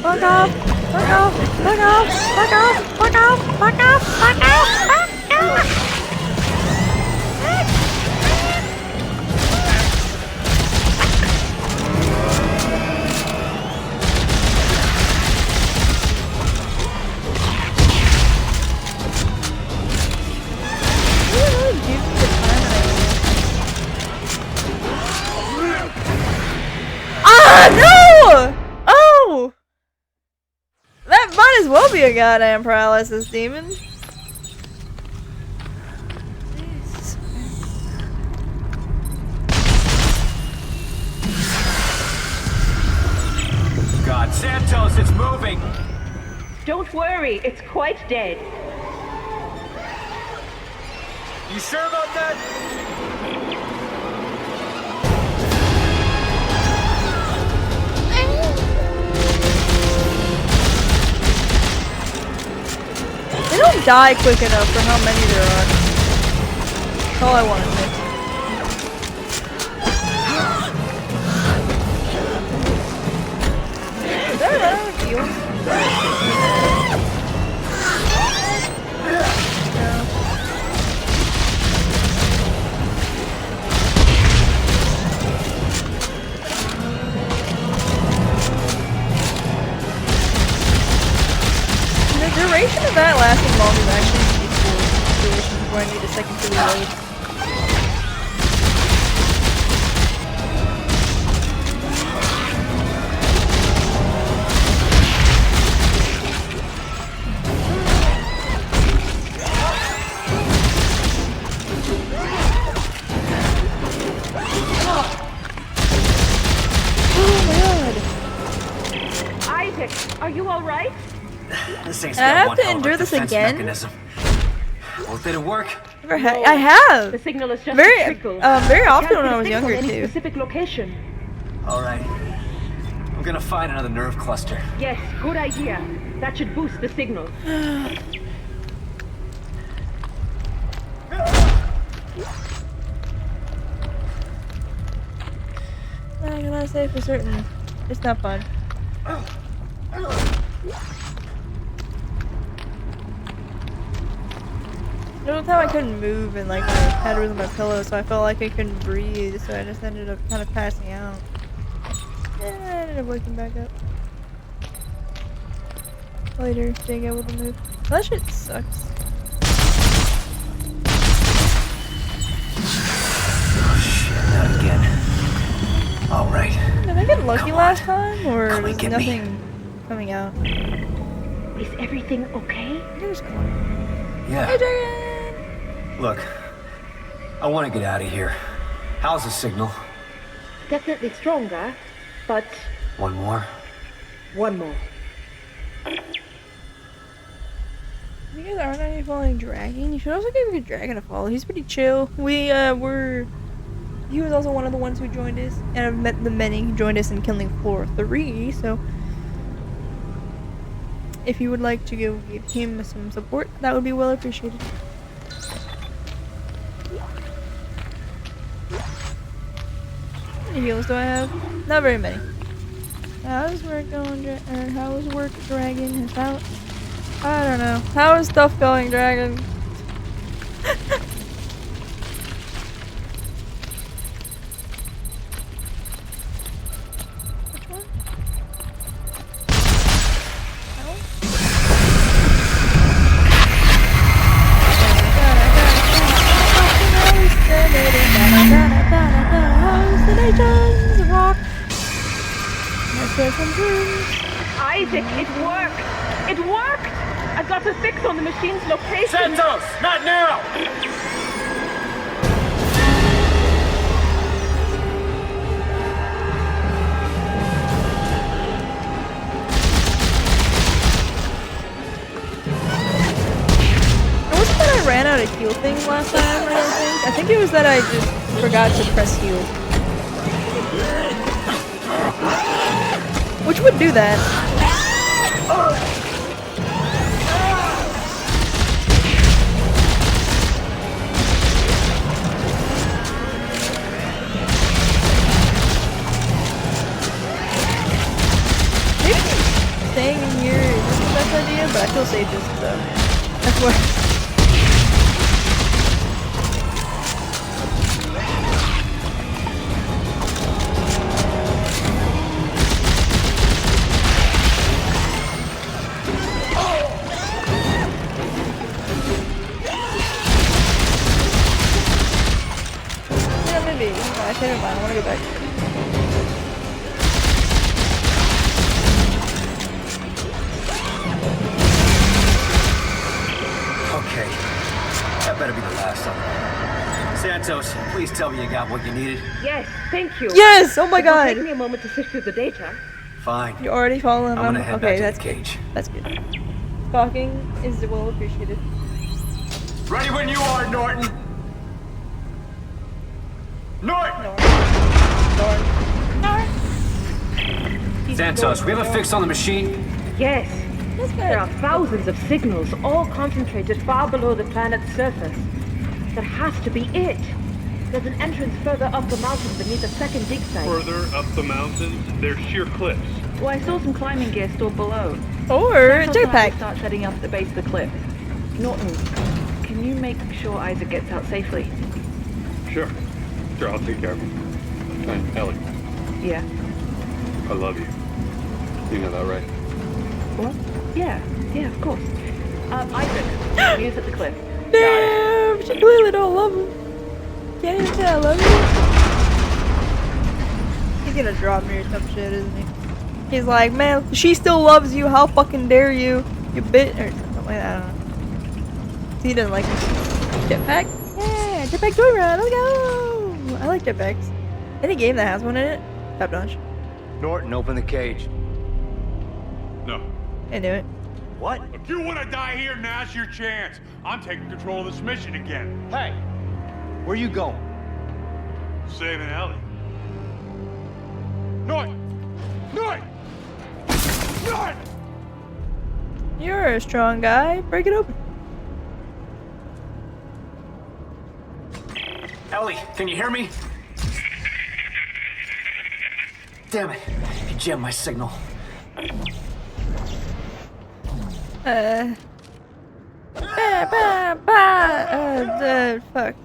Fuck off! Fuck off! Fuck off! Fuck off! Fuck off! Fuck off! Fuck off! Fuck off! Ah, no! Oh! That might as well be a goddamn paralysis demon. Jesus. God, Santos, it's moving! Don't worry, it's quite dead. You sure about that? They don't die quick enough for how many there are. That's all I want to say. Is that out of heal? The duration of that lasting long is actually useful situations where I need a second to reload. Oh my god! Isaac, are you alright? This thing's And I got have one to hell of a endure this defense again? mechanism. Well, did it work? I have! The signal is just Very, a trickle. very often Can't when get I a was fix on younger any too. Specific location. Alright. I'm gonna find another nerve cluster. Yes, good idea. That should boost the signal. I cannot say for certain. It's not fun. The whole time I couldn't move and like my head was on my pillow, so I felt like I couldn't breathe, so I just ended up kind of passing out. And I ended up waking back up. Later, being able to move. That shit sucks. Oh shit, not again. Alright. Did I get lucky last time, or was nothing coming out? Is everything okay? Yeah. Hey, Dragon! Look, I want to get out of here. How's the signal? Definitely stronger, but... One more? One more. You guys aren't any following Dragon? You should also give your Dragon a follow. He's pretty chill. He was also one of the ones who joined us, and I've met the many who joined us in Killing Floor 3, so... If you would like to give him some support, that would be well appreciated. How many heals do I have? Not very many. How's work going, how is work, Dragon? I don't know. How is stuff going, Dragon? Which one? Isaac, it worked! It worked! I got a fix on the machine's location! Santos! Not now! It wasn't that I ran out of heal things last time, I don't think. I think it was that I just forgot to press heal. Which would do that. Maybe staying in here isn't the best idea, but I feel safest, so that's why. Never mind, I want to go back. Okay. That better be the last of them. Santos, please tell me you got what you needed. Yes, thank you. Yes! Oh my god! Take me a moment to sift through the data. Fine. You already following I'm gonna head back to the cage. That's good. Talking is well appreciated. Ready when you are, Norton! Norton! Santos, we have a fix on the machine? Yes. There are thousands of signals, all concentrated far below the planet's surface. That has to be it. There's an entrance further up the mountain beneath a second dig site. Further up the mountains, there's sheer cliffs. Well, I saw some climbing gear stored below. Or a jetpack. Start setting up at the base of the cliff. Norton, can you make sure Isaac gets out safely? Sure. Sure, I'll take care of him. Hey, Ellie. Yeah. I love you. You know that, right? What? Yeah, of course. Isaac, meet us at the cliff. Damn, she clearly don't love him. Can't even say I love you. He's gonna drop me or some shit, isn't he? He's like, man, she still loves you. How fucking dare you? You bitch, or something like that. I don't know. He doesn't like it. Jetpack? Yeah, jetpack joyride. Let's go. I like jetpacks. Any game that has one in it, top notch. Norton, open the cage. No. I knew it. What? If you want to die here, now's your chance. I'm taking control of this mission again. Hey, where you going? Saving Ellie. Norton! Norton! Norton! You're a strong guy. Break it open. Ellie, can you hear me? Damn it. He jammed my signal. Fuck.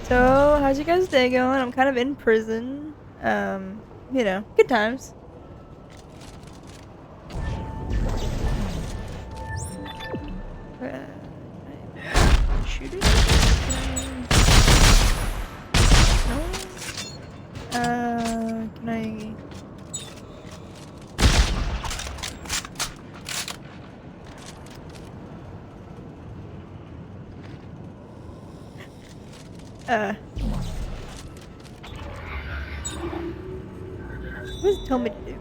So, how's you guys' day going? I'm kind of in prison. You know, good times. Shoot it? No? Can I... What does it tell me to do?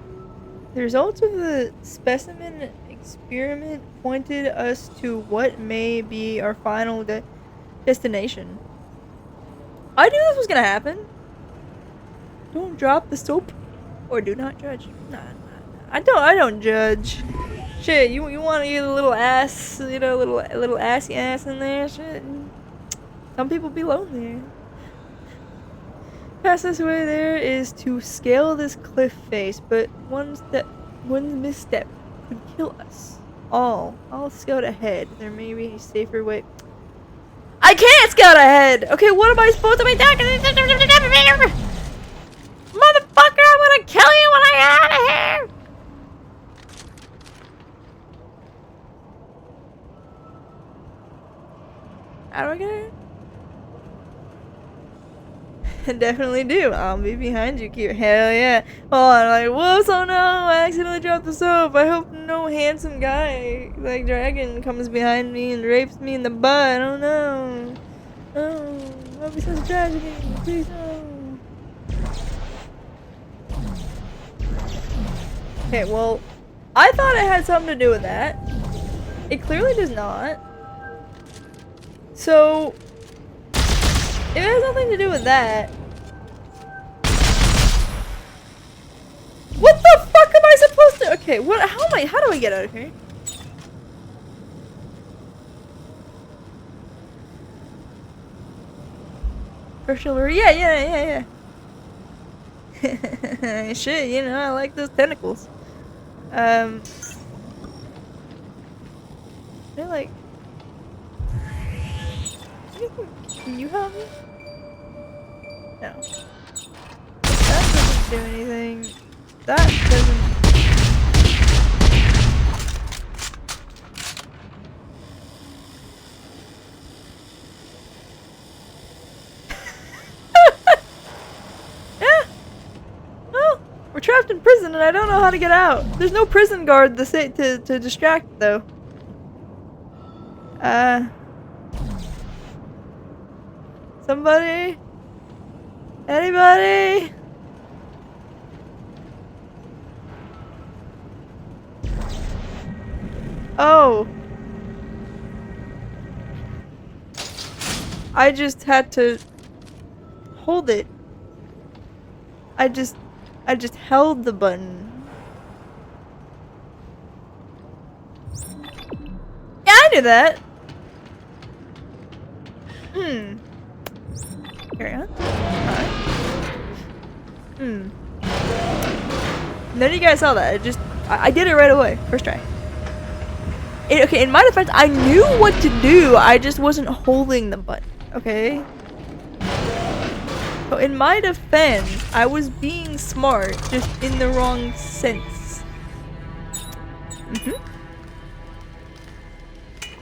The results of the specimen experiment pointed us to what may be our final destination. I knew this was gonna happen. Don't drop the soap, or do not judge. Nah. I don't judge. Shit, you want to get a little ass, you know, little assy ass in there. Shit. Some people be lonely. Fastest way there is to scale this cliff face, but one misstep could kill us all. I'll scout ahead. There may be a safer way. I can't scout ahead! Okay, what am I supposed to be doing? Motherfucker, I'm gonna kill you when I get out of here! How do I get here? Definitely do. I'll be behind you, cute. Hell yeah. Oh, I'm like, whoops, oh no, I accidentally dropped the soap. I hope no handsome guy, like dragon, comes behind me and rapes me in the butt. Oh no. Oh, that'll be such a tragedy. Please no. Okay, well, I thought it had something to do with that. It clearly does not. So, if it has nothing to do with that, what the fuck am I supposed to? Okay, what? How do I get out of here? Personal, yeah. Shit, you know, I like those tentacles. They're like. Can you help me? No. That doesn't do anything. That doesn't. Yeah. Well, we're trapped in prison, and I don't know how to get out. There's no prison guard to distract, though. Somebody? Anybody? Oh. I just had to hold it. I just held the button. Yeah, I knew that. Carry on. Alright. None of you guys saw that. I did it right away. First try. Okay, in my defense, I knew what to do. I just wasn't holding the button. Okay? So in my defense, I was being smart, just in the wrong sense. You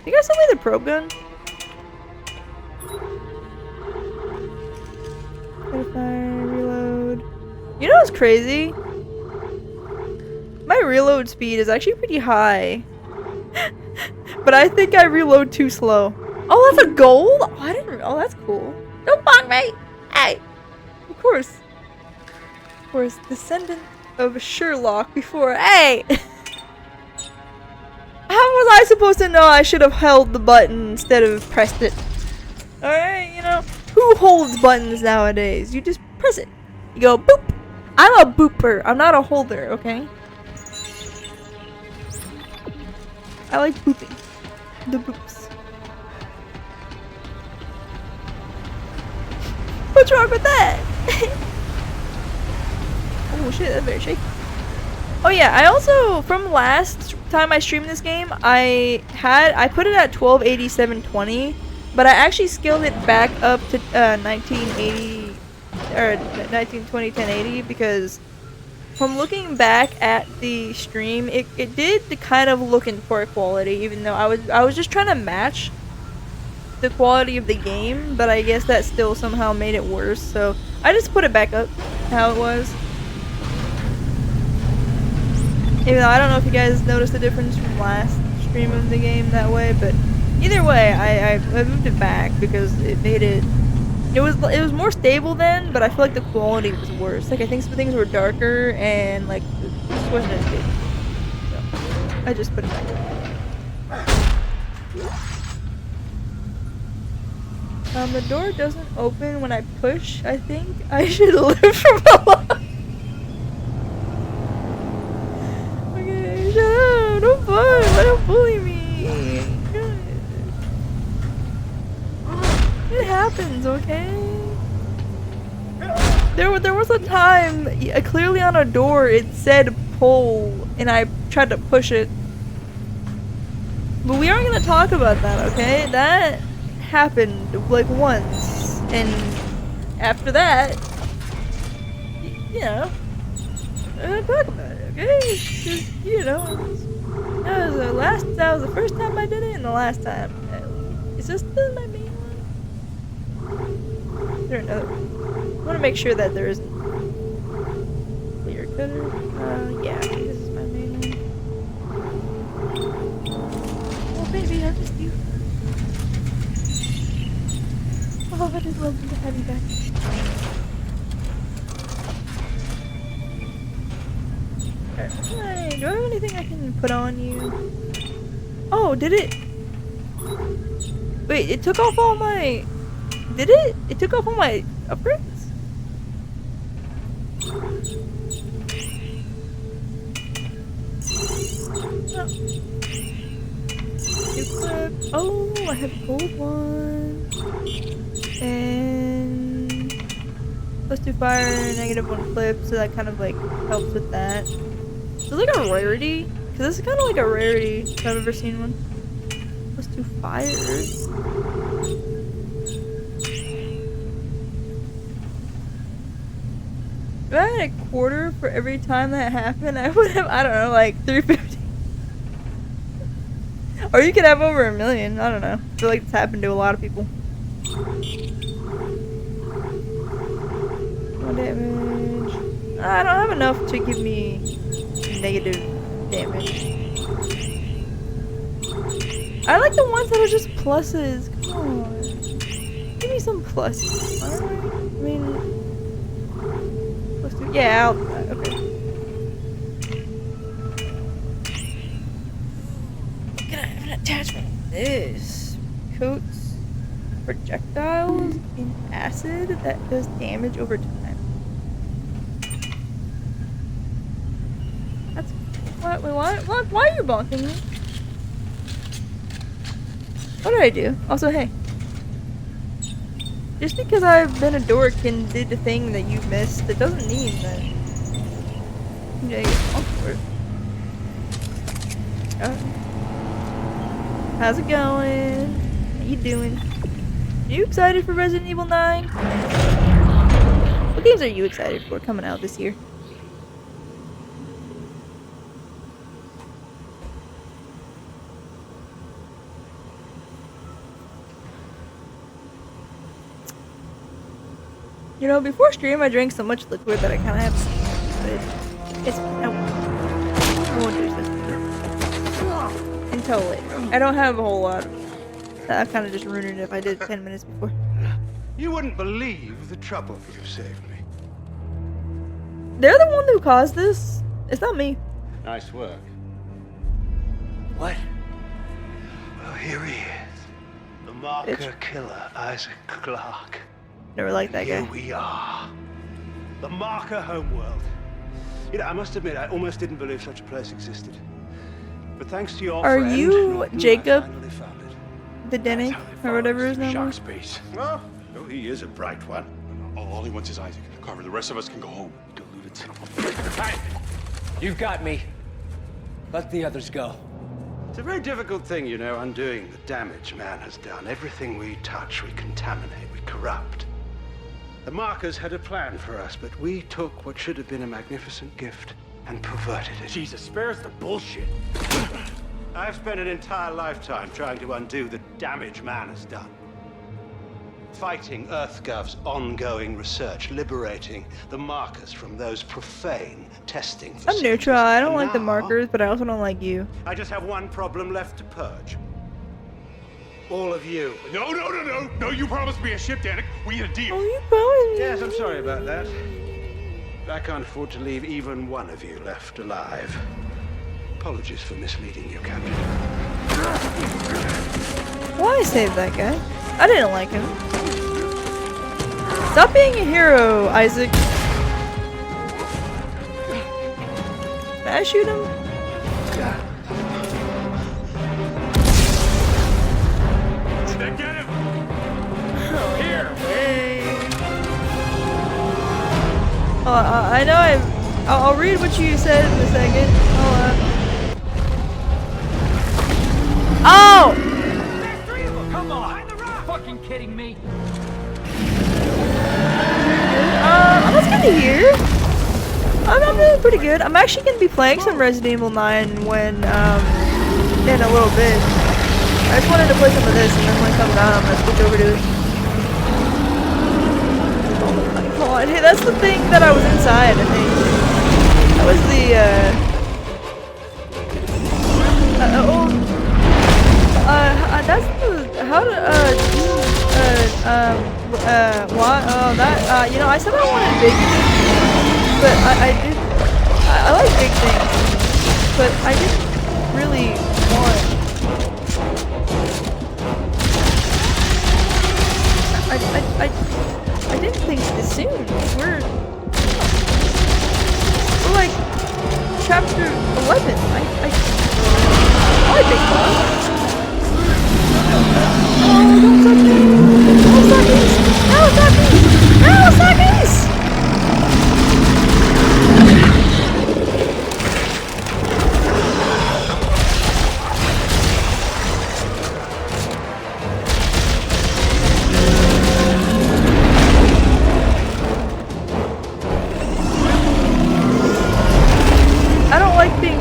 guys saw me the probe gun? Fire, reload. You know what's crazy? My reload speed is actually pretty high. But I think I reload too slow. Oh, that's a gold? Oh, I didn't. Oh, that's cool. Don't bug me! Hey! Of course. Of course, descendant of Sherlock before. Hey! How was I supposed to know I should have held the button instead of pressed it? Alright, you know. Who holds buttons nowadays? You just press it. You go boop. I'm a booper. I'm not a holder, okay? I like booping. The boops. What's wrong with that? Oh shit, that's very shaky. Oh yeah, I also, from last time I streamed this game, I put it at 1280-720, but I actually scaled it back up to 1980 or 1920 1080 because from looking back at the stream, it did kind of look in poor quality, even though I was just trying to match the quality of the game, but I guess that still somehow made it worse, so I just put it back up how it was. Even though I don't know if you guys noticed the difference from last stream of the game that way, but either way, I moved it back because it made it was more stable then, but I feel like the quality was worse. Like I think some things were darker and like this wasn't as good. So I just put it back. The door doesn't open when I push. I think I should live from below. Okay, shut up. Don't fight. Why don't bully me? It happens, okay? There was a time, clearly on a door, it said pull, and I tried to push it. But we aren't gonna talk about that, okay? That happened like once, and after that, you know, I'm gonna talk about it, okay? It's just, you know, that was the first time I did it, and the last time. Is this still my main one? Is there another one? I want to make sure that there isn't clear cutter. Yeah, I think this is my main one. Oh baby, I missed you. Oh, I just love to have you back. Alright, do I have anything I can put on you? Oh, did it? Wait, it took off all my... Did it? It took off all my upgrades? Oh. Equip. Oh, I have gold one. And... +2 fire, -1 clip, so that kind of like helps with that. Is it like a rarity? Because this is kind of like a rarity if I've ever seen one. +2 fire. If I had a quarter for every time that happened, I would have, I don't know, like 350. Or you could have over 1 million, I don't know. I feel like it's happened to a lot of people. No damage. I don't have enough to give me negative damage. I like the ones that are just pluses. Come on. Give me some pluses. Alright. I mean... Yeah, okay. Can I have an attachment? This coats projectiles in acid that does damage over time. That's why are you bonking me? What did I do? Also, hey. Just because I've been a dork and did the thing that you missed, that doesn't mean that you get bonked for it. How's it going? How you doing? Are you excited for Resident Evil 9? What games are you excited for coming out this year? You know, before stream I drank so much liquid that I kind of have to... I won't do this until later. I don't have a whole lot. I kind of just ruined it if I did 10 minutes before. You wouldn't believe the trouble you've saved me. They're the one who caused this. It's not me. Nice work. What? Well, here he is. The marker killer, Isaac Clarke. Never liked that guy. Here we are. The marker homeworld. You know, I must admit, I almost didn't believe such a place existed. But thanks to your friend... Are you Jacob? The Denny? Or whatever his name was? Well, he is a bright one. All he wants is Isaac. Carver, the rest of us can go home. Deluded son of a... Hey! You've got me. Let the others go. It's a very difficult thing, you know, undoing the damage man has done. Everything we touch, we contaminate, we corrupt. The markers had a plan for us, but we took what should have been a magnificent gift and perverted it. Jesus, spare us the bullshit. I've spent an entire lifetime trying to undo the damage man has done. Fighting EarthGov's ongoing research, liberating the markers from those profane testing facilities. I'm neutral. I don't like the markers, but I also don't like you. I just have one problem left to purge. All of you. No, no, no, no! No, you promised me a ship, Danik. We had a deal. Oh, you promised me. Yes, I'm sorry about that. I can't afford to leave even one of you left alive. Apologies for misleading you, Captain. Why save that guy? I didn't like him. Stop being a hero, Isaac. Did I shoot him? Get him! Here! Oh, I know I'll read what you said in a second. Oh! There's three of them! Come on! Behind the rock! Fucking kidding me? That's good to hear. I'm doing pretty good. I'm actually gonna be playing some Resident Evil 9 when, in a little bit. I just wanted to play some of this, and then when it comes out, I'm gonna switch over to it. Oh my god, hey, that's the thing that I was inside, I think. That was the, that's the, how to, what, that, you know, I said I wanted big things, but I like big things, but I didn't really want, I didn't think this soon. We're like chapter 11. I like big boss. Oh, don't touch me! No suckies! No suckies! No suckies!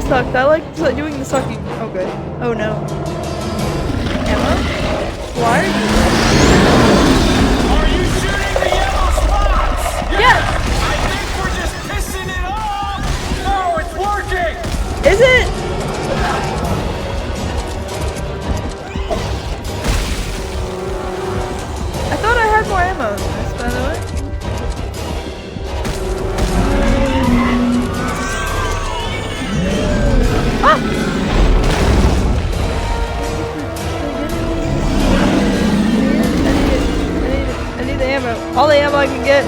Sucked. I like doing the sucking. Okay. Oh no. Emma? Why are you? Are you shooting the yellow spots? Yes! I think we're just pissing it off! No, it's working! Is it? I thought I had more ammo than this, by the way. Ah! I need the ammo. All the ammo I can get.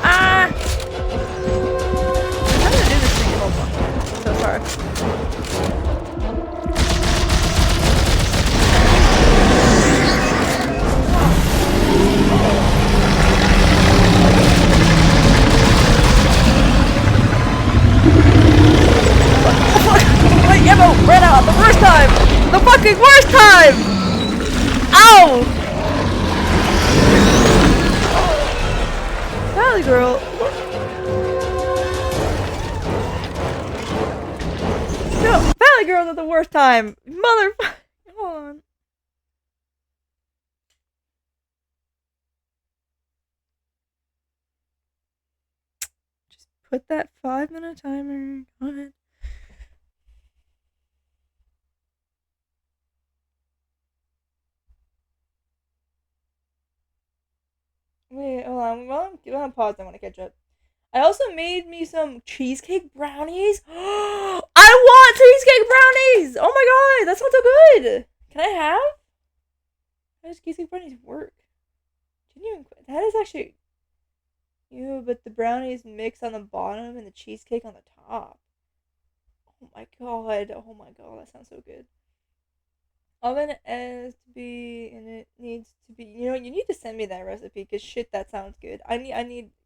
Ah! How do I do this thing? Hold on. So far. Ammo ran out the first time! The fucking worst time! Ow! Valley girl. No, Valley girl's at the worst time. Motherfucker. Hold on. Just put that 5-minute timer. Go ahead. Wait, hold on. Well, I'm pause. I want to catch up. I also made me some cheesecake brownies. I want cheesecake brownies! Oh my god, that sounds so good! Can I have? How does cheesecake brownies work? Genuine. That is actually Ew, but the brownies mix on the bottom and the cheesecake on the top. Oh my god. Oh my god, that sounds so good. Oven has to be, and it needs to be. You know, you need to send me that recipe, because shit, that sounds good. I need.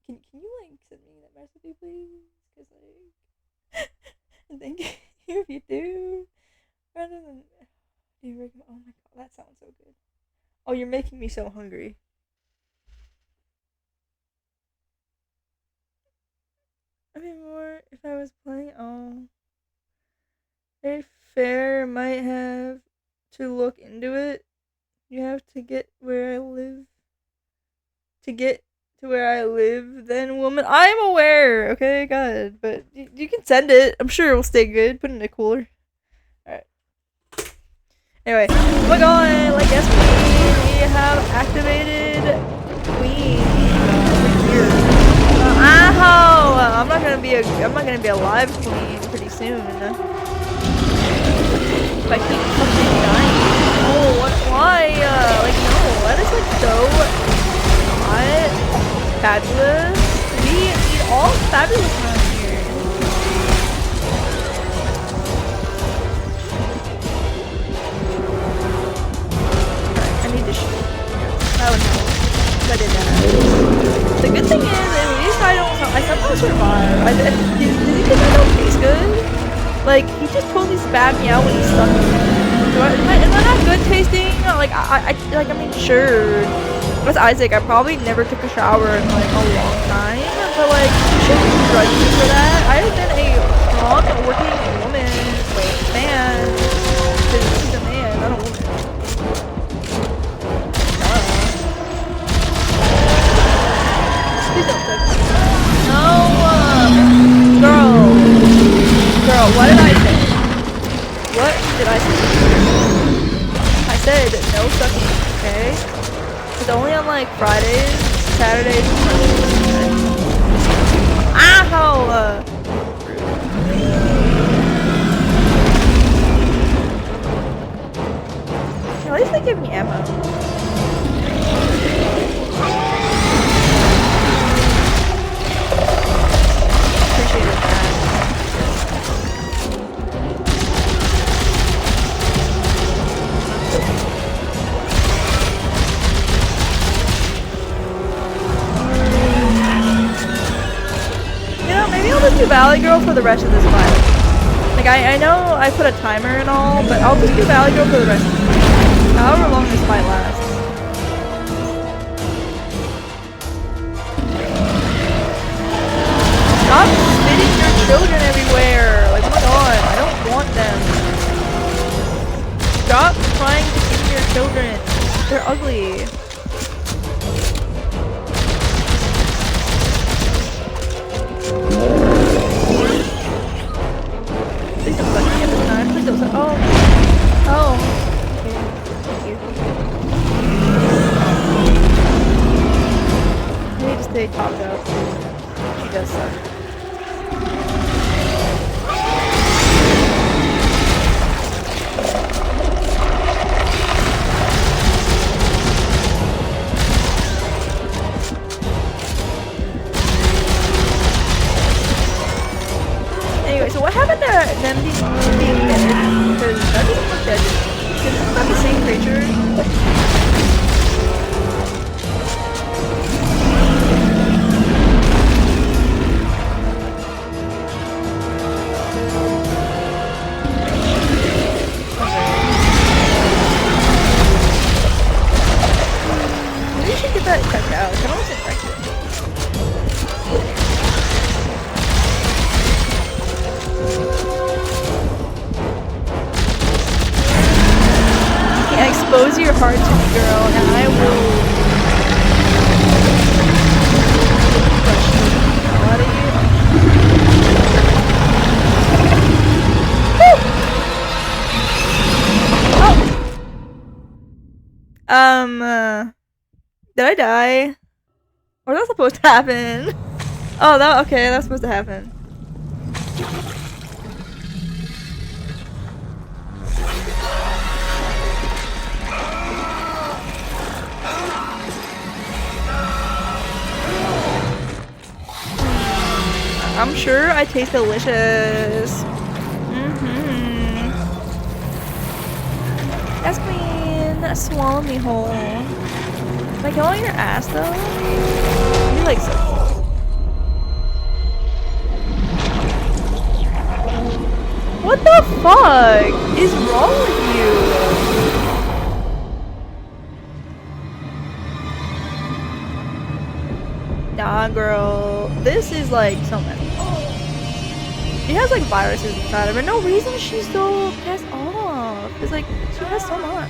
Can you, like, send me that recipe, please? Because, like. Thank you if you do. Rather than. Oh my god, that sounds so good. Oh, you're making me so hungry. I mean, more if I was playing. Oh. Very fair, might have to look into it. You have to get where I live. To get to where I live, then, woman. I'm aware, okay, God. But you can send it. I'm sure it will stay good. Put it in a cooler. Alright. Anyway, oh my god, like, yes, we have activated Queen over here. Ow! I'm not gonna be a live queen pretty soon. If I keep fucking dying. Oh, what? Why? Like, no, that is, like, so hot, fabulous. We need all fabulous around here. I need to shoot. That would help. If I did that. The good thing is, at least I somehow survive. Did he think I don't taste good? Like, he just totally spazzed me out when he stuck me. Am I not good tasting? Like, I mean, sure. With Isaac, I probably never took a shower in, like, a long time. But, like, you shouldn't judge me for that. I have been a strong, working woman. Wait, man. Because he's a man, not a woman. Please don't judge me. No! Girl, what did I say? What did I say? I said no sucking, okay? It's only on, like, Fridays, Saturdays, and Sundays. Ow! At least they give me ammo. Appreciate it, man. Maybe I'll just do Valley Girl for the rest of this fight. Like, I know I put a timer and all, but I'll just do Valley Girl for the rest of this fight. However long this fight lasts. Stop spitting your children everywhere! Like, oh my god, I don't want them. Stop trying to give me your children. They're ugly. Please don't suck me at this time. Please don't suck. Oh. Oh. Okay. Thank you. I need to stay topped up. She does suck. Anyway, so what happened to them being dead? Because that doesn't look dead. Because it's not the same creature. Maybe we should get that checked out. I can almost infect it. Expose your heart to me, girl, and I will crush the hell out of you. Oh! Did I die? Or was that supposed to happen? Oh, okay, that's supposed to happen. I'm sure I taste delicious. Yes, queen. Swallow me whole. Am I killing your ass though? You like so. What the fuck is wrong with you? Nah, girl. This is like so messy. She has like viruses inside of her. No reason she's so pissed off. It's like she has so much.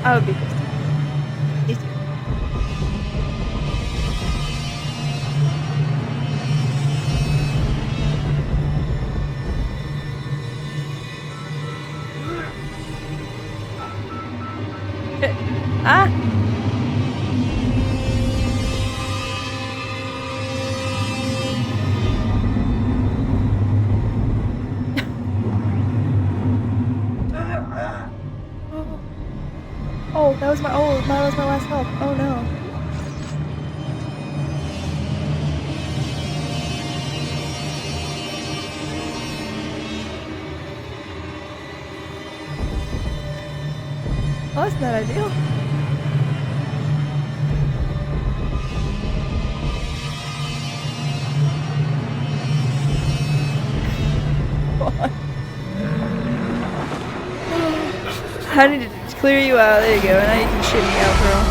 I would be pissed. Easy. Ah. Oh, that was my last health. Oh no. Oh, that's not ideal. I need to clear you out. There you go. Now you can shit me out, girl.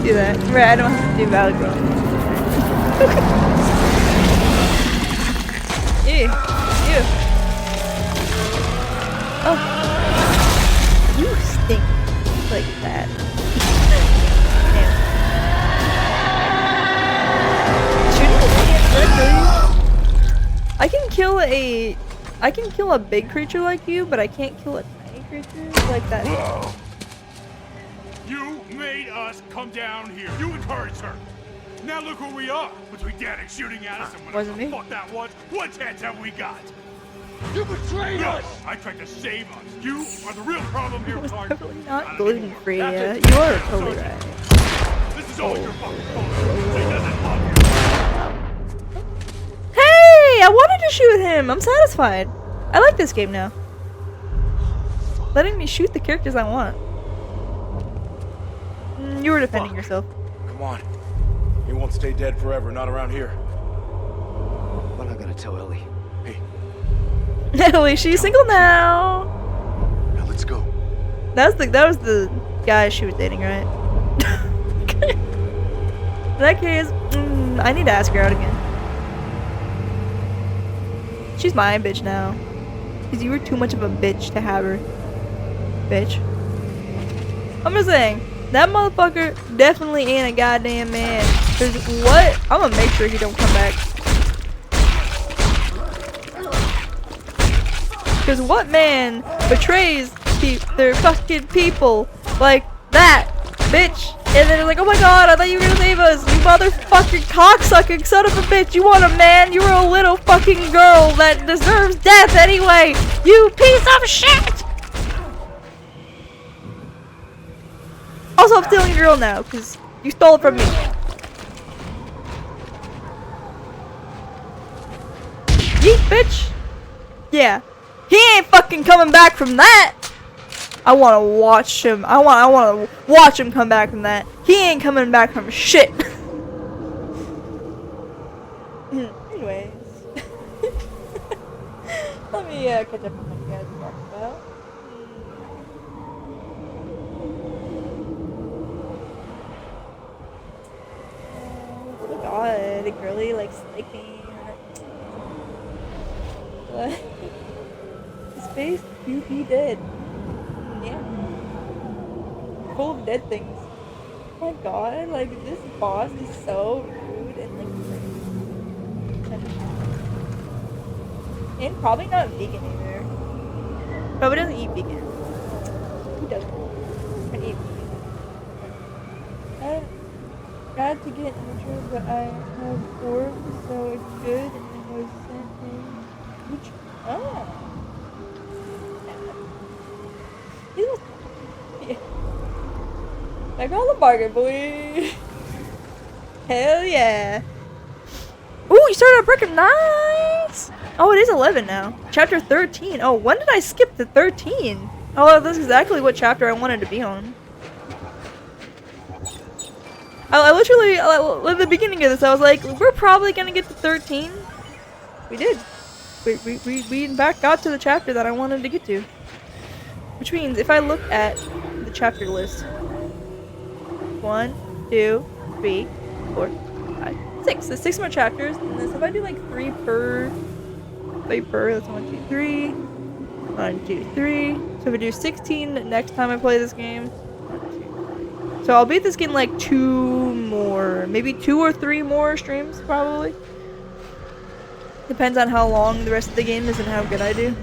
Do that. Right, I don't have to do valid girl. Ew. Ew. Oh. You stink like that. Shooting a I can kill a big creature like you, but I can't kill a tiny creature like that. You made us come down here. You encouraged her. Now look where we are. Between Danik shooting at us and Wasn't me. Fuck that was. What chance have we got? You betrayed us! I tried to save us. You are the real problem here, Clark. Definitely not gluten free. You are totally right. This is all your fucking fault. He doesn't love you. Hey! I wanted to shoot him. I'm satisfied. I like this game now. Letting me shoot the characters I want. You were defending yourself. Come on. He won't stay dead forever, not around here. What am I gonna tell Ellie? Hey. Ellie, she's single now. Now let's go. That was the guy she was dating, right? In that case, I need to ask her out again. She's my bitch now. Because you were too much of a bitch to have her. Bitch. I'm just saying, that motherfucker definitely ain't a goddamn man. Cause what? I'm gonna make sure he don't come back. Cause what man betrays their fucking people like that, bitch? And then they're like, oh my god, I thought you were gonna save us, you motherfucking cocksucking son of a bitch. You want a man? You were a little fucking girl that deserves death anyway. You piece of shit. Also, I'm stealing your girl now, because you stole it from me. Yeet, bitch. Yeah. He ain't fucking coming back from that. I want to watch him. I want to watch him come back from that. He ain't coming back from shit. Anyways. Let me catch up on what you guys are talking about. Oh my god, the girly like slicking. What? His face, you be dead. Yeah. Full of dead things. Oh my god, like this boss is so rude and like and probably not vegan either. Probably doesn't eat vegan. Who doesn't? I eat vegan. I tried to get intro, but I have forms, so it's good and I was sent in. Which yeah. I got the bargain, boy. Hell yeah. Ooh, you started a record. Nice. Oh, it is 11 now. Chapter 13. Oh, when did I skip to 13? Oh, that's exactly what chapter I wanted to be on. I literally, at the beginning of this, I was like, we're probably gonna get to 13. We did. We in fact got to the chapter that I wanted to get to. Which means, if I look at the chapter list, 1, 2, 3, 4, 5, 6. There's 6 more chapters. And then, so if I do like 3 per, that's 1, 2, 3. 1, 2, 3. So if I do 16 next time I play this game. 1, 2, 3. So I'll beat this game like 2 more, maybe 2 or 3 more streams, probably. Depends on how long the rest of the game is and how good I do.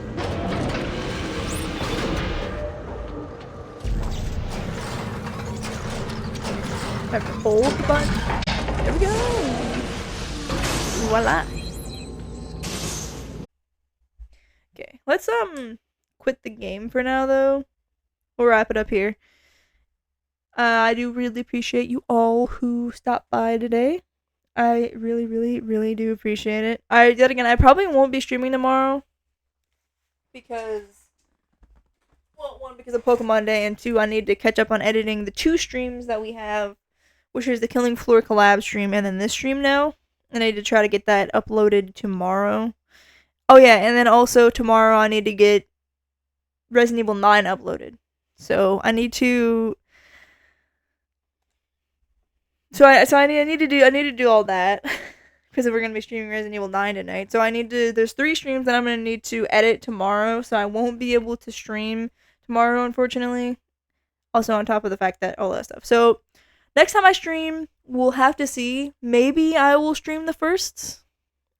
I have to hold the button. There we go. Voila. Okay, let's quit the game for now though. We'll wrap it up here. I do really appreciate you all who stopped by today. I really, really, really do appreciate it. Yet again, I probably won't be streaming tomorrow because, well, 1, because of Pokemon Day, and 2, I need to catch up on editing the 2 streams that we have, which is the Killing Floor collab stream and then this stream now. And I need to try to get that uploaded tomorrow. Oh yeah, and then also tomorrow I need to get Resident Evil 9 uploaded. So I need to. I need to do all that because we're gonna be streaming Resident Evil 9 tonight. So I need to. There's 3 streams that I'm gonna need to edit tomorrow. So I won't be able to stream tomorrow, unfortunately. Also on top of the fact that all that stuff. So next time I stream, we'll have to see. Maybe I will stream the 1st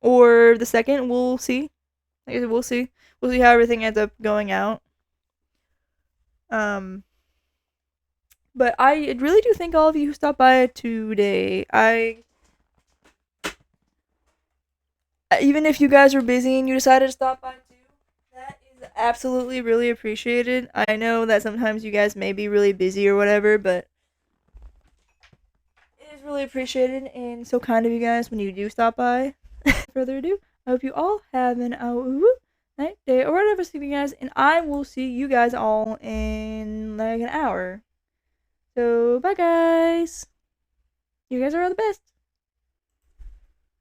or the 2nd. We'll see. I guess we'll see. We'll see how everything ends up going out. But I really do thank all of you who stopped by today. Even if you guys were busy and you decided to stop by too, that is absolutely really appreciated. I know that sometimes you guys may be really busy or whatever, but it is really appreciated and so kind of you guys when you do stop by. Without further ado, I hope you all have an night, day, or whatever, sleeping guys, and I will see you guys all in like an hour. So, bye guys! You guys are all the best!